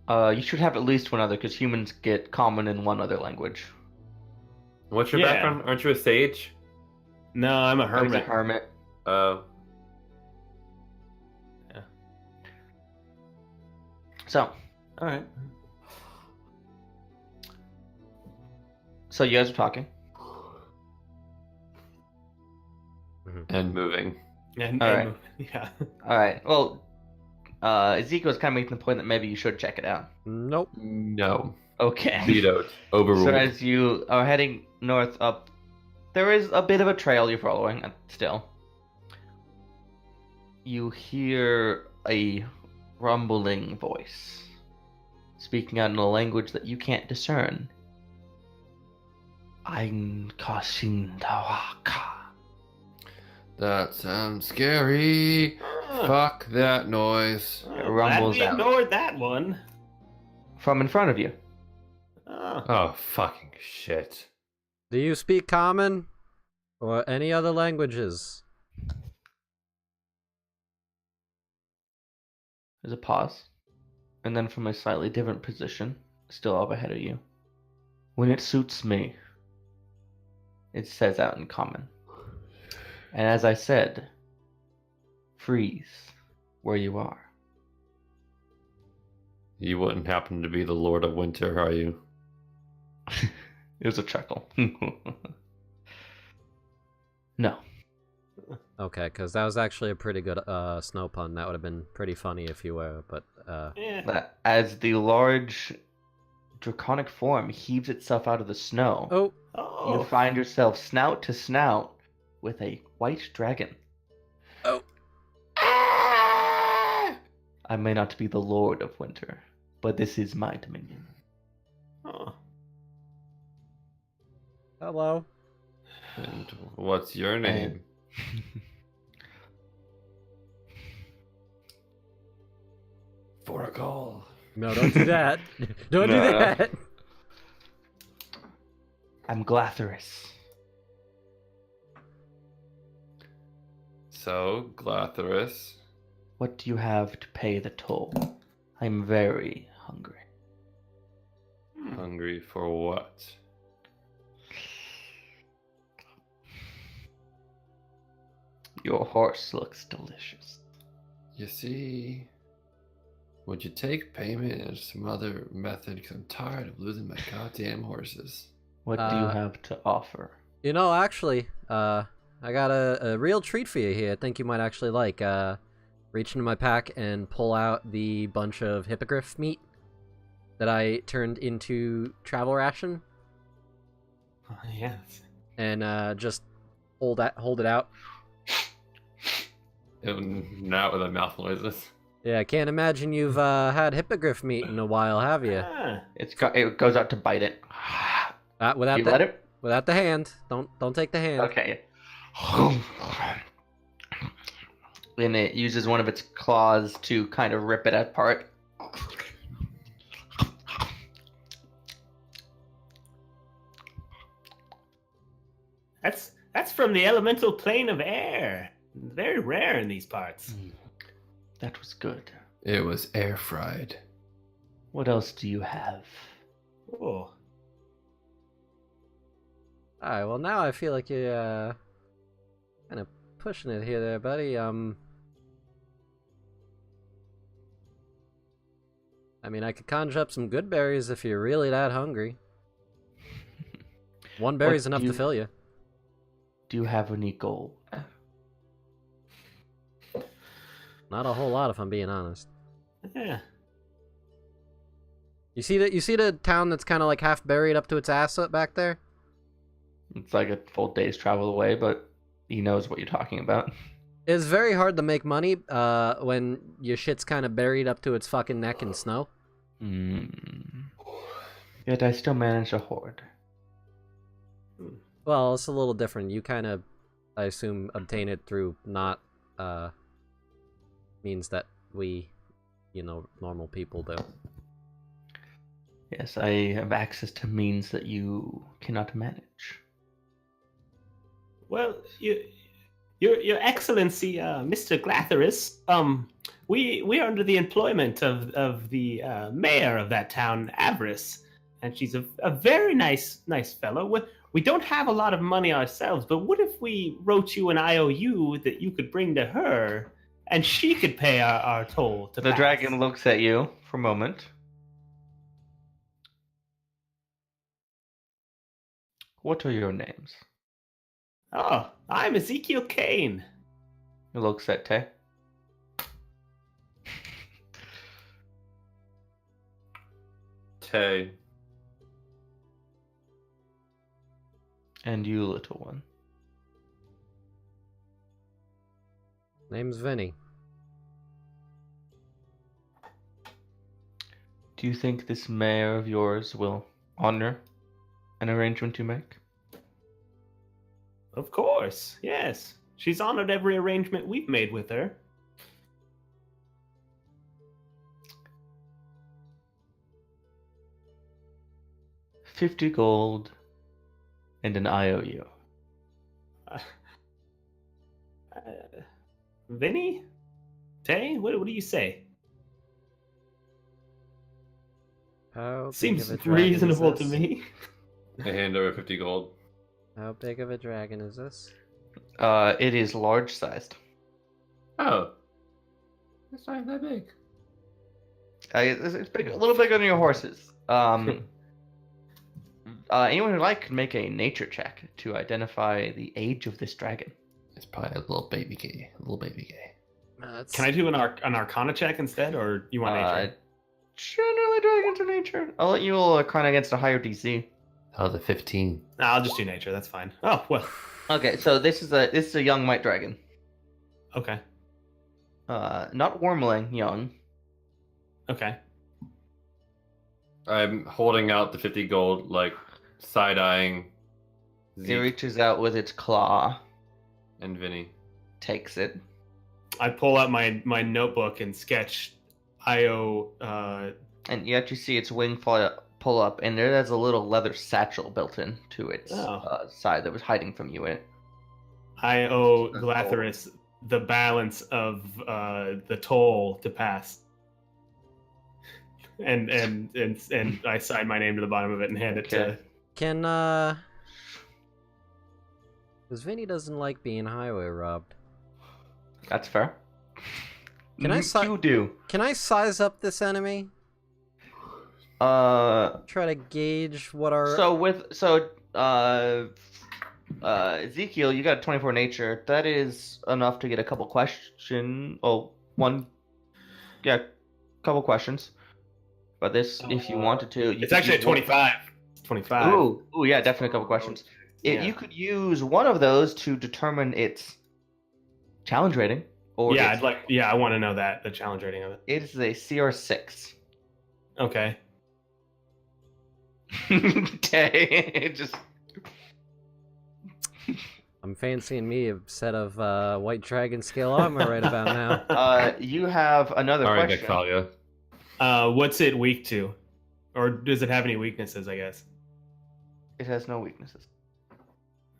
You should have at least one other, because humans get common in one other language. What's your Yeah. background? Aren't you a sage? No, I'm a I was a hermit. hermit. Oh. So, Alright. so you guys are talking. And moving. Alright. Yeah. All right. Well, Ezekiel's kind of making the point that maybe you should check it out. Nope. No. Okay. Vetoed. Overruled. So as you are heading north up, there is a bit of a trail you're following. Still, you hear a rumbling voice speaking out in a language that you can't discern. Ein Kasindawaka. That sounds scary. Fuck that noise. It Glad rumbles we out ignored that one. from in front of you. Oh. Oh, fucking shit. Do you speak Common? Or any other languages? There's a pause, and then from a slightly different position, still up ahead of you. When it suits me, it says out in common. And as I said, freeze where you are. You wouldn't happen to be the Lord of Winter, are you? It was a chuckle. No. Okay, because that was actually a pretty good snow pun. That would have been pretty funny if you were, but Yeah. As the large draconic form heaves itself out of the snow, oh, Oh. you find yourself snout to snout with a white dragon. oh, I may not be the Lord of Winter, but this is my dominion. Oh. hello. And what's your name? For a call. No, don't do that. Don't do No. that. I'm Glatherus. So, Glatherus. What do you have to pay the toll? I'm very hungry. Hungry for what? Your horse looks delicious. You see, would you take payment in some other method? Because I'm tired of losing my goddamn horses. What do you have to offer? You know, actually, I got a real treat for you here. I think you might actually like. Reach into my pack and pull out the bunch of hippogriff meat that I turned into travel ration, Oh, yes. and just hold it out. Not with the mouth noises. Yeah, I can't imagine you've had hippogriff meat in a while, have you? Ah. It goes out to bite it. Without You the let it? without the hand. Don't take the hand. Okay. And it uses one of its claws to kind of rip it apart. That's from the elemental plane of air. Very rare in these parts. That was good. It was air fried. What else do you have? Oh. Alright, well now I feel like you're kind of pushing it here there, buddy. I mean, I could conjure up some good berries if you're really that hungry. One berry's What enough do to you- fill you. Do you have any gold? Not a whole lot, if I'm being honest. Yeah. You see the town that's kind of like half buried up to its ass up back there? It's like a full day's travel away, but he knows what you're talking about. It's very hard to make money when your shit's kind of buried up to its fucking neck in snow. Yet I still manage to hoard. Well, it's a little different. You kind of, I assume, obtain it through not means that we, normal people do. Yes, I have access to means that you cannot manage. Well, Your Excellency, Mr. Glatherus, we are under the employment of the mayor of that town, Avarice, and she's a very nice fellow. We don't have a lot of money ourselves, but what if we wrote you an IOU that you could bring to her, and she could pay our toll to The pass? dragon looks at you for a moment. What are your names? Oh, I'm Ezekiel Kane. He looks at Tay. Tay. And you, little one. Name's Vinny. Do you think this mayor of yours will honor an arrangement you make? Of course, yes. She's honored every arrangement we've made with her. $50 gold and an IOU. Vinny? Tay? What do you say? How big Seems of a dragon is reasonable to this? me. I hand over 50 gold. How big of a dragon is this? It is large sized. Oh. It's not that big. It's big, a little bigger than your horses. Anyone who'd like can make a nature check to identify the age of this dragon. It's probably a little baby gay. Can I do an Arcana check instead, or you want nature? Generally, dragons are nature. I'll let you roll Arcana against a higher DC. Oh, the 15. Nah, I'll just do nature. That's fine. Oh well. Okay, so this is a young white dragon. Okay. Not wormling, young. Okay. I'm holding out the 50 gold, like, side-eyeing It Zeke reaches out with its claw, and Vinny. takes it. I pull out my notebook and sketch IO. And you actually see its wing pull up, and there is a little leather satchel built in to its side that was hiding from you in it. I owe Glatherus the balance of the toll to pass. And I sign my name to the bottom of it and hand it to. Can because Vinny doesn't like being highway robbed. That's fair. Can I You do. Can I size up this enemy? Try to gauge what our Ezekiel, you got a 24 nature. That is enough to get a couple questions. Couple questions. But this, if you wanted to, It's actually a 25. 25. Ooh, yeah, definitely a couple questions. Yeah. You could use one of those to determine its challenge rating. Or Yeah, I want to know the challenge rating of it. it is a CR6. Okay. Just I'm fancying me a set of white dragon scale armor right about now. you have another All right, question. Natalia. What's it weak to? Or does it have any weaknesses, I guess? It has no weaknesses.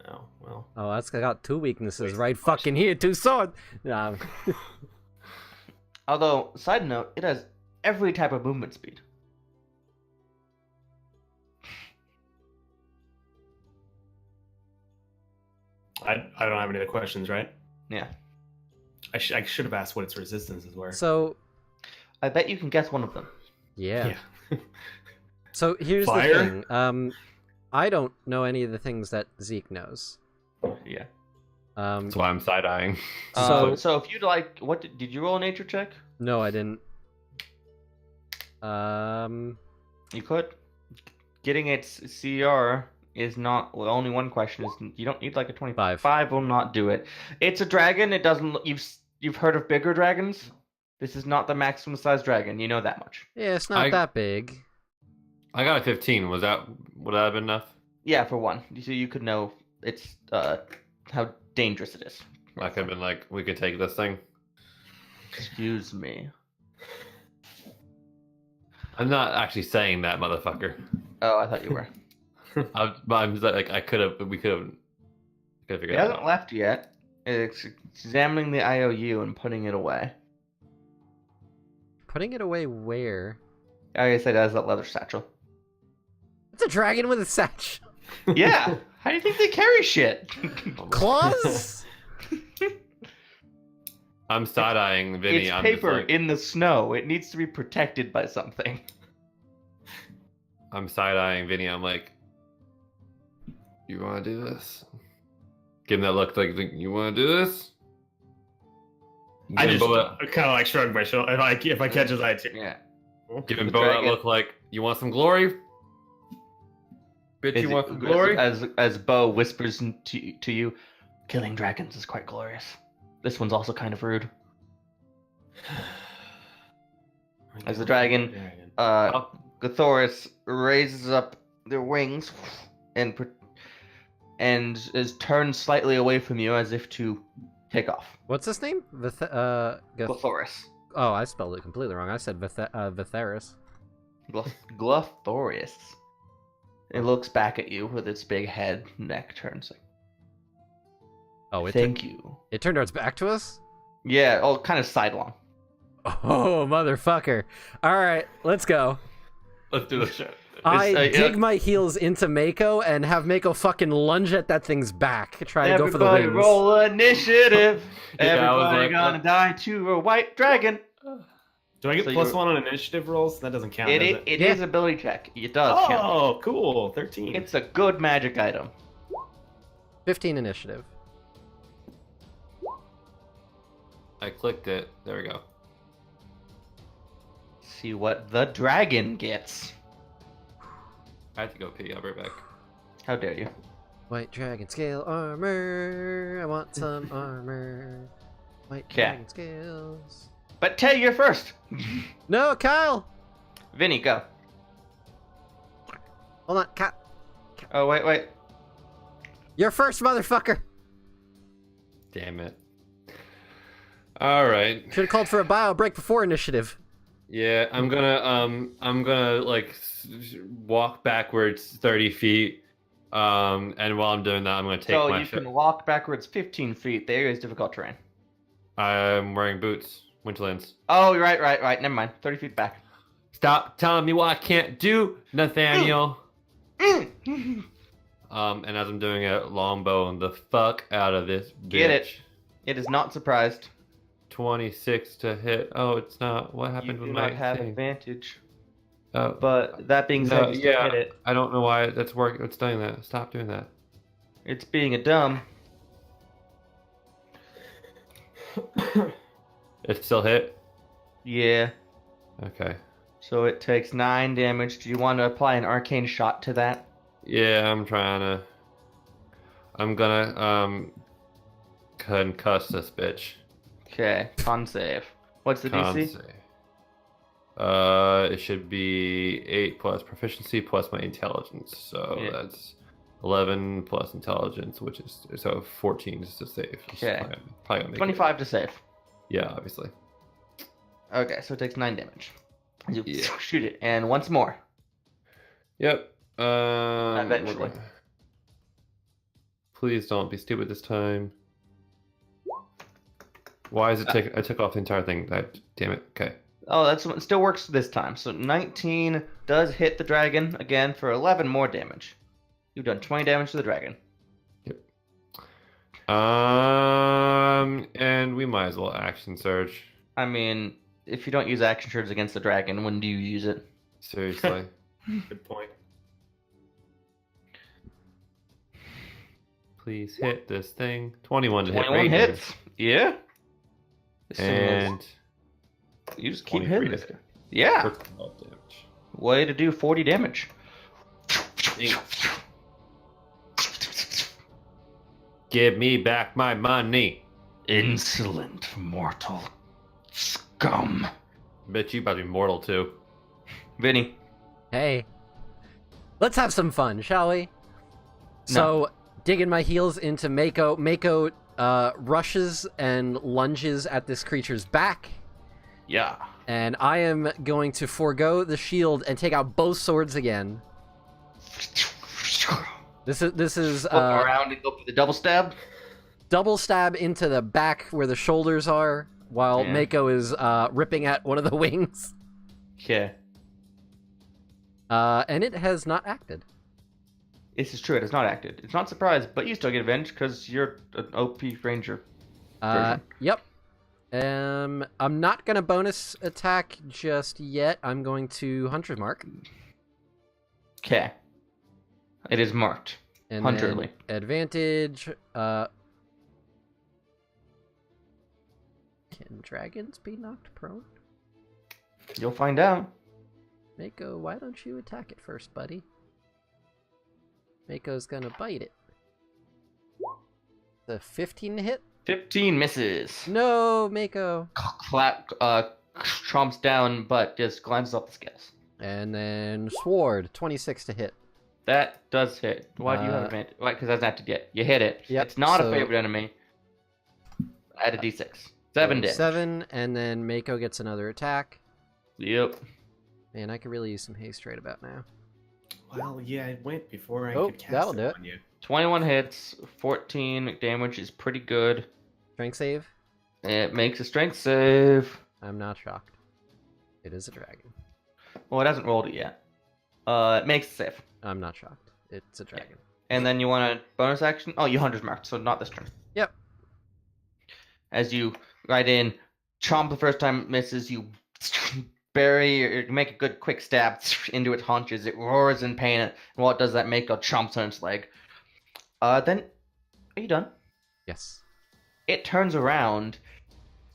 Oh, well. Oh, that's got two weaknesses right fucking here, two swords. Nah. Although, side note, it has every type of movement speed. I don't have any other questions, right? Yeah. I should have asked what its resistances were. So, I bet you can guess one of them. yeah. So here's Fire? the thing. I don't know any of the things that Zeke knows. Yeah. That's why I'm side eyeing. So if you'd like, did you roll a nature check? No, I didn't. You could. Getting its CR is not. Well, only one question is you don't need like a 25. 5 will not do it. It's a dragon. It doesn't. You've heard of bigger dragons. This is not the maximum size dragon. You know that much. Yeah, it's not that big. I got a 15. Would that have been enough? Yeah, for one. So you could know it's how dangerous it is. I could have been like, we could take this thing. Excuse me. I'm not actually saying that, motherfucker. Oh, I thought you were. I'm like, we could have figured It it hasn't out. left yet. It's examining the IOU and putting it away. Putting it away where? I guess it has that leather satchel. It's a dragon with a satchel. Yeah. How do you think they carry shit? Claws? I'm side eyeing Vinny. It's I'm paper just like, in the snow. It needs to be protected by something. I'm side eyeing Vinny. I'm like, you want to do this? Give him that look like, you want to do this? I Give just him Boa- kind of like shrug my shoulder if I catch his eye too. Yeah. give him the Bo that dragon. look like, you want some glory? Bitch, you want some glory? As Bo whispers to you, killing dragons is quite glorious. This one's also kind of rude. As the dragon, Gothoris raises up their wings and is turned slightly away from you as if to take off. What's his name? Gothoris. Oh, I spelled it completely wrong. I said Vitheris. Gothoris. It looks back at you with its big head, neck turns like, Oh, thank you. It turned its back to us? Yeah, kind of sidelong. Oh, motherfucker. All right, let's go. Let's do this shit. I dig my heels into Mako and have Mako fucking lunge at that thing's back. Try to go for the Everybody wings. roll initiative. Yeah, I was Everybody like, gonna die to a white dragon. Do I get So plus you're- 1 on initiative rolls? That doesn't count, does it? It Yeah. is ability check. It does count. Oh, cool. 13. It's a good magic item. 15 initiative. I clicked it. There we go. See what the dragon gets. I have to go pee. I'll be right back. How dare you? White dragon scale armor. I want some armor. White Okay. dragon scales. But Tay, you're first. No, Kyle! Vinny, go. Hold on, Kyle. Oh, wait. You're first, motherfucker! Damn it. All right. Should have called for a bio break before initiative. Yeah, I'm gonna like walk backwards 30 feet. And while I'm doing that, I'm gonna take So my you can walk backwards 15 feet. There is difficult terrain. I'm wearing boots, Winterlands. Oh, right. Never mind. 30 feet back. Stop telling me what I can't do, Nathaniel. And as I'm doing it, longbow the fuck out of this bitch. Get it. It is not surprised. 26 to hit. Oh, it's not. What You happened do with not my have thing? advantage. Oh, But that being said, no, you still yeah. hit it. I don't know why that's working. It's doing that. Stop doing that. It's being a dumb. It still hit. Yeah. Okay. So it takes 9 damage. Do you want to apply an arcane shot to that? Yeah, I'm trying to. I'm gonna concuss this bitch. Okay. Con save. What's the Con DC? save. It should be 8 plus proficiency plus my intelligence. So Yeah. that's 11 plus intelligence, which is so 14 is to save. It's Okay. Probably gonna make 25 to save. It. Yeah, obviously. Okay, so it takes 9 damage. You Yeah. shoot it, and once more. Yep. Eventually. we're gonna- Please don't be stupid this time. Why is it take? I took off the entire thing. Damn it. Okay. Oh, it still works this time. So 19 does hit the dragon again for 11 more damage. You've done 20 damage to the dragon. And we might as well action surge. I mean, if you don't use action surge against the dragon, when do you use it? Seriously. Good point. Please hit this thing. 21 to hit. 21 radiant. hits. Yeah. This thing is- And you just keep 23 hitting to this guy. hit. Yeah. For 12 damage. Way to do 40 damage. Give me back my money. Insolent mortal scum. Bet you about to be mortal too. Vinny. Hey, let's have some fun, shall we? So, digging my heels into Mako. Mako rushes and lunges at this creature's back. Yeah. And I am going to forego the shield and take out both swords again. This is Flip around and go for the double stab. double stab into the back where the shoulders are, while Yeah. Mako is ripping at one of the wings. Okay. And it has not acted. This is true. It has not acted. It's not surprised, but you still get advantage because you're an OP ranger. Yep. I'm not gonna bonus attack just yet. I'm going to Hunter's Mark. Okay. It is marked. And Hunterly. then advantage. Can dragons be knocked prone? You'll find out. Mako, why don't you attack it first, buddy? Mako's gonna bite it. The 15 hit? 15 misses. No, Mako. Clap, chomps down, but just glances off the scales. And then Sword, 26 to hit. That does hit. Why do you have advantage? Why? Because that's acted yet. You hit it. Yep, It's not so- a favorite enemy. Add a d6. 7 damage. 7, and then Mako gets another attack. Yep. Man, I could really use some haste right about now. Well, yeah, it went before I Oh, could cast that'll it do it. on you. 21 hits, 14 damage is pretty good. Strength save? It makes a strength save. I'm not shocked. It is a dragon. Well, it hasn't rolled it yet. It makes a save. I'm not shocked. It's a dragon. And then you want a bonus action? Oh, you Hunter's Mark, so not this turn. Yep. As you ride in, chomp the first time, misses, you bury, or make a good quick stab into its haunches. It roars in pain, and what does that make? A chomps on its leg. Then, are you done? Yes. It turns around,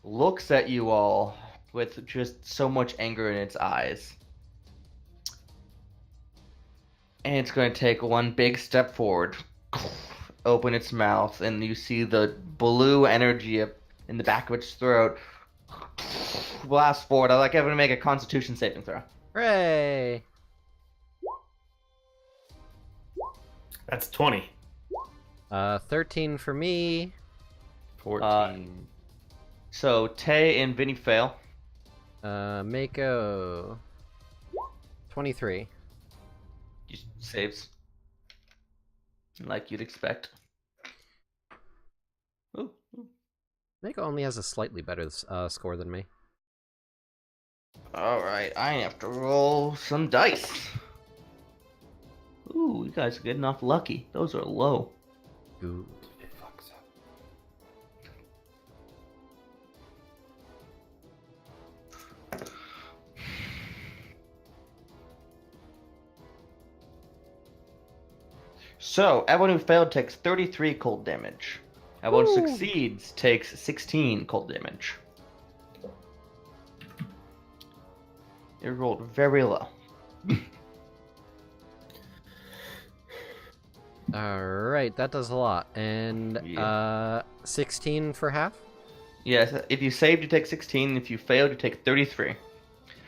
looks at you all with just so much anger in its eyes. And it's going to take one big step forward, open its mouth, and you see the blue energy in the back of its throat blast forward. I'd like everyone to make a Constitution saving throw. Hooray! That's 20. 13 for me. 14. So Tay and Vinny fail. Mako. 23. Just saves. Like you'd expect. Ooh. Mako only has a slightly better score than me. Alright, I have to roll some dice. Ooh, you guys are getting off lucky. Those are low. Ooh. Fucks up. So, everyone who failed takes 33 cold damage. Everyone who Woo. succeeds takes 16 cold damage. It rolled very low. Alright, that does a lot. And Yeah. 16 for half? Yes, if you saved, you take 16. If you failed, you take 33.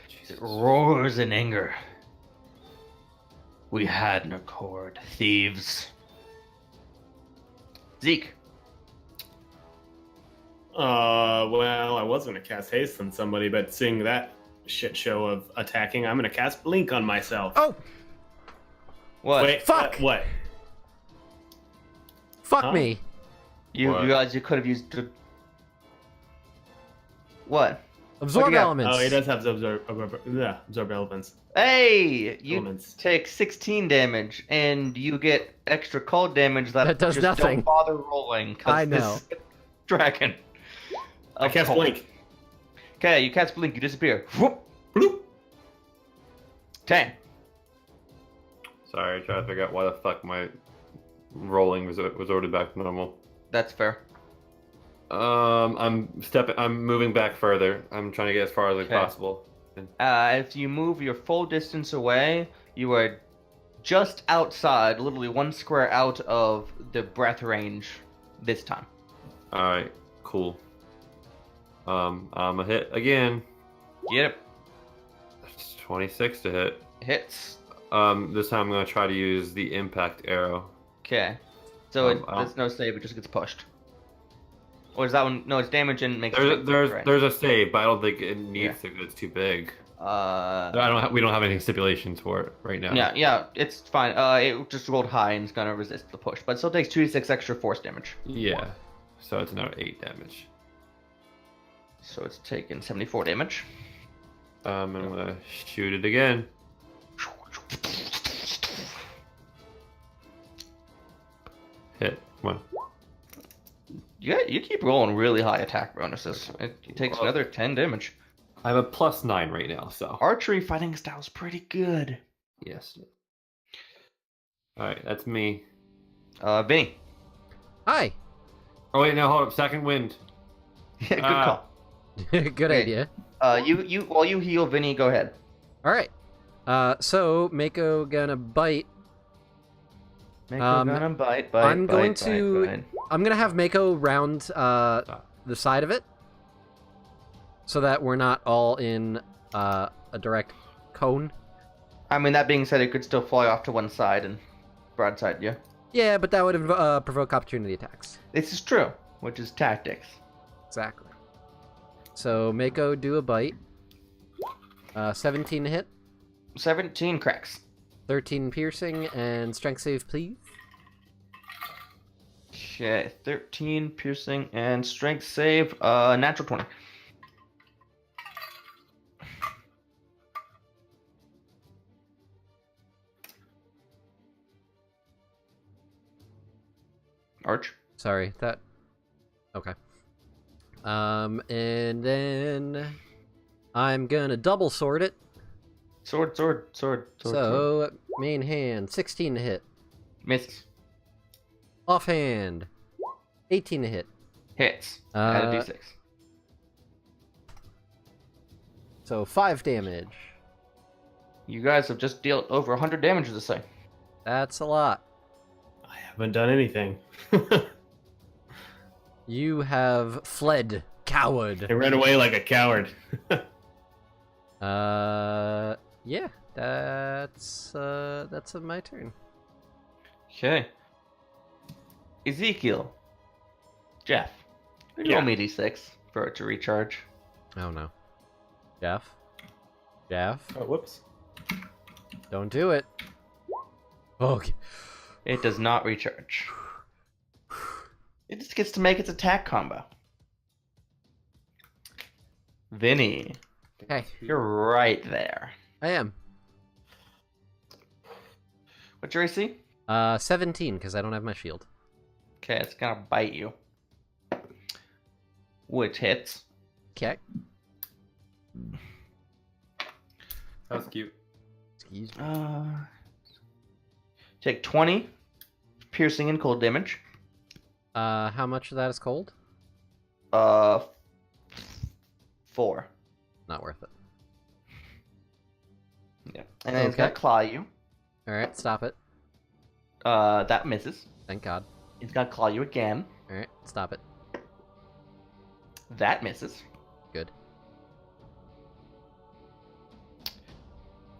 Jesus. It roars in anger. We had an accord, thieves. Zeke. Well, I was gonna cast haste on somebody, but seeing that shit show of attacking, I'm gonna cast blink on myself. Oh! What? Wait, fuck! What? Fuck Huh? me! You What? realize you could have used... What? Absorb What do you got? elements! Oh, he does have absorb elements. Hey! You Elements. take 16 damage, and you get extra cold damage that That does just nothing. don't bother rolling. 'Cause I know. This dragon. I of cast cold. blink. Okay, you cast blink, you disappear. Whoop! Bloop. 10. Sorry, trying to figure out why the fuck my rolling resorted back to normal. That's fair. I'm moving back further. I'm trying to get as far as Okay. possible. As you move your full distance away, you are just outside, literally 1 square out of the breath range this time. All right, cool. I'm a hit again. Get it. That's 26 to hit. Hits. This time I'm gonna try to use the impact arrow. Okay. So I'll- there's no save, it just gets pushed. Or is that one? No, it's damage and makes There's a save, but I don't think it needs to. It's too big. We don't have any stipulations for it right now. Yeah, it's fine. It just rolled high and it's gonna resist the push, but it still takes 2d6 extra force damage. Yeah. So it's another 8 damage. So it's taken 74 damage. And I'm gonna shoot it again. Hit. Come on. You keep rolling really high attack bonuses. It takes another 10 damage. I have a +9 right now, so. Archery fighting style's pretty good. Yes. Alright, that's me. Vinny. Hi. Oh wait, no, hold up. Second wind. Good call. Good Okay. idea. While you heal, Vinny, go ahead. All right. So Mako gonna bite. Make Um, gonna bite. I'm going to- I'm gonna have Mako round the side of it, so that we're not all in a direct cone. I mean, that being said, it could still fly off to one side and broadside you. Yeah, but that would provoke opportunity attacks. This is true, which is tactics. Exactly. So Mako do a bite. 17 to hit, 17 cracks. 13 piercing, and strength save, please. Okay, 13 piercing and strength save. Natural 20. Arch. Sorry, that. Okay. And then I'm gonna double sword it. Sword. So main hand, 16 to hit. Misses. Offhand, 18 to hit. Hits. Add a d6. So 5 damage. You guys have just dealt over 100 damage to this thing. That's a lot. I haven't done anything. You have fled, coward. I ran away like a coward. Yeah, that's my turn. Okay. Ezekiel. Jeff. Yeah. Roll me d6 for it to recharge. Oh no. Jeff? Jeff? Oh, whoops. Don't do it. Okay. It does not recharge. It just gets to make its attack combo. Vinny, Okay, you're right there. I am. What's your AC? 17, because I don't have my shield. Okay, it's gonna bite you. Which hits. Okay. That's cute. Excuse me. Take 20 piercing and cold damage. How much of that is cold? 4. Not worth it. Yeah. And then it's Okay. gonna claw you. Alright, stop it. That misses. Thank God. It's gonna claw you again. Alright, stop it. That misses. Good.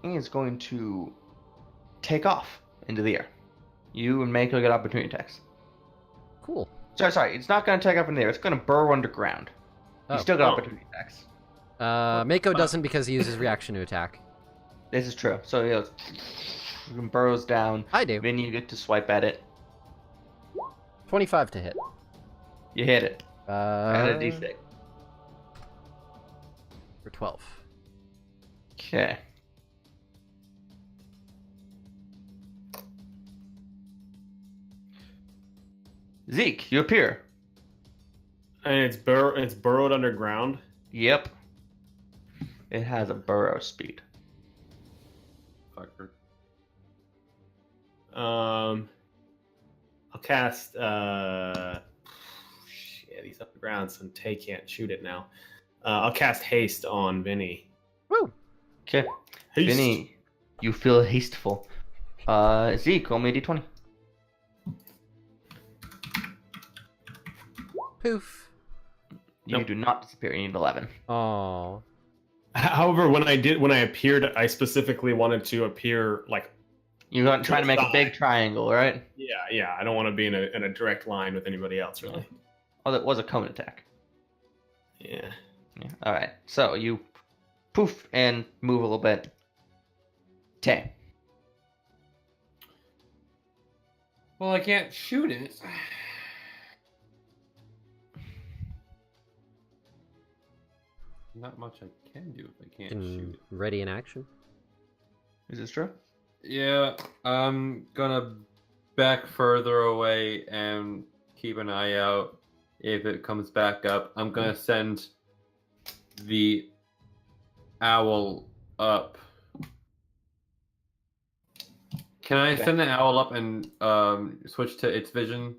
And it's going to take off into the air. You and Mako get opportunity attacks. Cool. Sorry, it's not gonna take off in the air. It's gonna burrow underground. You Oh. still got Oh. opportunity attacks. Mako doesn't because he uses reaction to attack. This is true. So it burrows down. I do. Then you get to swipe at it. 25 to hit. You hit it. Add a Uh, d6. for 12. Okay. Zeke, you appear. And it's burrowed underground. Yep. It has a burrow speed. Fucker. cast. Shit, he's up the ground, so Tay can't shoot it now. I'll cast haste on Vinny. Woo! Okay. Haste. Vinny, you feel hasteful. Zeke, roll me a d20. Poof. You Nope. do not disappear. You need 11. Oh. However, when I appeared, I specifically wanted to appear like. You're going to try to make a side. big triangle, right? Yeah. I don't want to be in a direct line with anybody else, really. Oh, that was a cone attack. Yeah. Yeah. All right. So you poof and move a little bit. Tay. Well, I can't shoot it. Not much I can do if I can't shoot it. Ready in action. Is this true? Yeah, I'm gonna back further away and keep an eye out if it comes back up. I'm gonna send the owl up. Can I send the owl up and switch to its vision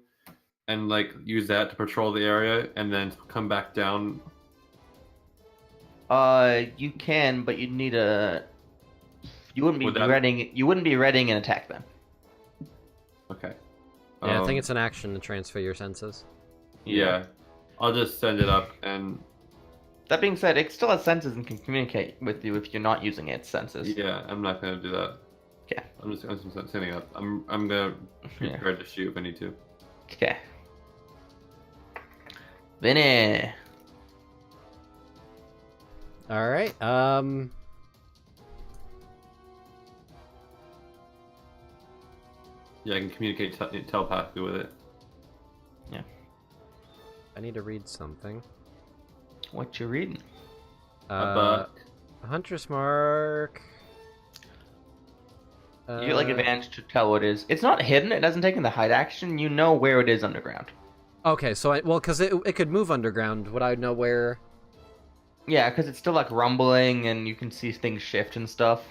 and like use that to patrol the area and then come back down? You can, but you'd need a. You wouldn't be Would that- readying. You wouldn't be readying an attack then. Okay. Yeah, I think it's an action to transfer your senses. Yeah, I'll just send it up and That being said, it still has senses and can communicate with you if you're not using its senses. yeah, I'm not gonna do that. Okay. I'm just sending it up. I'm gonna be Yeah. prepared to shoot if I need to. Okay. Vinny. All right. Yeah, I can communicate telepathically with it. I need to read something. What you reading? A buck. Hunter's mark. You get like advantage to tell what it is. It's not hidden. It doesn't take in the hide action. You know where it is underground. Okay, so because it could move underground, would I know where? Yeah, because it's still like rumbling and you can see things shift and stuff.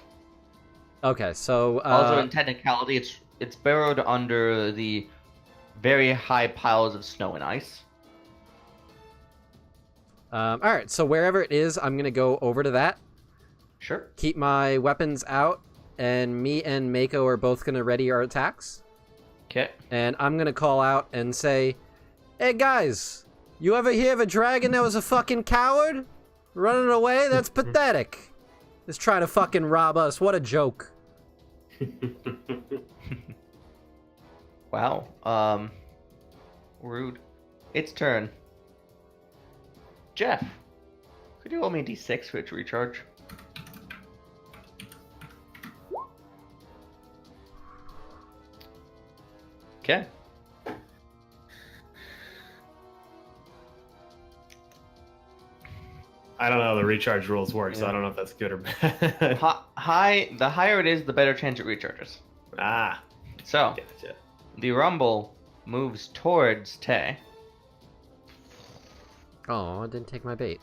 Okay, so Also, in technicality, it's burrowed under the very high piles of snow and ice. all right, so wherever it is, I'm gonna go over to that. Sure. Keep my weapons out, and me and Mako are both gonna ready our attacks. Okay. And I'm gonna call out and say, "Hey guys, you ever hear of a dragon that was a fucking coward? Running away? That's pathetic. Just trying to fucking rob us. What a joke." Wow. Rude. It's turn. Jeff, could you roll me a d6 for its recharge? Okay. I don't know how the recharge rules work, so I don't know if that's good or bad. The higher it is, the better chance it recharges. Ah, So, gotcha. the rumble moves towards Tay. Oh, I didn't take my bait.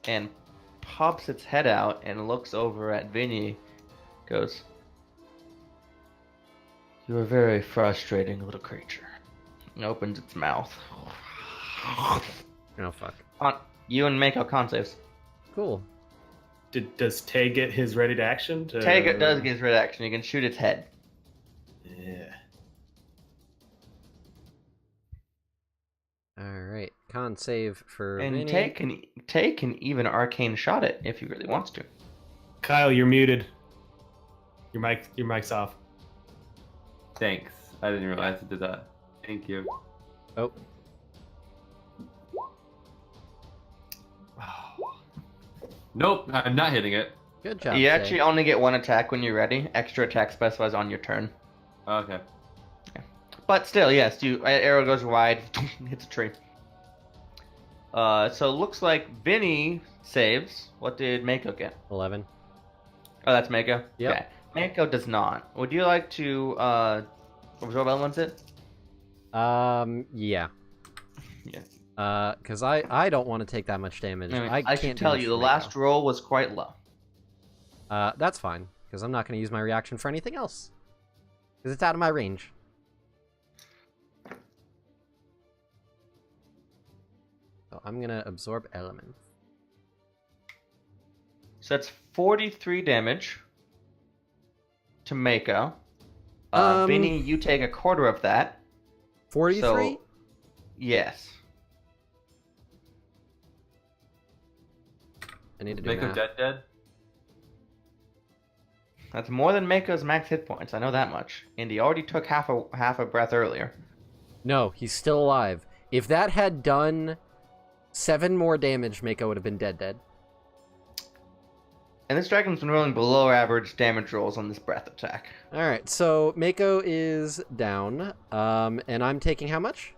And pops its head out and looks over at Vinny. Goes, "You are a very frustrating little creature." And opens its mouth. Oh fuck. You and Mako con saves. Cool. Does Tay get his ready to action? Tay does get his red action. You can shoot its head. Yeah. All right. Con save for And Vinny. Tay can even arcane shot it if he really wants to. Kyle, you're muted. Your mic's off. Thanks. I didn't realize it did that. Thank you. Oh. Nope, I'm not hitting it. Good job. You Tay. actually only get one attack when you're ready. Extra attack specifies on your turn. Okay. But still, yes, arrow goes wide, hits a tree. So it looks like Vinny saves. What did Mako get? 11. Oh, that's Mako? Yep. Okay. Mako does not. Would you like to absorb elements it? Yeah. Yeah. Because I don't want to take that much damage. I should can't do tell much you, for the Mako. last roll was quite low. That's fine, because I'm not going to use my reaction for anything else. Because it's out of my range. So I'm going to absorb elements. So that's 43 damage to Mako. Vinny, you take a quarter of that. 43? So, yes. I need to do Make him math. dead. That's more than Mako's max hit points. I know that much. And he already took half a breath earlier. No, he's still alive. If that had done 7 more damage, Mako would have been dead. And this dragon's been rolling below average damage rolls on this breath attack. Alright, so Mako is down. And I'm taking how much?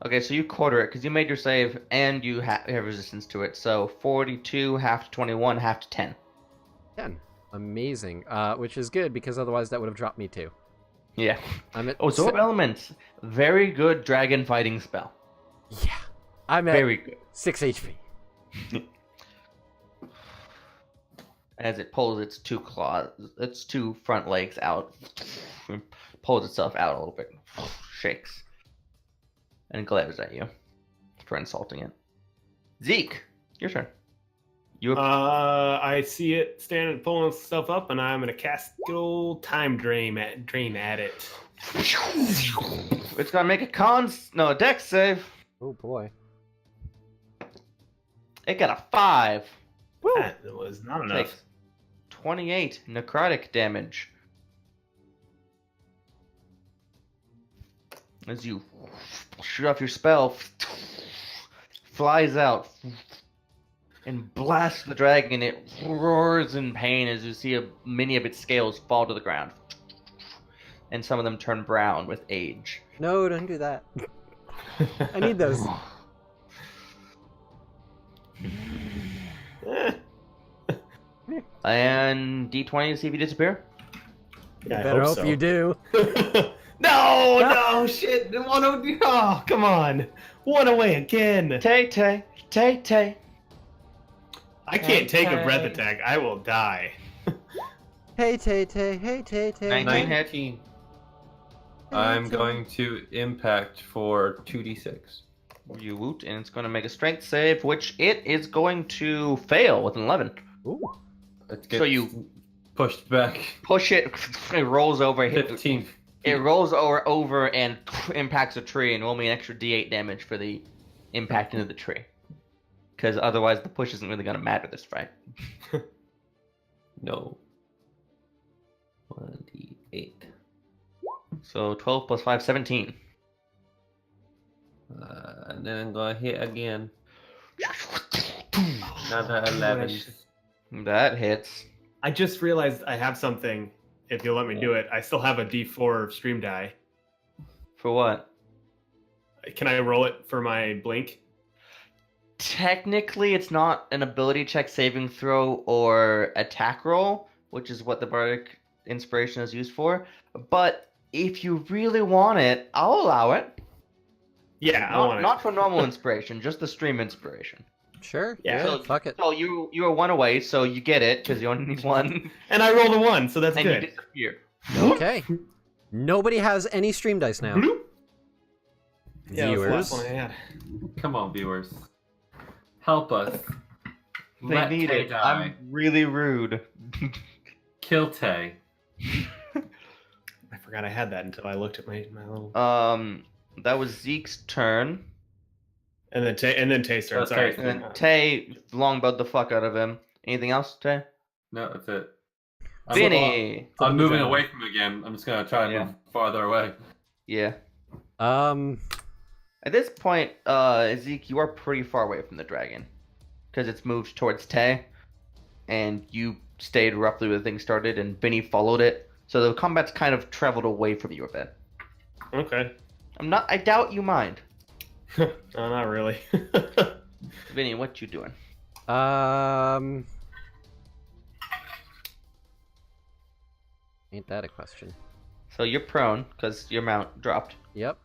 Okay, so you quarter it because you made your save and you have resistance to it. So 42, half to 21, half to 10. 10. Amazing. Which is good because otherwise that would have dropped me too. Yeah. I'm at Absorb elements. Very good dragon fighting spell. Yeah. I'm at Very good. 6 HP. As it pulls its its two front legs out, pulls itself out a little bit, shakes, and glares at you for insulting it. Zeke, your turn. I see it standing, pulling itself up, and I'm gonna cast good old time drain at it. It's gonna make a dex save. Oh boy. It got a 5. That was not enough. Takes 28 necrotic damage. As you shoot off your spell, flies out and blasts the dragon. It roars in pain as you see many of its scales fall to the ground. And some of them turn brown with age. No, don't do that. I need those. Eh, And D20 to see if you disappear. yeah, I Better hope so. you do. No, shit. Oh, come on. One away again. Tay. I can't take a breath Okay. attack. I will die. Hey, Tay. Hey, Tay. 19 hit. 19. I'm going to impact for 2d6. You woot, and it's going to make a strength save, which it is going to fail with an 11. Ooh. It So gets you pushed back push it, it rolls over, 15. it rolls over and impacts a tree, and roll me an extra d8 damage for the impact into the tree. Because otherwise the push isn't really going to matter this fight. No. 1d8. So 12 plus 5, 17. And then I'm gonna hit again. Another 11. That hits. I just realized I have something. If you'll let me do it, I still have a D4 stream die. For what? Can I roll it for my blink? Technically, it's not an ability check, saving throw, or attack roll, which is what the Bardic Inspiration is used for. But if you really want it, I'll allow it. Yeah, I want it. Not for normal inspiration, just the stream inspiration. Sure. Yeah. Yeah, fuck it. So you are 1 away, so you get it because you only need 1, And I rolled a 1, so that's and you good. disappear. Okay. Nobody has any stream dice now. Bloop. Yeah, that's the Viewers. last one I had. Come on, viewers. Help us. They Let need Tay it. die. I'm really rude. Kill Tay. I forgot I had that until I looked at my little. That was Zeke's turn. And then Taster. Oh, Sorry. Tay. And then Tay longbowed the fuck out of him. Anything else, Tay? No, that's it. Vinny! I'm moving away from him again. I'm just gonna try and Yeah. move farther away. Yeah. Um, At this point, Zeke, you are pretty far away from the dragon. Because it's moved towards Tay. And you stayed roughly where the thing started, and Vinny followed it. So the combat's kind of traveled away from you a bit. Okay. I doubt you mind. No, not really. Vinny, what you doing? ain't that a question? So you're prone, because your mount dropped. Yep.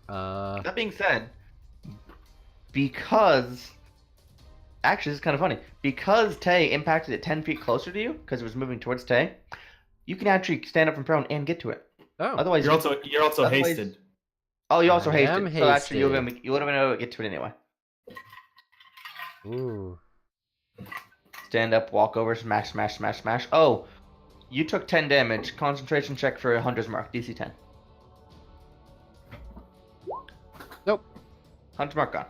That being said, because... Actually, this is kind of funny. Because Tay impacted it 10 feet closer to you, because it was moving towards Tay, You can actually stand up from prone and get to it. Oh, Otherwise, You're also Otherwise- hasted. oh, you also I am hasted. So actually, you would hasted. have been able to get to it anyway. ooh. Stand up, walk over, smash, smash, smash, smash. Oh, you took 10 damage. Concentration check for a Hunter's Mark, DC 10. Nope. Hunter's Mark gone.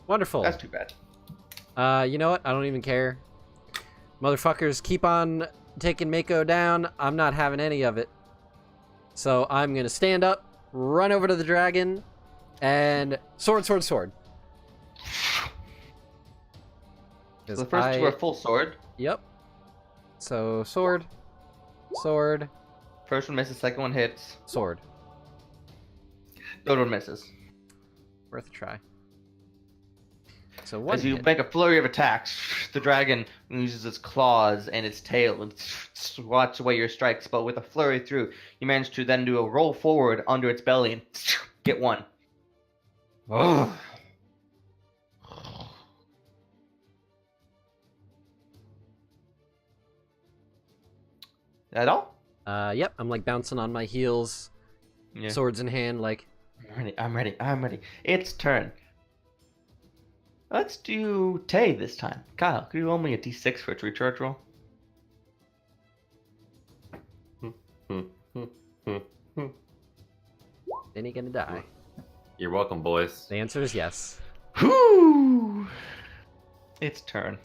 Wonderful. That's too bad. You know what? I don't even care. Motherfuckers keep on taking Mako down. I'm not having any of it. So I'm gonna stand up, run over to the dragon, and sword. So the first two are full sword. Yep. So sword. First one misses, second one hits. Sword. Third one misses. Worth a try. So one As you hit. make a flurry of attacks, the dragon uses its claws and its tail and swats away your strikes, but with a flurry through, you manage to then do a roll forward under its belly and get one. Oh. That all? Yep. I'm like bouncing on my heels, Yeah. swords in hand, like. I'm ready. It's turn. Let's do Tay this time. Kyle, could you roll me a d6 for its recharge roll? Then he gonna die. You're welcome, boys. The answer is yes. Whoo! It's turn.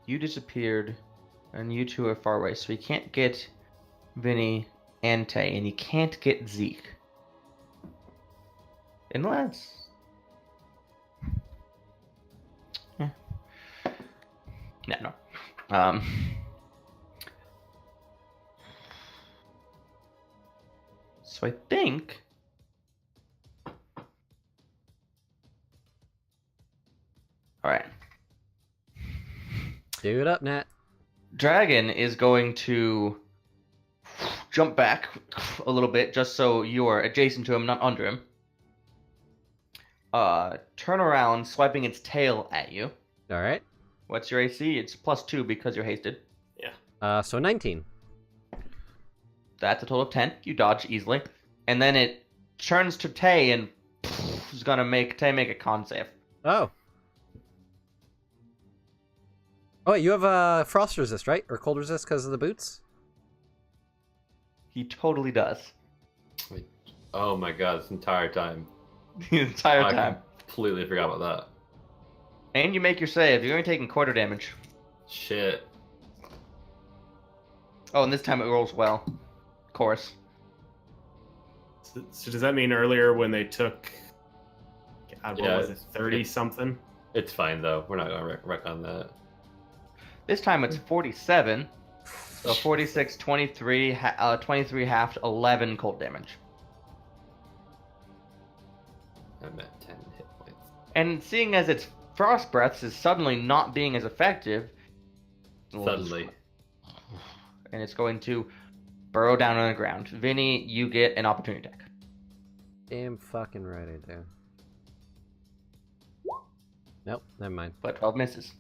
You disappeared, and you two are far away, so you can't get Vinny and Tay, and you can't get Zeke. Unless... No. So I think... Alright. Do it up, Nat. Dragon is going to jump back a little bit just so you are adjacent to him, not under him. Turn around, swiping its tail at you. All right. What's your AC? It's +2 because you're hasted. So 19. That's a total of 10. You dodge easily. And then it turns to Tay and is gonna make Tay make a con save. Oh. Oh, wait, you have frost resist, right? Or cold resist because of the boots? He totally does. Wait, oh my god, this entire time. The entire I time. completely forgot about that. And you make your save. You're only taking quarter damage. Shit. Oh, and this time it rolls well. Of course. So does that mean earlier when they took, God, what Yeah, was it, 30 something? It's fine though. We're not gonna wreck on that. This time it's 47. So 46, 23, 23 halved, 11 cold damage. I'm at 10 hit points. And seeing as its frost breaths is suddenly not being as effective, Suddenly. and it's going to burrow down on the ground. Vinny, you get an opportunity attack. Damn fucking right I do. Nope, never mind. But 12 misses.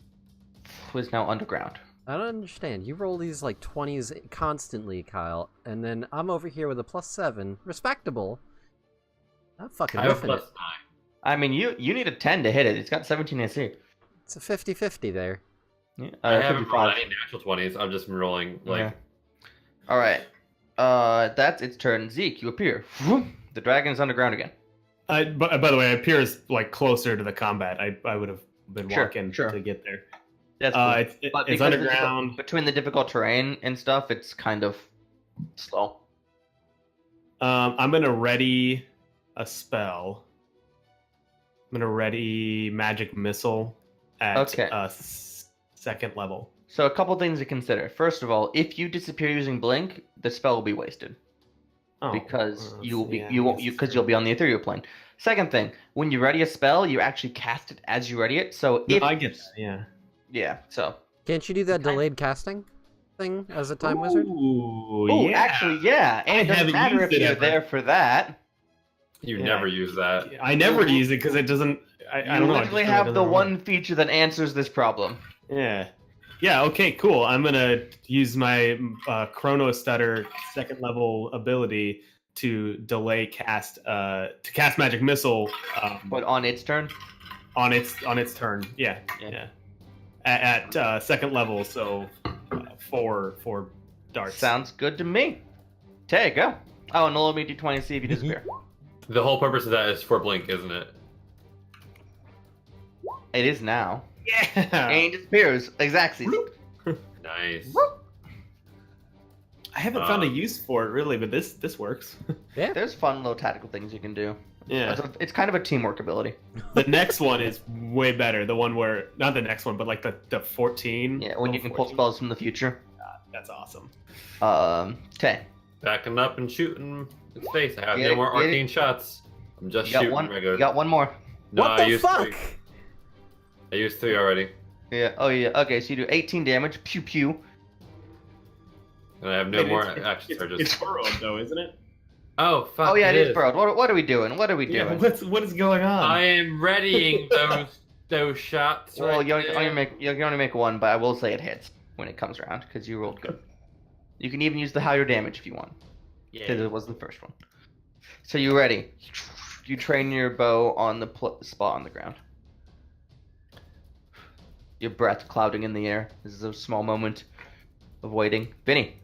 Who is now underground. I don't understand. You roll these like 20s constantly, Kyle, and then I'm over here with a +7. Respectable. I'm fucking I have ripping it. +9. I mean, you need a 10 to hit it. It's got 17 AC. It's a 50-50 there. Yeah, I haven't 55. rolled any natural 20s. I'm just rolling like. Yeah. All right. That's its turn. Zeke, you appear. The dragon is underground again. By the way, it appears like closer to the combat. I would have been Sure, walking sure. to get there. That's cool. But It's because underground. between the difficult terrain and stuff, it's kind of slow. I'm gonna ready a spell. I'm gonna ready magic missile at Okay. second level. So a couple things to consider. First of all, if you disappear using blink, the spell will be wasted Oh, because you'll be yeah, because you'll be on the ethereal plane. Second thing, when you ready a spell, you actually cast it as you ready it. So No, if I get that. Yeah. So Can't you do that delayed casting thing as a time wizard? Ooh, oh, yeah. actually, yeah, and it I doesn't haven't matter if used it you're ever. there for that. You Yeah. never use that. I never use it because it doesn't. I You don't know. it just literally really have the doesn't work. one feature that answers this problem. Yeah. Yeah. Okay. Cool. I'm gonna use my Chrono Stutter second level ability to delay cast to cast Magic Missile But on its turn, on its turn. Yeah. Yeah. Yeah. At second level, so four darts. sounds good to me. Tay, go. Oh, and roll me d20 see if you disappear. The whole purpose of that is for blink, isn't it? It is now. Yeah. And it disappears. Exactly. Nice. I haven't found a use for it really, but this works. Yeah. There's fun little tactical things you can do. Yeah. It's kind of a teamwork ability. The next one is way better. The one where not the next one, but like the 14. Yeah, when you can pull 14. spells from the future. That's awesome. Tay. Backing up and shooting in space. I have Get no it, more get it. arcane shots. I'm just You got shooting one. regular. You got one more. No, what I the used fuck? 3. I used 3 already. Yeah. Oh yeah. Okay, so you do 18 damage. Pew pew. And I have no Wait, more it's- action it's, surges. It's burrowed though, isn't it? Oh, fuck. Oh yeah, it is burrowed. What are we doing? What are we doing? Yeah. What is going on? I am readying those shots. Well, right you there. can only make one, but I will say it hits when it comes around because you rolled good. You can even use the higher damage if you want, because Yeah. it was the first one. So you ready? You train your bow on the spot on the ground. Your breath clouding in the air. This is a small moment of waiting. Vinny.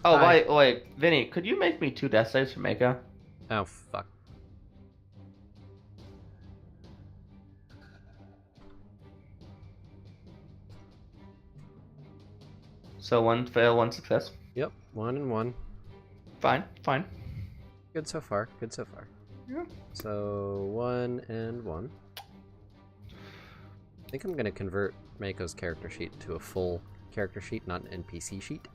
Oh, Hi. wait, Vinny, could you make me 2 death saves for Mako? Oh fuck. So 1 fail, 1 success. Yep. 1 and 1. Fine. Good so far. Good so far. Yeah. So 1 and 1. I think I'm gonna convert Mako's character sheet to a full character sheet, not an NPC sheet.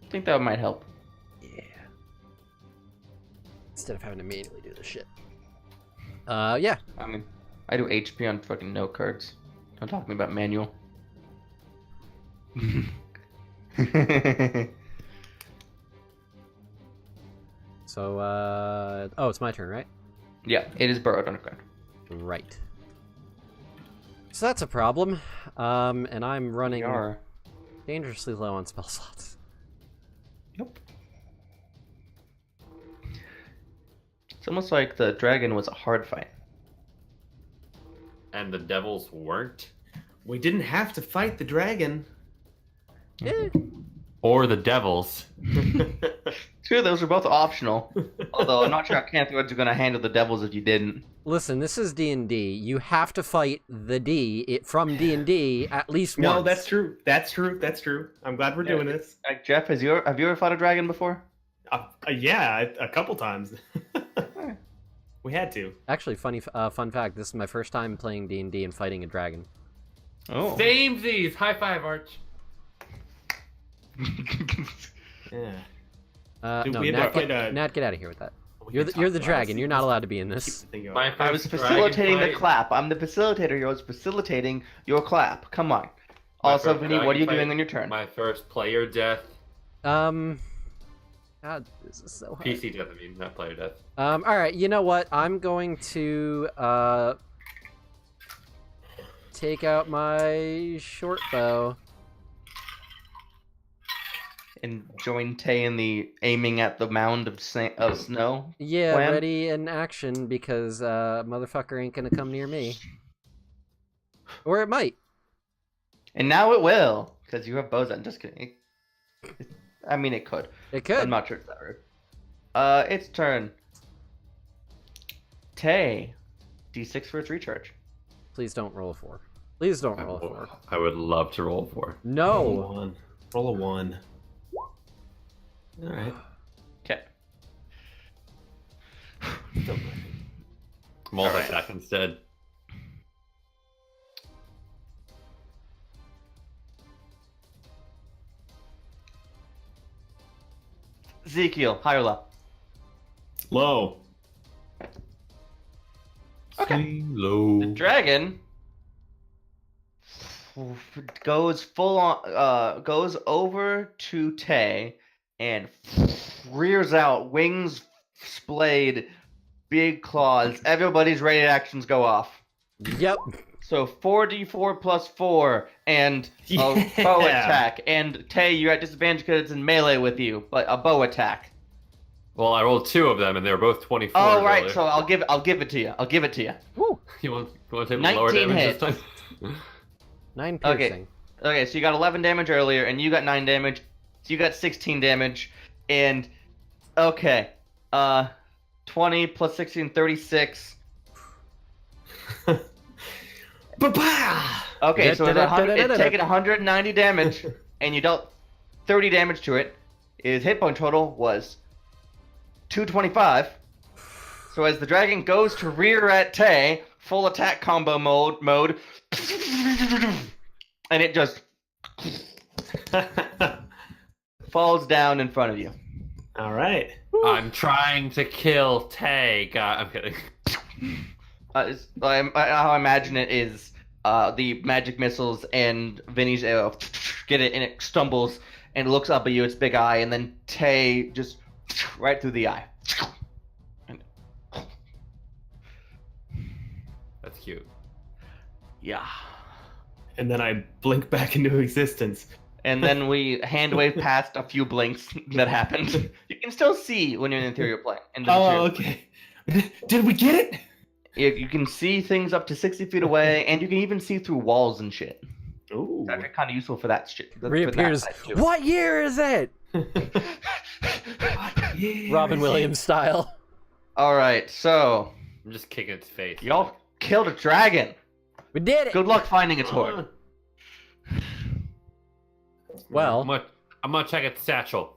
I think that might help. Yeah. Instead of having to manually do this shit. Yeah. I mean, I do HP on fucking note cards. Don't talk to me about manual. So, oh, it's my turn, right? Yeah, it is burrowed underground. Right. So that's a problem. And I'm running Yar. dangerously low on spell slots. Yep. It's almost like the dragon was a hard fight. And the devils weren't? We didn't have to fight the dragon. Yeah. Or the devils. Two of those are both optional. Although I'm not sure how Canthroids are going to handle the devils if you didn't. Listen, this is D&D. You have to fight the D from D&D at least once. No, that's true. That's true. I'm glad we're doing this. Like, Jeff, have you ever fought a dragon before? Yeah, a couple times. We had to. Actually, fun fact, this is my first time playing D&D and fighting a dragon. Oh. Samesies! High five, Arch. Yeah. No, we had Nat, to fight Nat, get out of here with that. We You're can the talk dragon. about You're not allowed to be in this. Keep the thing going. My I was first facilitating dragon the clap. I'm the facilitator. I was facilitating your clap. Come on. Also, first Vinny, what are you dragon doing fight, on your turn? My first player death. God, this is so hard. PC death, I mean, not player death. All right. You know what? I'm going to take out my short bow. And join Tay in the aiming at the mound of snow? Yeah, Plan? ready in action because motherfucker ain't gonna come near me. Or it might. And now it will, because you have bows. I'm just kidding. I mean, it could. It could. I'm not sure it's that rude. Its turn. Tay, D6 for its recharge. Please don't roll a 4. Please don't roll a 4. I would love to roll 4. No. Roll a 1. All right. Okay. Multi-attack instead. Ezekiel, high or low? Low. Okay. Low. The dragon goes full on, goes over to Tay and rears out, wings splayed, big claws. Everybody's rated actions go off. Yep. So 4d4 plus 4 and a Yeah. bow attack. And Tay, you're at disadvantage because it's in melee with you, but a bow attack. Well, I rolled 2 of them, and they were both 24. Oh right, earlier. so I'll give it to you. I'll give it to you. Woo. You want to take 19 lower damage hits. this time? 9 piercing. Okay, so you got 11 damage earlier, and you got 9 damage. So you got 16 damage, and okay, 20 plus 16, 36. Ba-ba! Okay, so it's taken 190 damage, and you dealt 30 damage to it. His hit point total was 225. So as the dragon goes to rear at Tay, full attack combo mode, and it just falls down in front of you. All right. I'm trying to kill Tay. God, I'm kidding. How I imagine it is the magic missiles and Vinny's arrow get it, and it stumbles and looks up at you, its big eye, and then Tay just right through the eye. That's cute. Yeah. And then I blink back into existence. And then we hand wave past a few blinks that happened. You can still see when you're in the interior plane. Oh, okay. Did we get it? You can see things up to 60 feet away, and you can even see through walls and shit. Ooh. That's kind of useful for that shit. for that Reappears. side, too. What year is it? Yeah. Robin Williams style. All right, so I'm just kicking its face. y'all killed a dragon. We did it. Good luck finding its hoard. Well, I'm gonna check its satchel.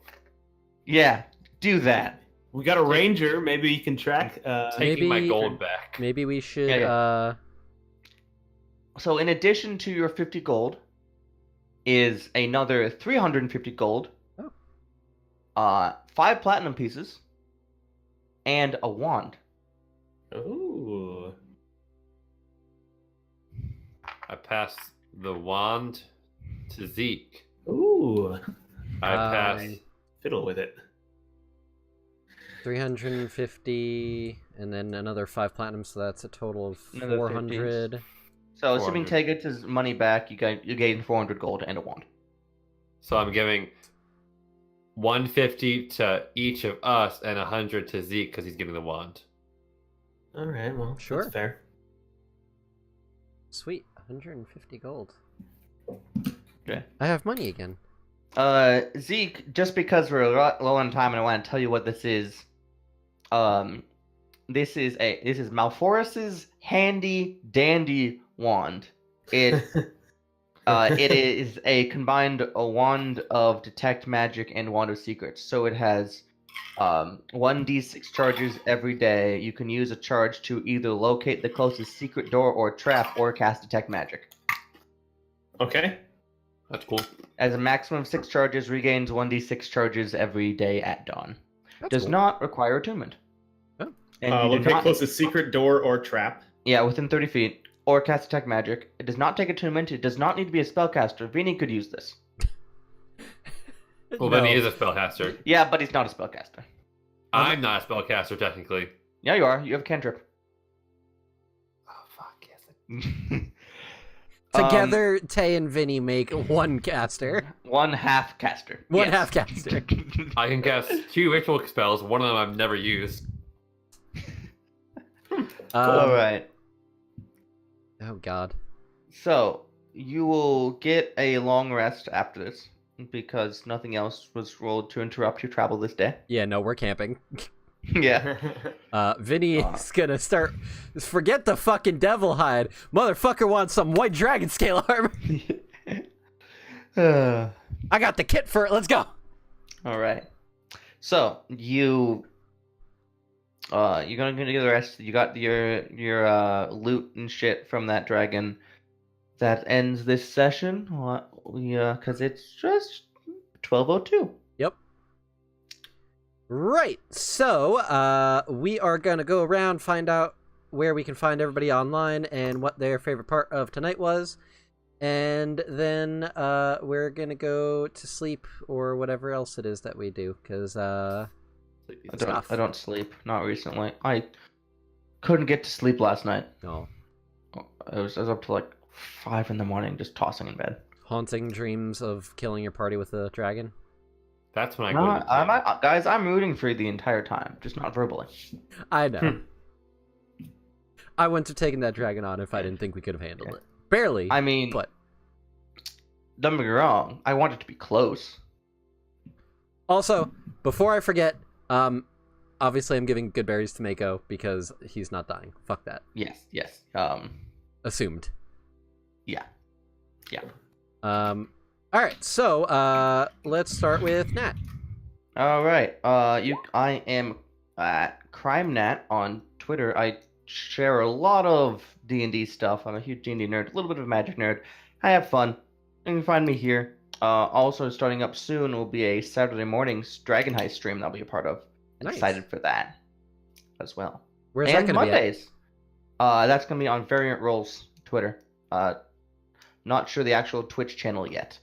Yeah, do that. We got a ranger. Maybe you can track. Taking my Maybe- gold back. maybe we should. Yeah. So in addition to your 50 gold, is another 350 gold, Oh. 5 platinum pieces, and a wand. Ooh. I passed the wand to Zeke. Ooh. I passed. Fiddle with it. 350, and then another 5 platinum, so that's a total of Another 400. So assuming 400. Tay gets his money back, you gain 400 gold and a wand. So I'm giving 150 to each of us and 100 to Zeke because he's getting the wand. All right. Well, Sure. that's fair. Sweet, 150 gold. Okay. I have money again. Zeke, just because we're low on time, and I want to tell you what this is. This is Malforus's handy dandy wand. It is a combined wand of detect magic and wand of secrets. So it has 1d6 charges every day. You can use a charge to either locate the closest secret door or trap, or cast detect magic. Okay. That's cool. As a maximum of 6 charges, regains 1d6 charges every day at dawn. That's Does cool. not require attunement. Oh. And you do Locate not, closest secret door or trap. yeah, within 30 feet, or cast detect magic. It does not take attunement. It does not need to be a spellcaster. Vinny could use this. Well, then he No. is a spellcaster. Yeah, but he's not a spellcaster. I'm not a spellcaster technically. Yeah, you are. You have a cantrip. Oh fuck yes. Together, Tay and Vinny make one caster. One half caster. One Yes. half caster. I can cast 2 ritual spells. One of them I've never used. All right. Oh god. So you will get a long rest after this because nothing else was rolled to interrupt your travel this day. Yeah, no, we're camping. Yeah. Vinny is gonna start. Forget the fucking devil hide. Motherfucker wants some white dragon scale armor. I got the kit for it. Let's go. All right. So you're gonna get the rest. You got your loot and shit from that dragon. That ends this session. Because it's just 12:02. Yep. Right. So, we are gonna go around, find out where we can find everybody online and what their favorite part of tonight was, and then we're gonna go to sleep or whatever else it is that we do. Because I don't sleep. Not recently. I Couldn't get to sleep last night. No. I was up to like 5 in the morning, just tossing in bed. Haunting dreams of killing your party with a dragon. That's when I No, go to the gym. guys, I'm rooting for you the entire time, just not verbally. I know. I wouldn't have taken that dragon on if I didn't think we could have handled it. Barely. I mean, but don't get me wrong. I want it to be close. also, before I forget, obviously I'm giving good berries to Mako because he's not dying. Fuck that. Yes. Assumed. Yeah. All right. So, let's start with Nat. All right. I am at CrimeNat on Twitter. I share a lot of D&D stuff. I'm a huge D&D nerd, a little bit of a magic nerd. I have fun. You can find me here. Also, starting up soon will be a Saturday morning's Dragon Heist stream that I'll be a part of. I'm Nice. excited for that as well. Where's and that going to be at? Mondays. That's going to be on Variant Rolls Twitter. Not sure the actual Twitch channel yet.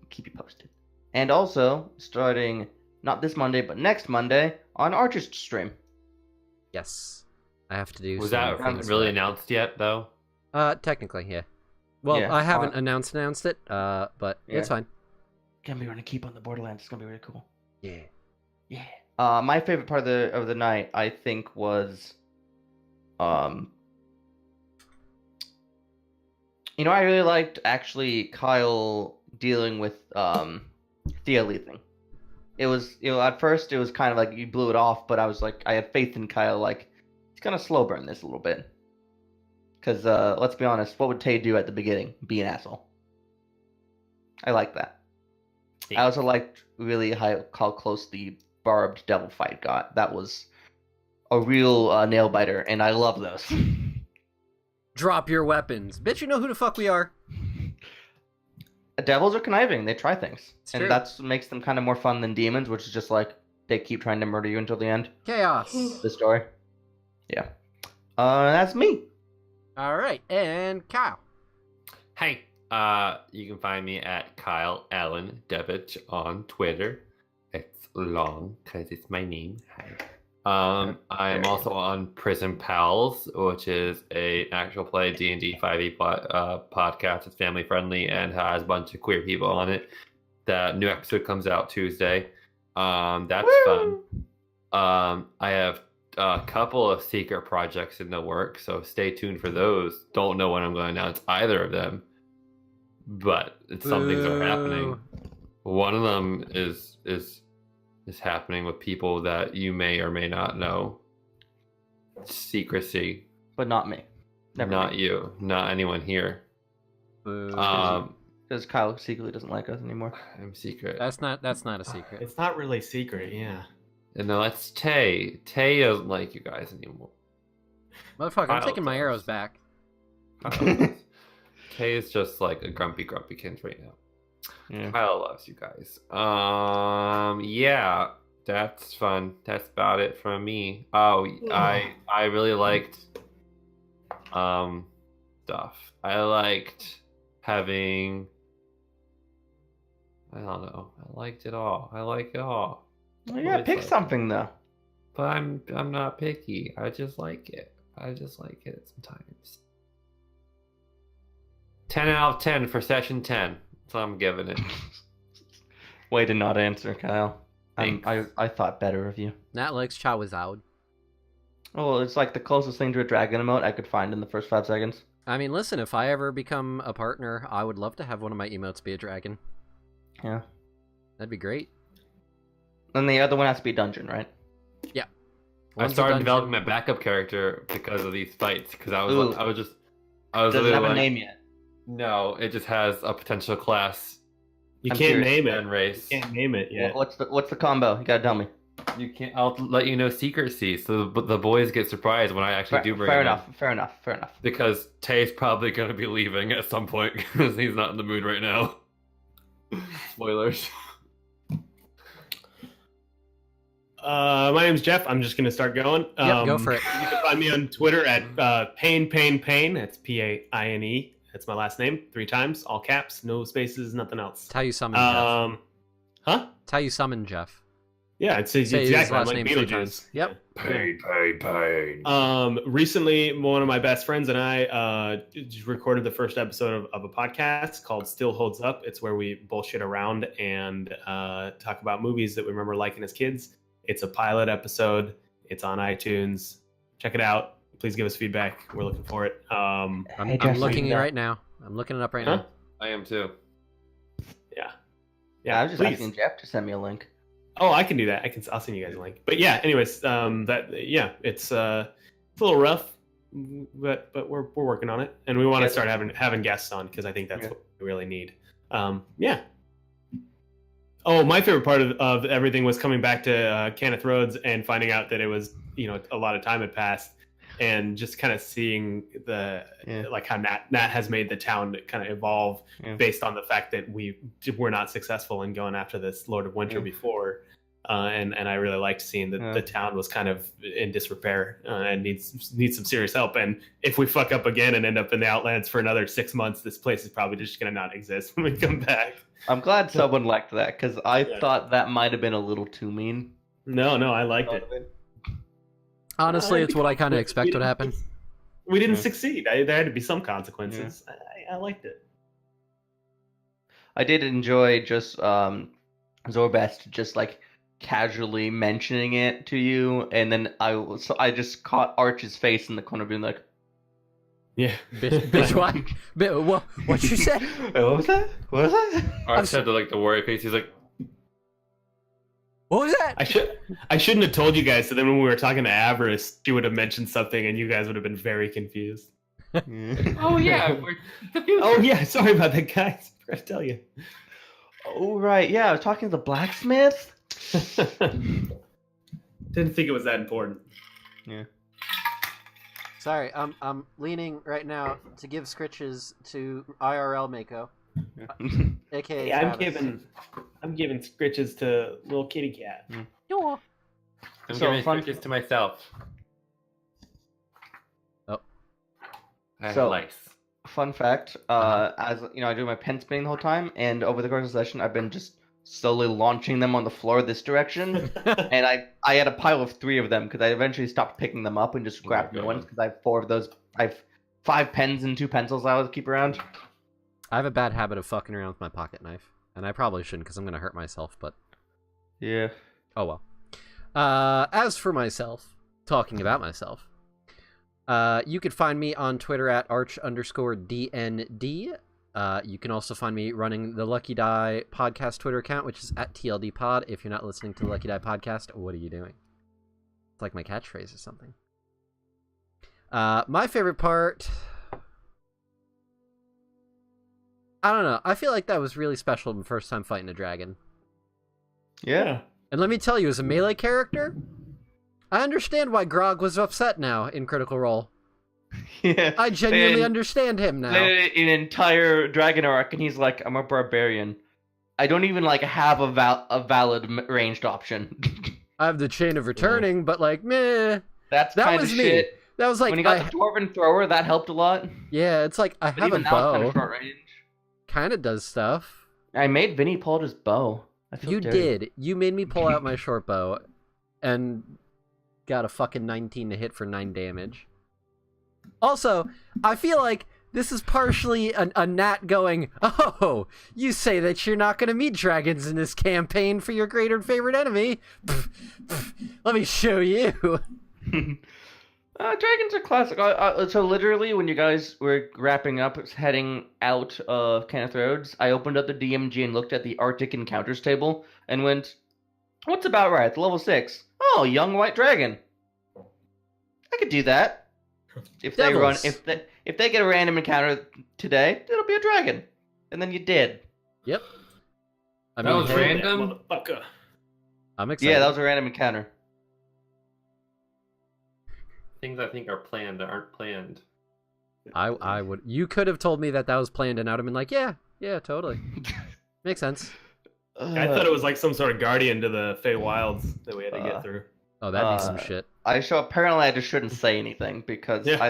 Keep you posted. And also, starting not this Monday, but next Monday, on Archer's stream. Yes. I have to do Was some that things really for announced yet, though? Technically, yeah. Well, Yeah, I haven't announced it, but Yeah. it's fine. Gonna be running Keep on the Borderlands. It's gonna be really cool. Yeah. Yeah. My favorite part of the night, I think, was, I really liked actually Kyle dealing with Thea leaving. It was, at first it was kind of like you blew it off, but I was like, I had faith in Kyle. Like, he's gonna slow burn this a little bit. Because let's be honest, what would Tay do at the beginning? Be an asshole. I like that. I also liked really how close the barbed devil fight got. That was a real nail biter, and I love those. Drop your weapons. Bitch, you know who the fuck we are. Devils are conniving. They try things. It's and true. that's what makes them kind of more fun than demons, which is just like they keep trying to murder you until the end. Chaos. The story. Yeah. That's me. All right, and Kyle. Hey, you can find me at Kyle Allen Devich on Twitter. It's long because it's my name. Hi. I am also on Prison Pals, which is an actual play D&D 5e podcast. It's family friendly and has a bunch of queer people on it. The new episode comes out Tuesday. That's fun. I have a couple of secret projects in the works, so stay tuned for those. Don't know when I'm going to announce either of them, but some things are happening. One of them is happening with people that you may or may not know. Secrecy. But not me. Never Not me. you. Not anyone here. Boo. Because Kyle secretly doesn't like us anymore. I'm secret. That's not a secret. It's not really secret, yeah. And no, that's Tay. Tay doesn't like you guys anymore. Motherfucker, I'm Kyle taking my does. arrows back. Tay is just like a grumpy kid right now. Yeah. Kyle loves you guys. Yeah, that's fun. That's about it from me. Oh, I really liked stuff. I liked having, I don't know. I liked it all. I like it all. Well, yeah, pick something though. But I'm not picky. I just like it. I just like it sometimes. 10 out of 10 for session 10. So I'm giving it. Way to not answer, Kyle. Thanks. I thought better of you. Nat likes Charizard. Oh, it's like the closest thing to a dragon emote I could find in the first 5 seconds. I mean, listen, if I ever become a partner, I would love to have one of my emotes be a dragon. Yeah. That'd be great. And the other one has to be dungeon, right? Yeah. I One's a started dungeon. developing my backup character because of these fights. Because I was Ooh. like, I was Doesn't literally have a like, name yet. no, it just has a potential class You I'm can't curious. name and it. race. You can't name it yet. What's the combo? You gotta tell me. You can't. I'll let you know secrecy, so the boys get surprised when I actually do bring Fair it enough. up. Fair enough. Fair enough. Because Tay's probably gonna be leaving at some point because he's not in the mood right now. Spoilers. My name's Jeff. I'm just gonna start going. Yep, go for it. You can find me on Twitter at Pain. That's Paine. That's my last name. 3 times, all caps, no spaces, nothing else. It's how you summon Jeff. Huh? It's how you summon Jeff. Yeah, it's Say his exactly last like name 3 Beetlejuice. times. Yep. Pain. Recently, one of my best friends and I just recorded the first episode of a podcast called Still Holds Up. It's where we bullshit around and talk about movies that we remember liking as kids. It's a pilot episode. It's on iTunes. Check it out. Please give us feedback. We're looking for it. I'm Jeff, looking see it that? right now. I'm looking it up right Huh? now. I am too. Yeah, I was just please. asking Jeff to send me a link. Oh, I can do that. I'll send you guys a link. But yeah, anyways, it's a little rough, but we're working on it, and we want to start having guests on because I think that's what we really need. Yeah. Oh, my favorite part of everything was coming back to Kenneth Rhodes and finding out that it was a lot of time had passed, and just kind of seeing like how Nat has made the town kind of evolve based on the fact that we were not successful in going after this Lord of Winter before. And I really liked seeing that the town was kind of in disrepair and needs some serious help. And if we fuck up again and end up in the Outlands for another 6 months, this place is probably just going to not exist when we come back. I'm glad someone liked that because I thought that might have been a little too mean. No, I liked it. Honestly, it's what I kind of expect would happen. We didn't succeed. There had to be some consequences. I liked it. I did enjoy just Zorbest just like casually mentioning it to you, and then I just caught Arch's face in the corner being like, yeah. Bitch, what? What you said? What was that? Arch said the warrior face. He's like, What was that? I shouldn't have told you guys. So then when we were talking to Avarice, she would have mentioned something, and you guys would have been very confused. oh yeah, we're the future. Oh yeah, sorry about that, guys. I forgot to tell you. Oh right, yeah, I was talking to the blacksmith. Didn't think it was that important. Yeah. Sorry, I'm leaning right now to give scritches to IRL Mako, aka Hey, I'm Travis. giving scritches to little kitty cat. Yeah. I'm So giving fun- switches to myself. Oh. I have So- lice. Fun fact, as I do my pen spinning the whole time, and over the course of the session, I've been just slowly launching them on the floor this direction, and I had a pile of 3 of them because I eventually stopped picking them up and just grabbed new ones because I have 4 of those. I have 5 pens and 2 pencils I always keep around. I have a bad habit of fucking around with my pocket knife, and I probably shouldn't because I'm gonna hurt myself. But Yeah. oh well. As for myself, talking about myself, you could find me on Twitter at arch_DND. You can also find me running the Lucky Die podcast Twitter account, which is at TLDpod. If you're not listening to the Lucky Die podcast, what are you doing? It's like my catchphrase or something. My favorite part... I don't know. I feel like that was really special the first time fighting a dragon. Yeah. And let me tell you, as a melee character, I understand why Grog was upset now in Critical Role. Yeah. I genuinely And understand him now. an entire dragon arc, and he's like, I'm a barbarian. I don't even have a valid ranged option. I have the chain of returning, but meh. That's That kind was of me. shit. That was like, When you got the dwarven thrower, that helped a lot. yeah, it's like I But have a even that was kind bow. of short range. Kind of does stuff. I made Vinny pull out his bow. I feel You dirty. did. You made me pull out my short bow, and got a fucking 19 to hit for 9 damage. Also, I feel like this is partially a Nat going, oh, you say that you're not going to meet dragons in this campaign for your greater favorite enemy. Let me show you. Dragons are classic. So literally, when you guys were wrapping up, heading out of Kenneth Rhodes, I opened up the DMG and looked at the Arctic Encounters table and went, "What's about right? Level 6. Oh, young white dragon. I could do that. If they run, Devils. if they get a random encounter today, it'll be a dragon." And then you did. Yep. I That was hey, random? Motherfucker. I'm excited. Yeah, that was a random encounter. Things I think are planned that aren't planned. I would. You could have told me that was planned, and I would have been like, yeah, totally. Makes sense. I thought it was like some sort of guardian to the Fey Wilds that we had to get through. Oh, that'd be some shit. Apparently I just shouldn't say anything because Yeah.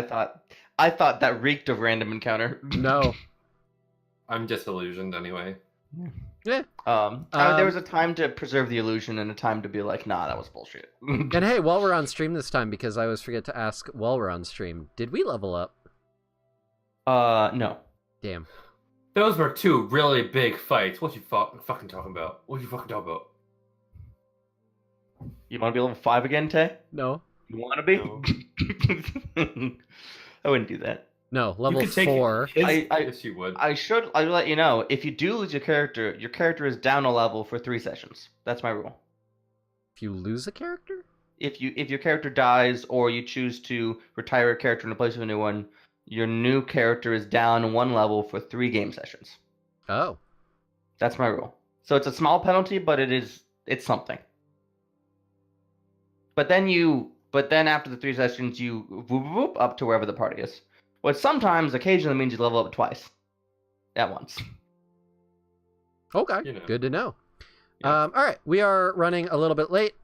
I thought that reeked of random encounter. No. I'm disillusioned anyway. Yeah. There was a time to preserve the illusion and a time to be like, nah, that was bullshit. And hey, while we're on stream this time, because I always forget to ask while we're on stream, did we level up? No. Damn. Those were two really big fights. What you fucking talking about? What you fucking talking about? You want to be level 5 again, Tay? No. You want to be? No. I wouldn't do that. No, level You could take 4. yes, you would. I'll let you know, if you do lose your character is down a level for 3 sessions. That's my rule. If you lose a character? If your character dies or you choose to retire a character and replace with a new one, your new character is down 1 level for 3 game sessions. Oh. That's my rule. So it's a small penalty, but it's something. But then after the 3 sessions, you whoop up to wherever the party is. Which sometimes, occasionally means you level up twice at once. Okay, You know. good to know. Yeah. All right, we are running a little bit late,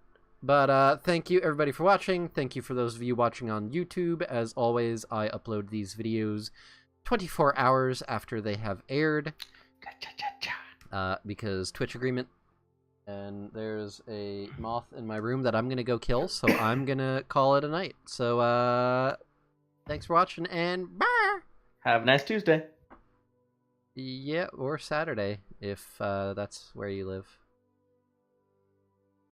but thank you everybody for watching. Thank you for those of you watching on YouTube. As always, I upload these videos 24 hours after they have aired, because Twitch agreement. And there's a moth in my room that I'm going to go kill, so I'm going to call it a night. So, thanks for watching, and bye! Have a nice Tuesday. Yeah, or Saturday, if that's where you live.